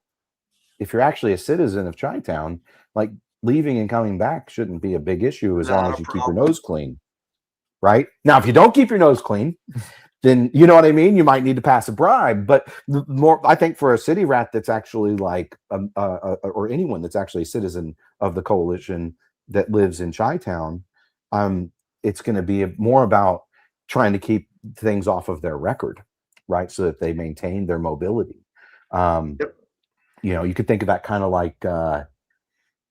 if you're actually a citizen of Chi-Town, like leaving and coming back shouldn't be a big issue as long as you keep your nose clean. Right? Now, if you don't keep your nose clean, then you know what I mean? You might need to pass a bribe. But more, I think for a city rat that's actually like, or anyone that's actually a citizen of the coalition that lives in Chi-Town, it's going to be more about trying to keep things off of their record, right? So that they maintain their mobility. Yep. You could think of that kind of like,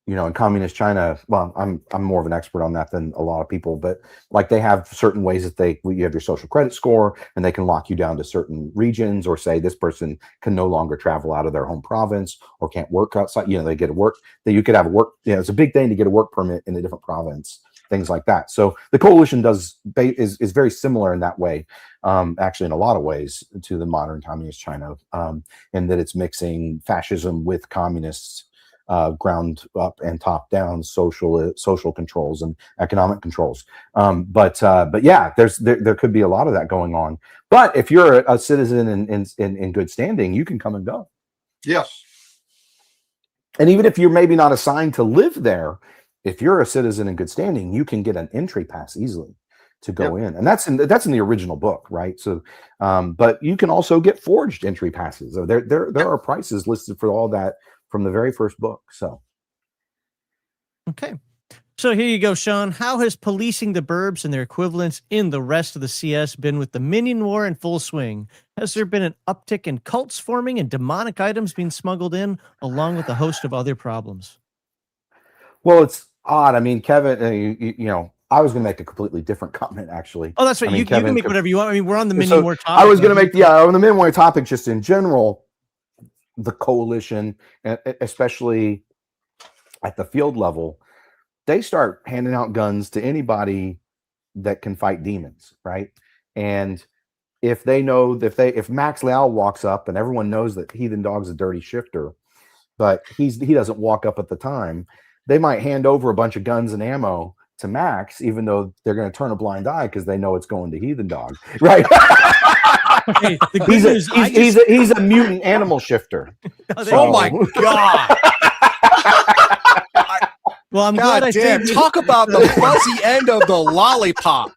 in communist China. Well, I'm more of an expert on that than a lot of people, but like they have certain ways that you have your social credit score and they can lock you down to certain regions or say this person can no longer travel out of their home province or can't work outside. They get a work that you could have a work. It's a big thing to get a work permit in a different province, things like that. So the coalition is very similar in that way, actually in a lot of ways to the modern communist China, in that it's mixing fascism with communists. ground up and top down social controls and economic controls. But yeah, there could be a lot of that going on. But if you're a citizen in good standing, you can come and go. Yes. And even if you're maybe not assigned to live there, if you're a citizen in good standing, you can get an entry pass easily to go in. And that's in the original book, right? So, but you can also get forged entry passes. So there are prices listed for all that from the very first book. So, okay. So here you go, Sean. How has policing the burbs and their equivalents in the rest of the CS been with the Minion War in full swing? Has there been an uptick in cults forming and demonic items being smuggled in, along with a host of other problems? well, it's odd. I mean, Kevin, you know, I was going to make a completely different comment, actually. Oh, that's right. I mean, You can make whatever you want. I mean, we're on the Minion So War topic. I was going to make on the Minion War topic, just in general, the coalition, especially at the field level, they start handing out guns to anybody that can fight demons, right? And if they know if Max Leal walks up and everyone knows that Heathen Dog's a dirty shifter, but he doesn't walk up at the time, they might hand over a bunch of guns and ammo to Max, even though they're going to turn a blind eye because they know it's going to Heathen Dog, right? Hey, the good news, he's a mutant animal shifter. Oh my God. Well, I'm glad I damn, saved talk about the fuzzy end of the lollipop.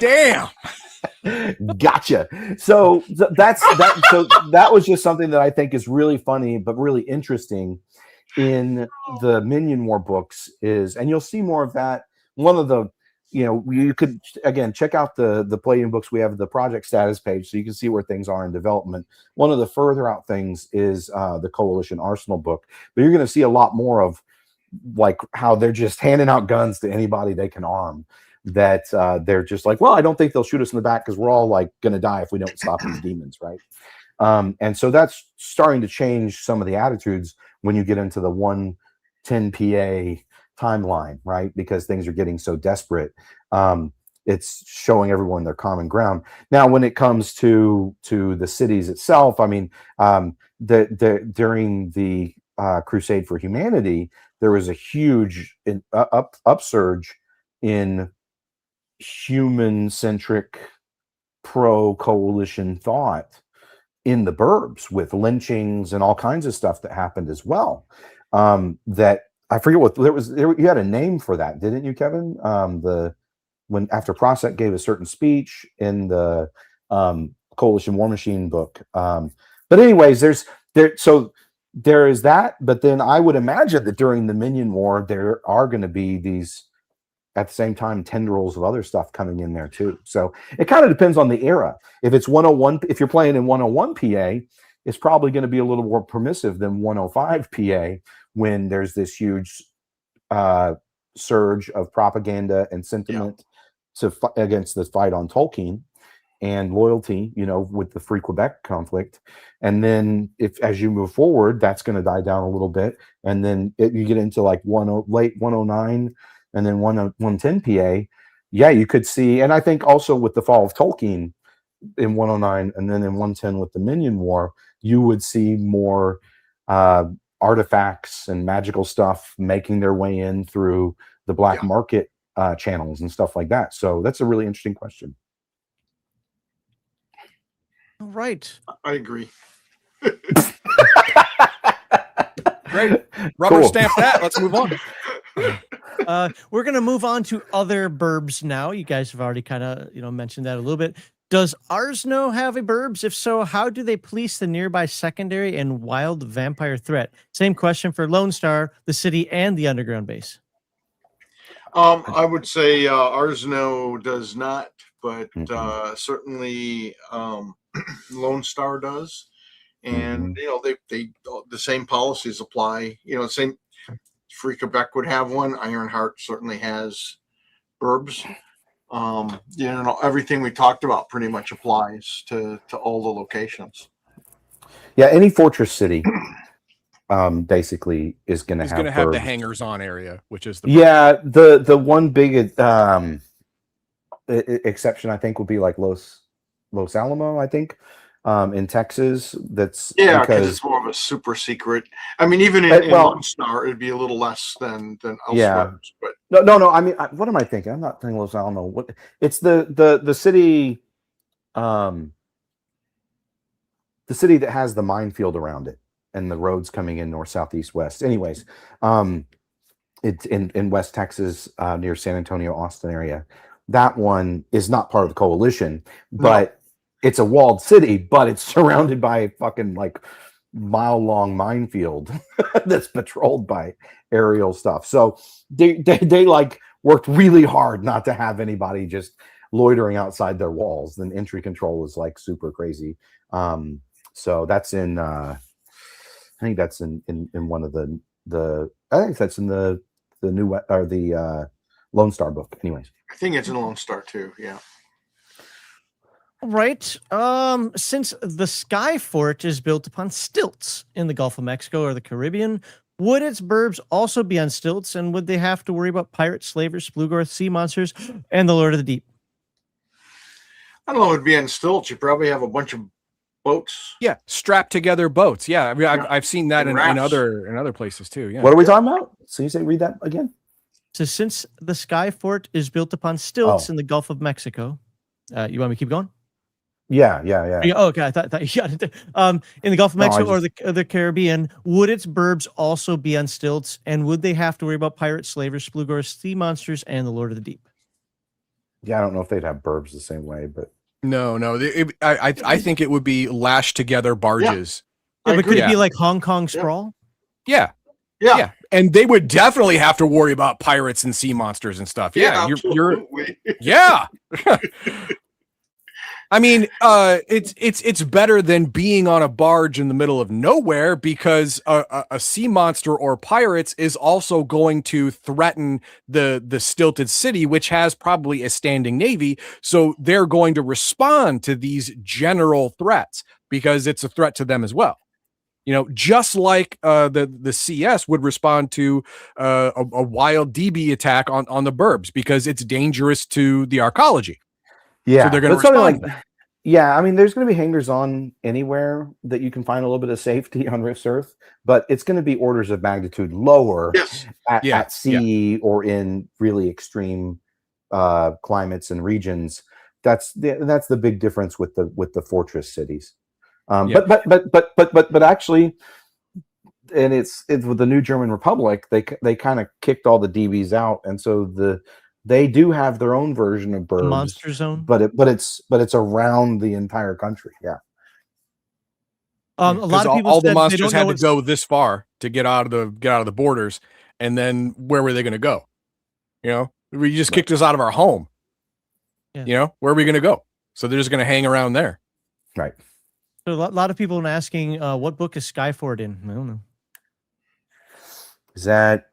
Damn. Gotcha. So that was just something that I think is really funny, but really interesting in the Minion War books is, and you'll see more of that. One of the, you know, you could, again, check out the Palladium books. We have the project status page so you can see where things are in development. One of the further out things is the Coalition Arsenal book, but you're going to see a lot more of like how they're just handing out guns to anybody they can arm, that they're just like, well, I don't think they'll shoot us in the back because we're all like going to die if we don't stop these demons, right? And so that's starting to change some of the attitudes when you get into the 110 PA timeline, right? Because things are getting so desperate. It's showing everyone their common ground. Now, when it comes to the cities itself, I mean, during the Crusade for Humanity, there was a huge upsurge in human-centric pro-coalition thought in the burbs, with lynchings and all kinds of stuff that happened as well. That I forget what there was. You had a name for that, didn't you, Kevin? When after Prospect gave a certain speech in the Coalition War Machine book. But anyways, there is that. But then I would imagine that during the Minion War, there are going to be these, at the same time, tendrils of other stuff coming in there too. So it kind of depends on the era. If it's 101, if you're playing in 101 PA, it's probably going to be a little more permissive than 105 PA when there's this huge surge of propaganda and sentiment against the fight on Tolkien and loyalty, you know, with the Free Quebec conflict. And then as you move forward, that's going to die down a little bit. And then you get into like late 109 and then 110 PA. Yeah, you could see, and I think also with the fall of Tolkien in 109 and then in 110 with the Minion War, you would see more artifacts and magical stuff making their way in through the black market channels and stuff like that. So that's a really interesting question. All right. I agree. Great. Rubber stamp that. Let's move on. We're going to move on to other burbs now. You guys have already kind of, mentioned that a little bit. Does Arsno have a burbs? If so, how do they police the nearby secondary and wild vampire threat? Same question for Lone Star, the city, and the underground base. I would say Arsno does not, but certainly Lone Star does. And they the same policies apply. Same. Free Quebec would have one. Ironheart certainly has burbs. Everything we talked about pretty much applies to all the locations. Yeah, any fortress city basically is going to have the hangers on area, which is the one big exception I think would be like Los Alamo, I think. in Texas. That's Yeah, because because it's more of a super secret. I mean, even in Lone Star, it'd be a little less than elsewhere. But no. I mean, what am I thinking? I'm not thinking. I don't know what. It's the city, the city that has the minefield around it and the roads coming in north, south, east, west. Anyways, it's in West Texas, near San Antonio, Austin area. That one is not part of the coalition, but it's a walled city, but it's surrounded by a fucking like mile-long minefield that's patrolled by aerial stuff. So they like worked really hard not to have anybody just loitering outside their walls. Then entry control is like super crazy. So that's in I think that's in one of the I think that's in the new or the Lone Star book. Anyways, I think it's in Lone Star too. Yeah. Right. Since the Sky Fort is built upon stilts in the Gulf of Mexico or the Caribbean, would its burbs also be on stilts, and would they have to worry about pirates, slavers, Splugorth, sea monsters, and the Lord of the Deep? I don't know. It'd be on stilts. You probably have a bunch of boats. Yeah, strapped together boats. Yeah, I mean, Yeah. I've seen that in Rafts. other places too. Yeah. what are we talking about? So you say read that again? So since the Sky Fort is built upon stilts in the Gulf of Mexico, you want me to keep going? Yeah. Oh, okay. I thought yeah. In the Gulf of Mexico or the Caribbean, would its burbs also be on stilts, and would they have to worry about pirates, slavers, Splugorth, sea monsters, and the Lord of the Deep? Yeah, I don't know if they'd have burbs the same way, but No. I think it would be lashed together barges. Yeah, but could it agree. be like Hong Kong Sprawl? Yeah. And they would definitely have to worry about pirates and sea monsters and stuff. Yeah, you're yeah. I mean, it's better than being on a barge in the middle of nowhere, because a sea monster or pirates is also going to threaten the stilted city, which has probably a standing navy. So they're going to respond to these general threats because it's a threat to them as well. You know, just like the CS would respond to a wild DB attack on the burbs because it's dangerous to the arcology. yeah, So they're going to that's something respond. like yeah. I mean, there's going to be hangers on anywhere that you can find a little bit of safety on Rift's Earth, but it's going to be orders of magnitude lower at sea or in really extreme climates and regions. That's the big difference with the fortress cities. But actually, and it's with the new German Republic, they kind of kicked all the DBs out, and so they do have their own version of burbs, Monster Zone. but it's around the entire country. Yeah. A lot of people all said the they monsters don't had know to go this far to get out of the borders, and then where were they going to go? You know, we just kicked us out of our home. Yeah. You know, where are we going to go? So they're just going to hang around there. Right. So a lot of people are asking, what book is Skyford in? I don't know. Is that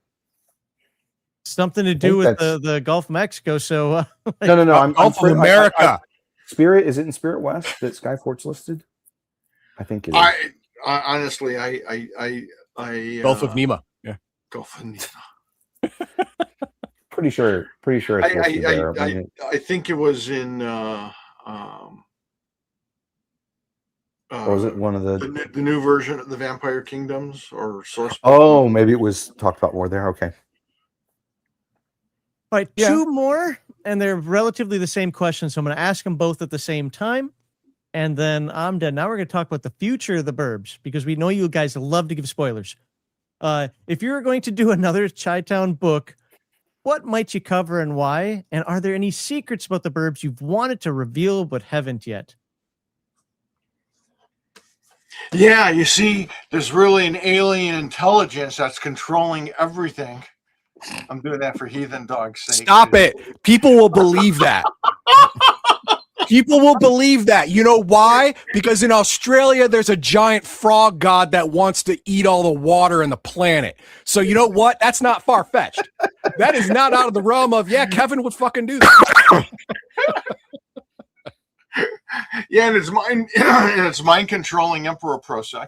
Something to do with the Gulf of Mexico? So no. I'm Gulf of America. Spirit, is it in Spirit West that Skyfort's listed? I think it is. I honestly, Gulf of Nema. Yeah. Gulf of Nema. Pretty sure it's listed there. I think it was in. Or was it one of the new version of the Vampire Kingdoms or Source? Oh, maybe it was talked about more there. Okay. All right, two more, and they're relatively the same question. So I'm going to ask them both at the same time, and then I'm done. Now we're going to talk about the future of the burbs, because we know you guys love to give spoilers. If you're going to do another Chi-Town book, what might you cover and why? And are there any secrets about the burbs you've wanted to reveal but haven't yet? Yeah, you see, there's really an alien intelligence that's controlling everything. I'm doing that for Heathen Dog's sake. Stop it. People will believe that. People will believe that. You know why? Because in Australia, there's a giant frog god that wants to eat all the water in the planet. So you know what? That's not far-fetched. That is not out of the realm of, Kevin would fucking do that. Yeah, and it's mind controlling Emperor Prosek,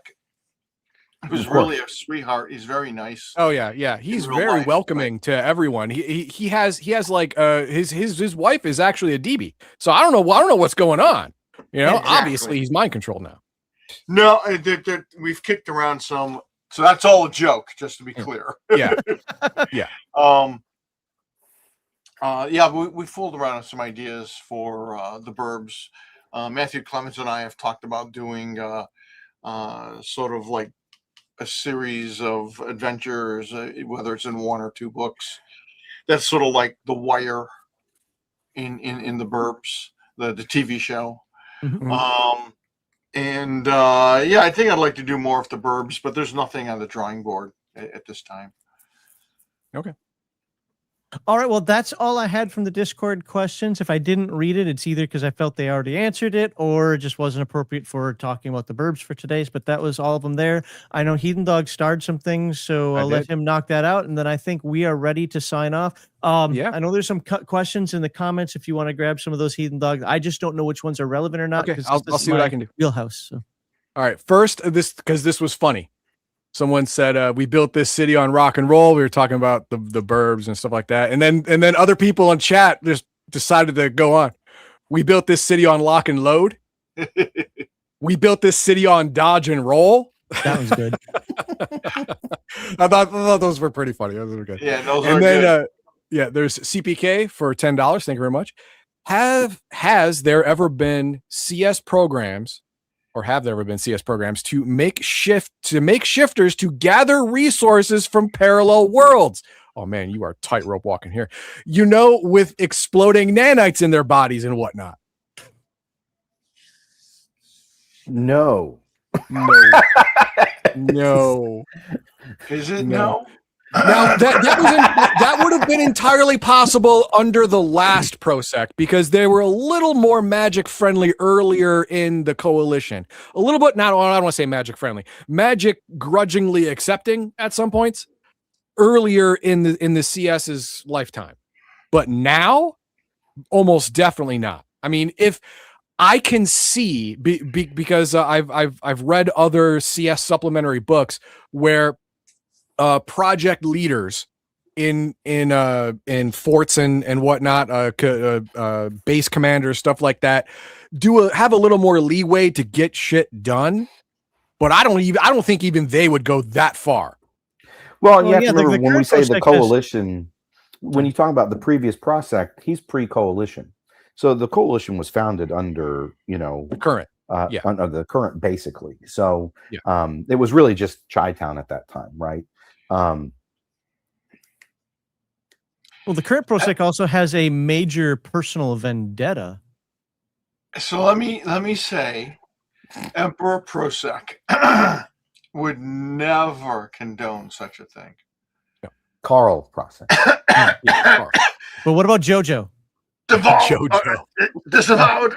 who's really a sweetheart. He's very nice. Oh yeah. He's very welcoming to everyone. He has like his wife is actually a DB. So I don't know what's going on. You know, Exactly. obviously he's mind controlled now. No, we've kicked around some, so that's all a joke, just to be clear. Yeah. Yeah, we fooled around with some ideas for the Burbs. Matthew Clemens and I have talked about doing sort of like a series of adventures, whether it's in 1 or 2 books. That's sort of like The Wire in the Burbs, the TV show. Mhm. Yeah, I think I'd like to do more of the Burbs, but there's nothing on the drawing board at this time. Okay. All right. Well, that's all I had from the Discord questions. If I didn't read it, it's either because I felt they already answered it or it just wasn't appropriate for talking about the Burbs for today's, but that was all of them there. I know Heathen Dog starred some things, so I'll let him knock that out. And then I think we are ready to sign off. Yeah. I know there's some questions in the comments if you want to grab some of those Heathen Dogs. I just don't know which ones are relevant or not. Okay, 'Cause I'll this see is what my I can do. wheelhouse. So. All right. First, because this was funny. Someone said we built this city on rock and roll. We were talking about the Burbs and stuff like that, and then other people in chat just decided to go on. We built this city on lock and load. We built this city on dodge and roll. That was good. I thought those were pretty funny. Those were good. Yeah, those And are then good. yeah, there's CPK for $10. Thank you very much. Has there ever been CS programs? Or have there ever been CS programs to make shifters to gather resources from parallel worlds? Oh man, you are tightrope walking here. You know, with exploding nanites in their bodies and whatnot. No. No. Is it No. no? Now that would have been entirely possible under the last prosec because they were a little more magic friendly earlier in the coalition. A little bit, I don't want to say magic friendly, magic grudgingly accepting at some points earlier in the CS's lifetime. But now, almost definitely not. I mean, if I can see because I've read other CS supplementary books where project leaders in forts and whatnot, base commanders, stuff like that, have a little more leeway to get shit done. But I don't think even they would go that far. Well, and you have yeah, to remember when we say the Prosec coalition, when you talk about the previous prosec, he's pre-coalition. So the coalition was founded under, The current. Yeah. under the current, basically. So Yeah. it was really just Chi-Town at that time, right? Well, the current Prosec also has a major personal vendetta. So let me say, Emperor Prosec would never condone such a thing. Carl Prosec. Yeah, Carl. But what about JoJo? JoJo. Disavowed.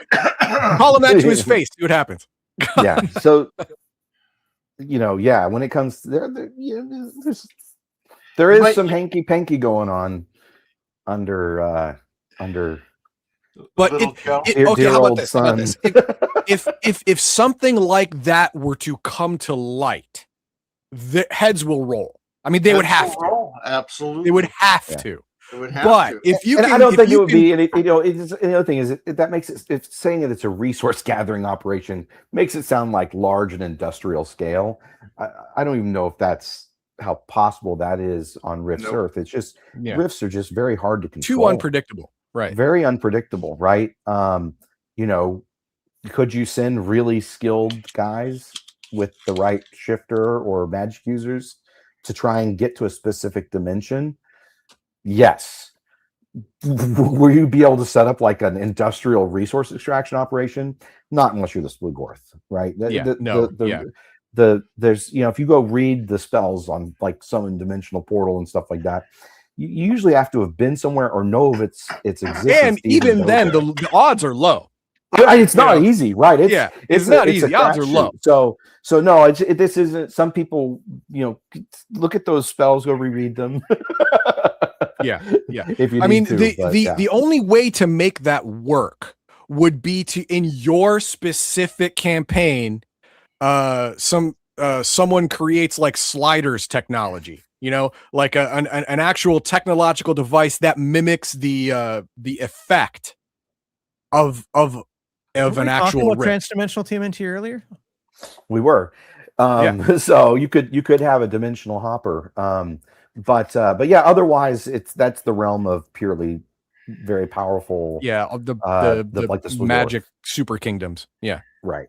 Call him that to his face. See what happens. Yeah. So, when it comes to there is some hanky panky going on under But Little Joe. dear, okay, dear how about old this? How about son. this? If something like that were to come to light, the heads will roll. I mean, they would have to. Roll. Absolutely. They would have Yeah. to. They would have But to. if you And can, I don't if think it you would can- be. And the other thing is that makes it. If saying that it's a resource gathering operation makes it sound like large and industrial scale. I don't even know if that's how possible that is on Rift's Nope. Earth. It's just Yeah. Rifts are just very hard to control. too unpredictable, right? Very unpredictable, right? Could you send really skilled guys with the right shifter or magic users to try and get to a specific dimension? Yes. Will you be able to set up like an industrial resource extraction operation? Not unless you're the Splugorth, right? Yeah, There's if you go read the spells on like summon dimensional portal and stuff like that, you usually have to have been somewhere or know of its existence. And even go then, there. the odds are low. It's not easy, right? It's not easy. The odds are low. So no, this isn't. Some people, look at those spells, go reread them. Yeah. If you, I mean, yeah. the only way to make that work would be to, in your specific campaign, someone creates like sliders technology. Like an actual technological device that mimics the effect of of an Talking actual about rip. transdimensional TMNT earlier. We were. So you could have a dimensional hopper. But yeah, otherwise that's the realm of purely very powerful. Yeah, of the like the Slugorth. magic super kingdoms. Yeah, Right.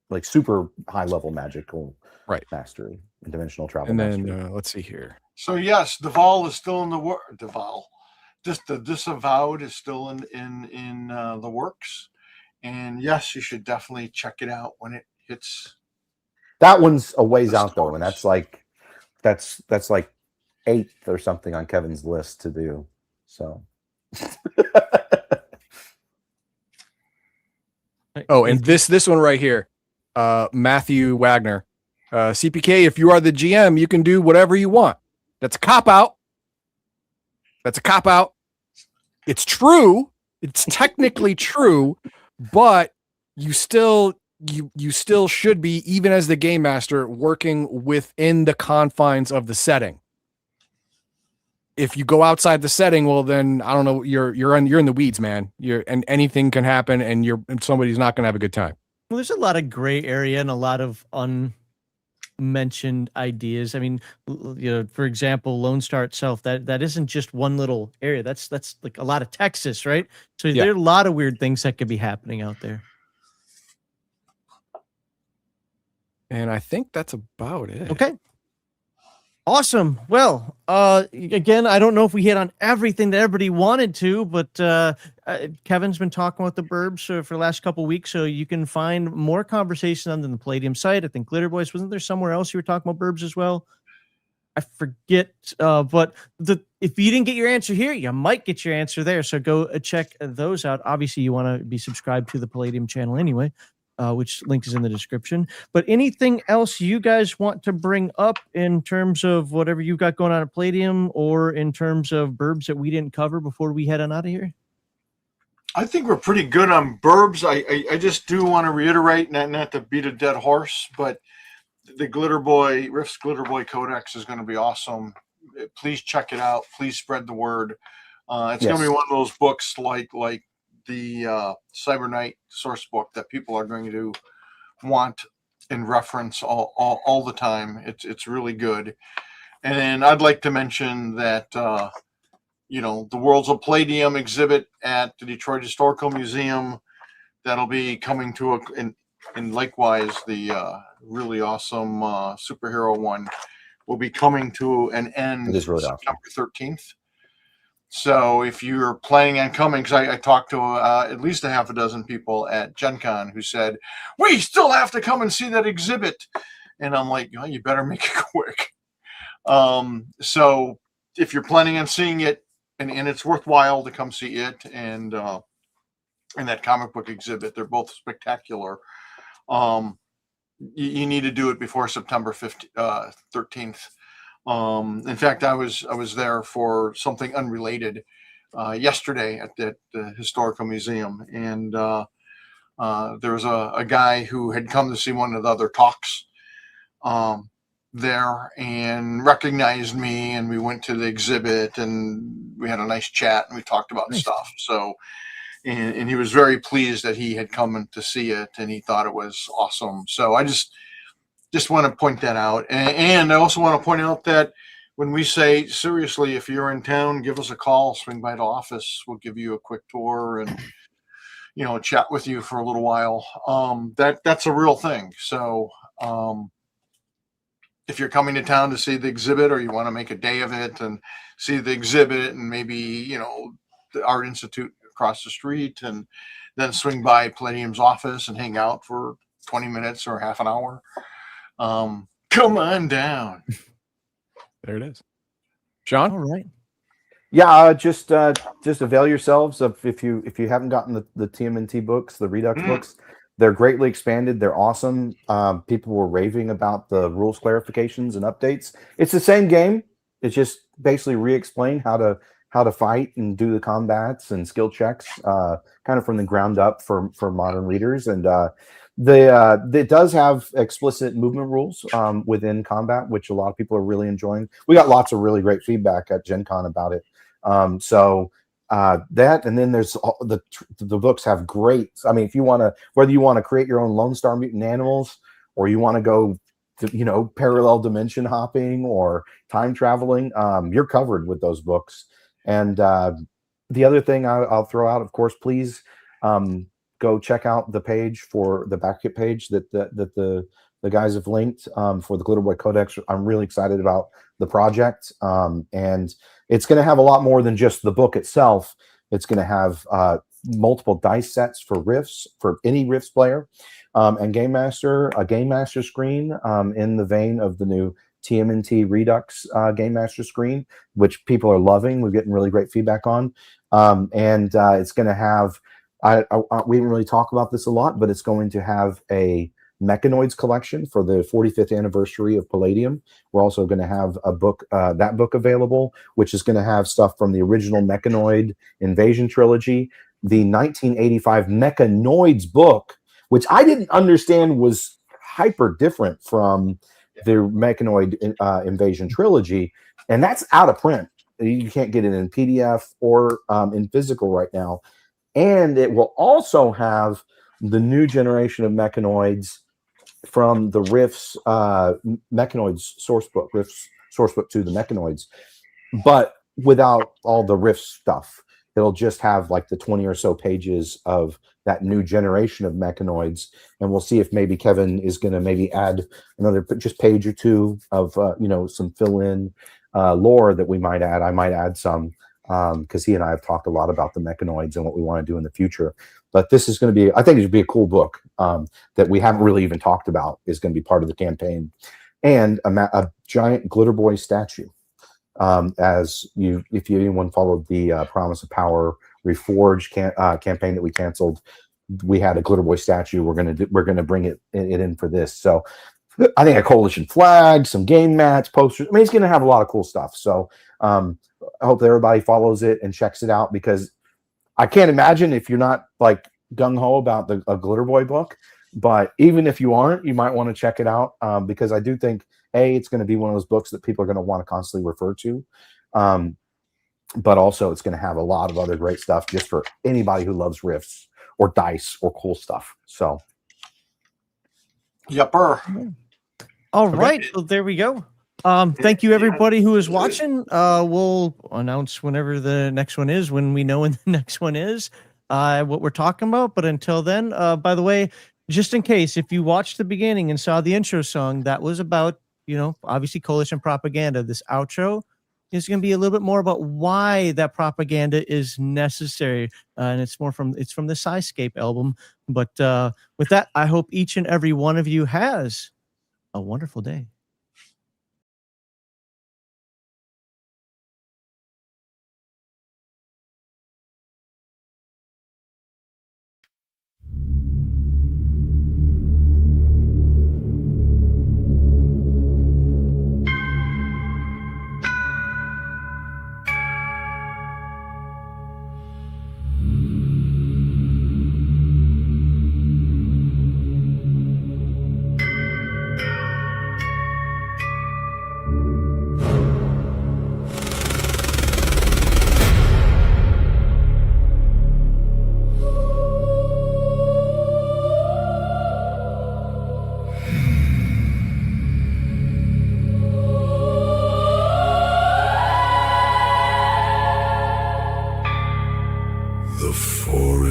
Like super high level magical right. mastery and dimensional travel. And mastery. then let's see here. So yes, Deval is still in the work. Deval, just the disavowed is still in the works. And yes, you should definitely check it out when it hits. That one's a ways the out though, and that's like 8th or something on Kevin's list to do. So Oh, and this one right here, Matthew Wagner, CPK. If you are the GM, you can do whatever you want. That's a cop out. That's a cop out. It's true. It's technically true, but you still should be, even as the game master, working within the confines of the setting. If you go outside the setting, well, then I don't know. You're in the weeds, man. And anything can happen, and somebody's not going to have a good time. Well, there's a lot of gray area and a lot of unmentioned ideas. I mean, for example, Lone Star itself, that isn't just one little area. That's like a lot of Texas, right? So there are a lot of weird things that could be happening out there. And I think that's about it. Okay. Awesome. Well, again, I don't know if we hit on everything that everybody wanted to, but Kevin's been talking about the Burbs for the last couple of weeks, so you can find more conversation on the Palladium site. I think Glitter Boys, wasn't there somewhere else you were talking about Burbs as well? I forget, but if you didn't get your answer here, you might get your answer there. So go check those out. Obviously, you want to be subscribed to the Palladium channel anyway. Which link is in the description. But anything else you guys want to bring up in terms of whatever you've got going on at Palladium, or in terms of Burbs that we didn't cover before we head on out of here? I think we're pretty good on Burbs. I just do want to reiterate, not to beat a dead horse, but the Rift's Glitter Boy Codex is going to be awesome. Please check it out. Please spread the word. It's going to be one of those books like the Cyber Knight source book that people are going to want and reference all the time. It's really good. And I'd like to mention that the Worlds of Palladium exhibit at the Detroit Historical Museum, that'll be coming to and likewise the really awesome superhero one will be coming to an end September 13th. So if you're planning on coming, because I talked to at least a half a dozen people at Gen Con who said, we still have to come and see that exhibit. And I'm like, you better make it quick. So if you're planning on seeing it, and it's worthwhile to come see it and that comic book exhibit, they're both spectacular. You need to do it before September 13th. In fact, I was there for something unrelated yesterday at the Historical Museum, and there was a guy who had come to see one of the other talks there and recognized me, and we went to the exhibit and we had a nice chat and we talked about stuff. So, and he was very pleased that he had come to see it and he thought it was awesome. So I just want to point that out. And I also want to point out that when we say, seriously, if you're in town, give us a call, swing by the office. We'll give you a quick tour and, chat with you for a little while. That's a real thing. So if you're coming to town to see the exhibit, or you want to make a day of it and see the exhibit and maybe, the Art Institute across the street, and then swing by Palladium's office and hang out for 20 minutes or half an hour, come on down. There it is. Sean? All right. Yeah, just avail yourselves of, if you haven't gotten the TMNT books, the Redux books, they're greatly expanded. They're awesome. People were raving about the rules clarifications and updates. It's the same game. It's just basically re-explain how to fight and do the combats and skill checks, kind of from the ground up for modern leaders. And it does have explicit movement rules within combat, which a lot of people are really enjoying. We got lots of really great feedback at Gen Con about it. So that, and then there's the books have great. I mean, if you want to, whether you want to create your own Lone Star Mutant Animals, or you want to go to, parallel dimension hopping or time traveling, you're covered with those books. And the other thing I'll throw out, of course, please go check out the page for the Backit page that the guys have linked for the Glitterboy Codex. I'm really excited about the project, and it's going to have a lot more than just the book itself. It's going to have multiple dice sets for Rifts, for any Rifts player, and Game Master, a Game Master screen in the vein of the new TMNT Redux Game Master screen, which people are loving. We're getting really great feedback on, and it's going to have. We didn't really talk about this a lot, but it's going to have a Mechanoids collection for the 45th anniversary of Palladium. We're also going to have a book, that book available, which is going to have stuff from the original Mechanoid Invasion trilogy, the 1985 Mechanoids book, which I didn't understand was hyper different from the Mechanoid Invasion trilogy, and that's out of print. You can't get it in PDF or in physical right now. And it will also have the new generation of Mechanoids from the Rifts Mechanoids source book, Rifts source book to the Mechanoids, but without all the Rift stuff. It'll just have like the 20 or so pages of that new generation of Mechanoids, and we'll see if maybe Kevin is going to maybe add another just page or two of some fill-in lore that we might add. I might add some because he and I have talked a lot about the Mechanoids and what we want to do in the future. But this is going to be, I think it should be a cool book that we haven't really even talked about, is going to be part of the campaign. And a giant Glitter Boy statue. If anyone followed the Promise of Power Reforged campaign that we canceled, we had a Glitter Boy statue. We're going to bring it in for this. So I think a coalition flag, some game mats, posters. I mean, it's going to have a lot of cool stuff. So I hope that everybody follows it and checks it out, because I can't imagine if you're not like gung-ho about a Glitter Boy book, but even if you aren't, you might want to check it out, because I do think, it's going to be one of those books that people are going to want to constantly refer to, but also it's going to have a lot of other great stuff just for anybody who loves Rifts or dice or cool stuff. So, yepper. All right, well, there we go. Thank you, everybody who is watching. We'll announce whenever the next one is, when we know when the next one is, what we're talking about. But until then, by the way, just in case, if you watched the beginning and saw the intro song, that was about, obviously coalition propaganda. This outro is going to be a little bit more about why that propaganda is necessary. And it's from the Skyscape album. But with that, I hope each and every one of you has a wonderful day.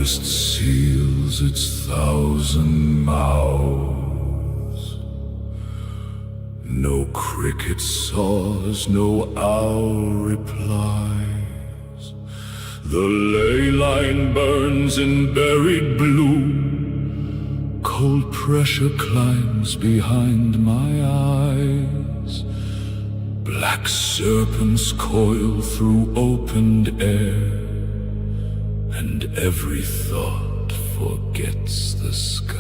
Seals its 1,000 mouths. No cricket saws, no owl replies. The ley line burns in buried blue. Cold pressure climbs behind my eyes. Black serpents coil through opened air. And every thought forgets the skies.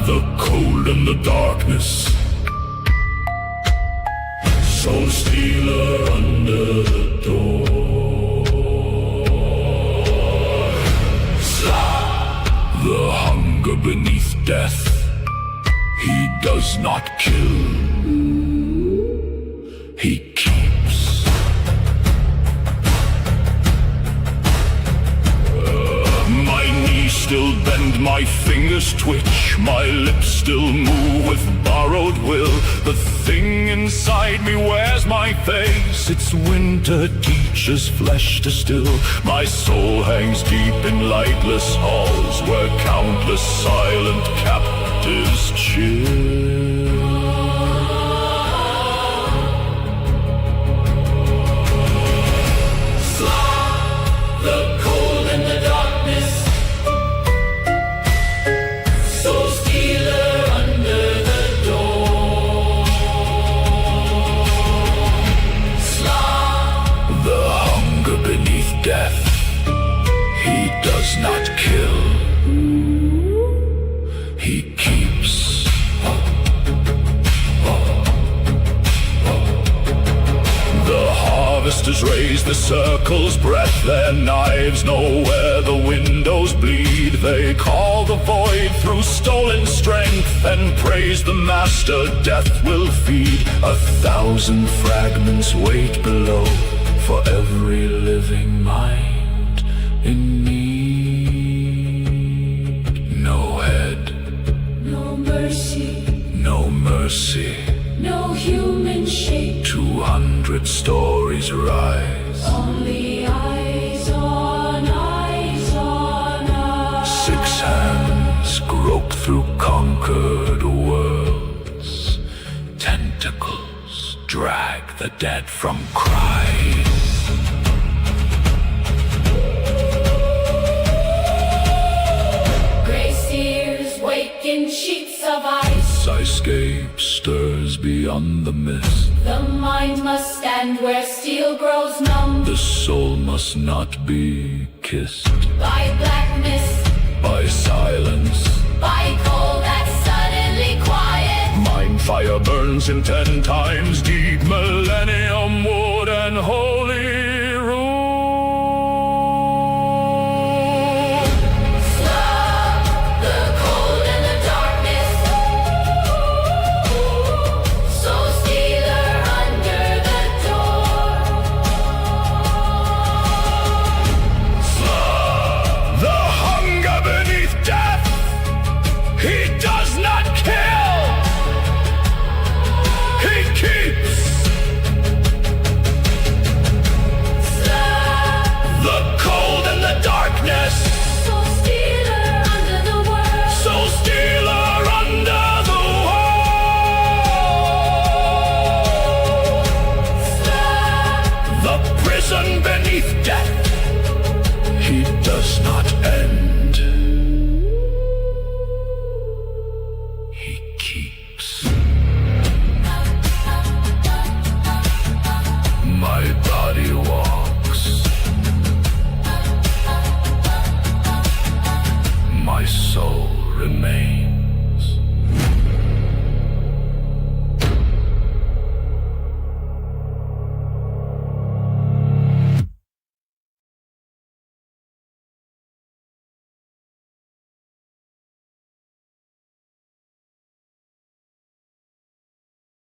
The cold and the darkness. Soul stealer under the door. The hunger beneath death. mind, my fingers twitch, my lips still move with borrowed will. The thing inside me wears my face, its winter teaches flesh to still. My soul hangs deep in lightless halls, where countless silent captives chill. The cold and the darkness, soul stealer under the door. Slav, the hunger beneath death, he does not kill, he keeps. The harvesters raise the circle's breath, their knives know where the windows bleed. They call the void through stolen strength and praise the master death will feed. 1,000 fragments wait below for every living mind in need. No head, No mercy, no mercy, no human shape, 200 stories rise. only eyes on us. 6 hands grope through conquered worlds. Tentacles drag the dead from cries. Gray seers wake in sheets of ice. Escape stirs beyond the mist. The mind must stand where steel grows numb. The soul must not be kissed By black mist, by silence. by cold that's suddenly quiet. Mind fire burns in 10 times deep. Millennium wood and holy rune. Slav, the cold and the darkness, soul stealer under the door. The hunger beneath death, he does not kill, he keeps. Slav, The cold and the darkness, soul stealer under the world. soul stealer under the world. Slav, The prison beneath death,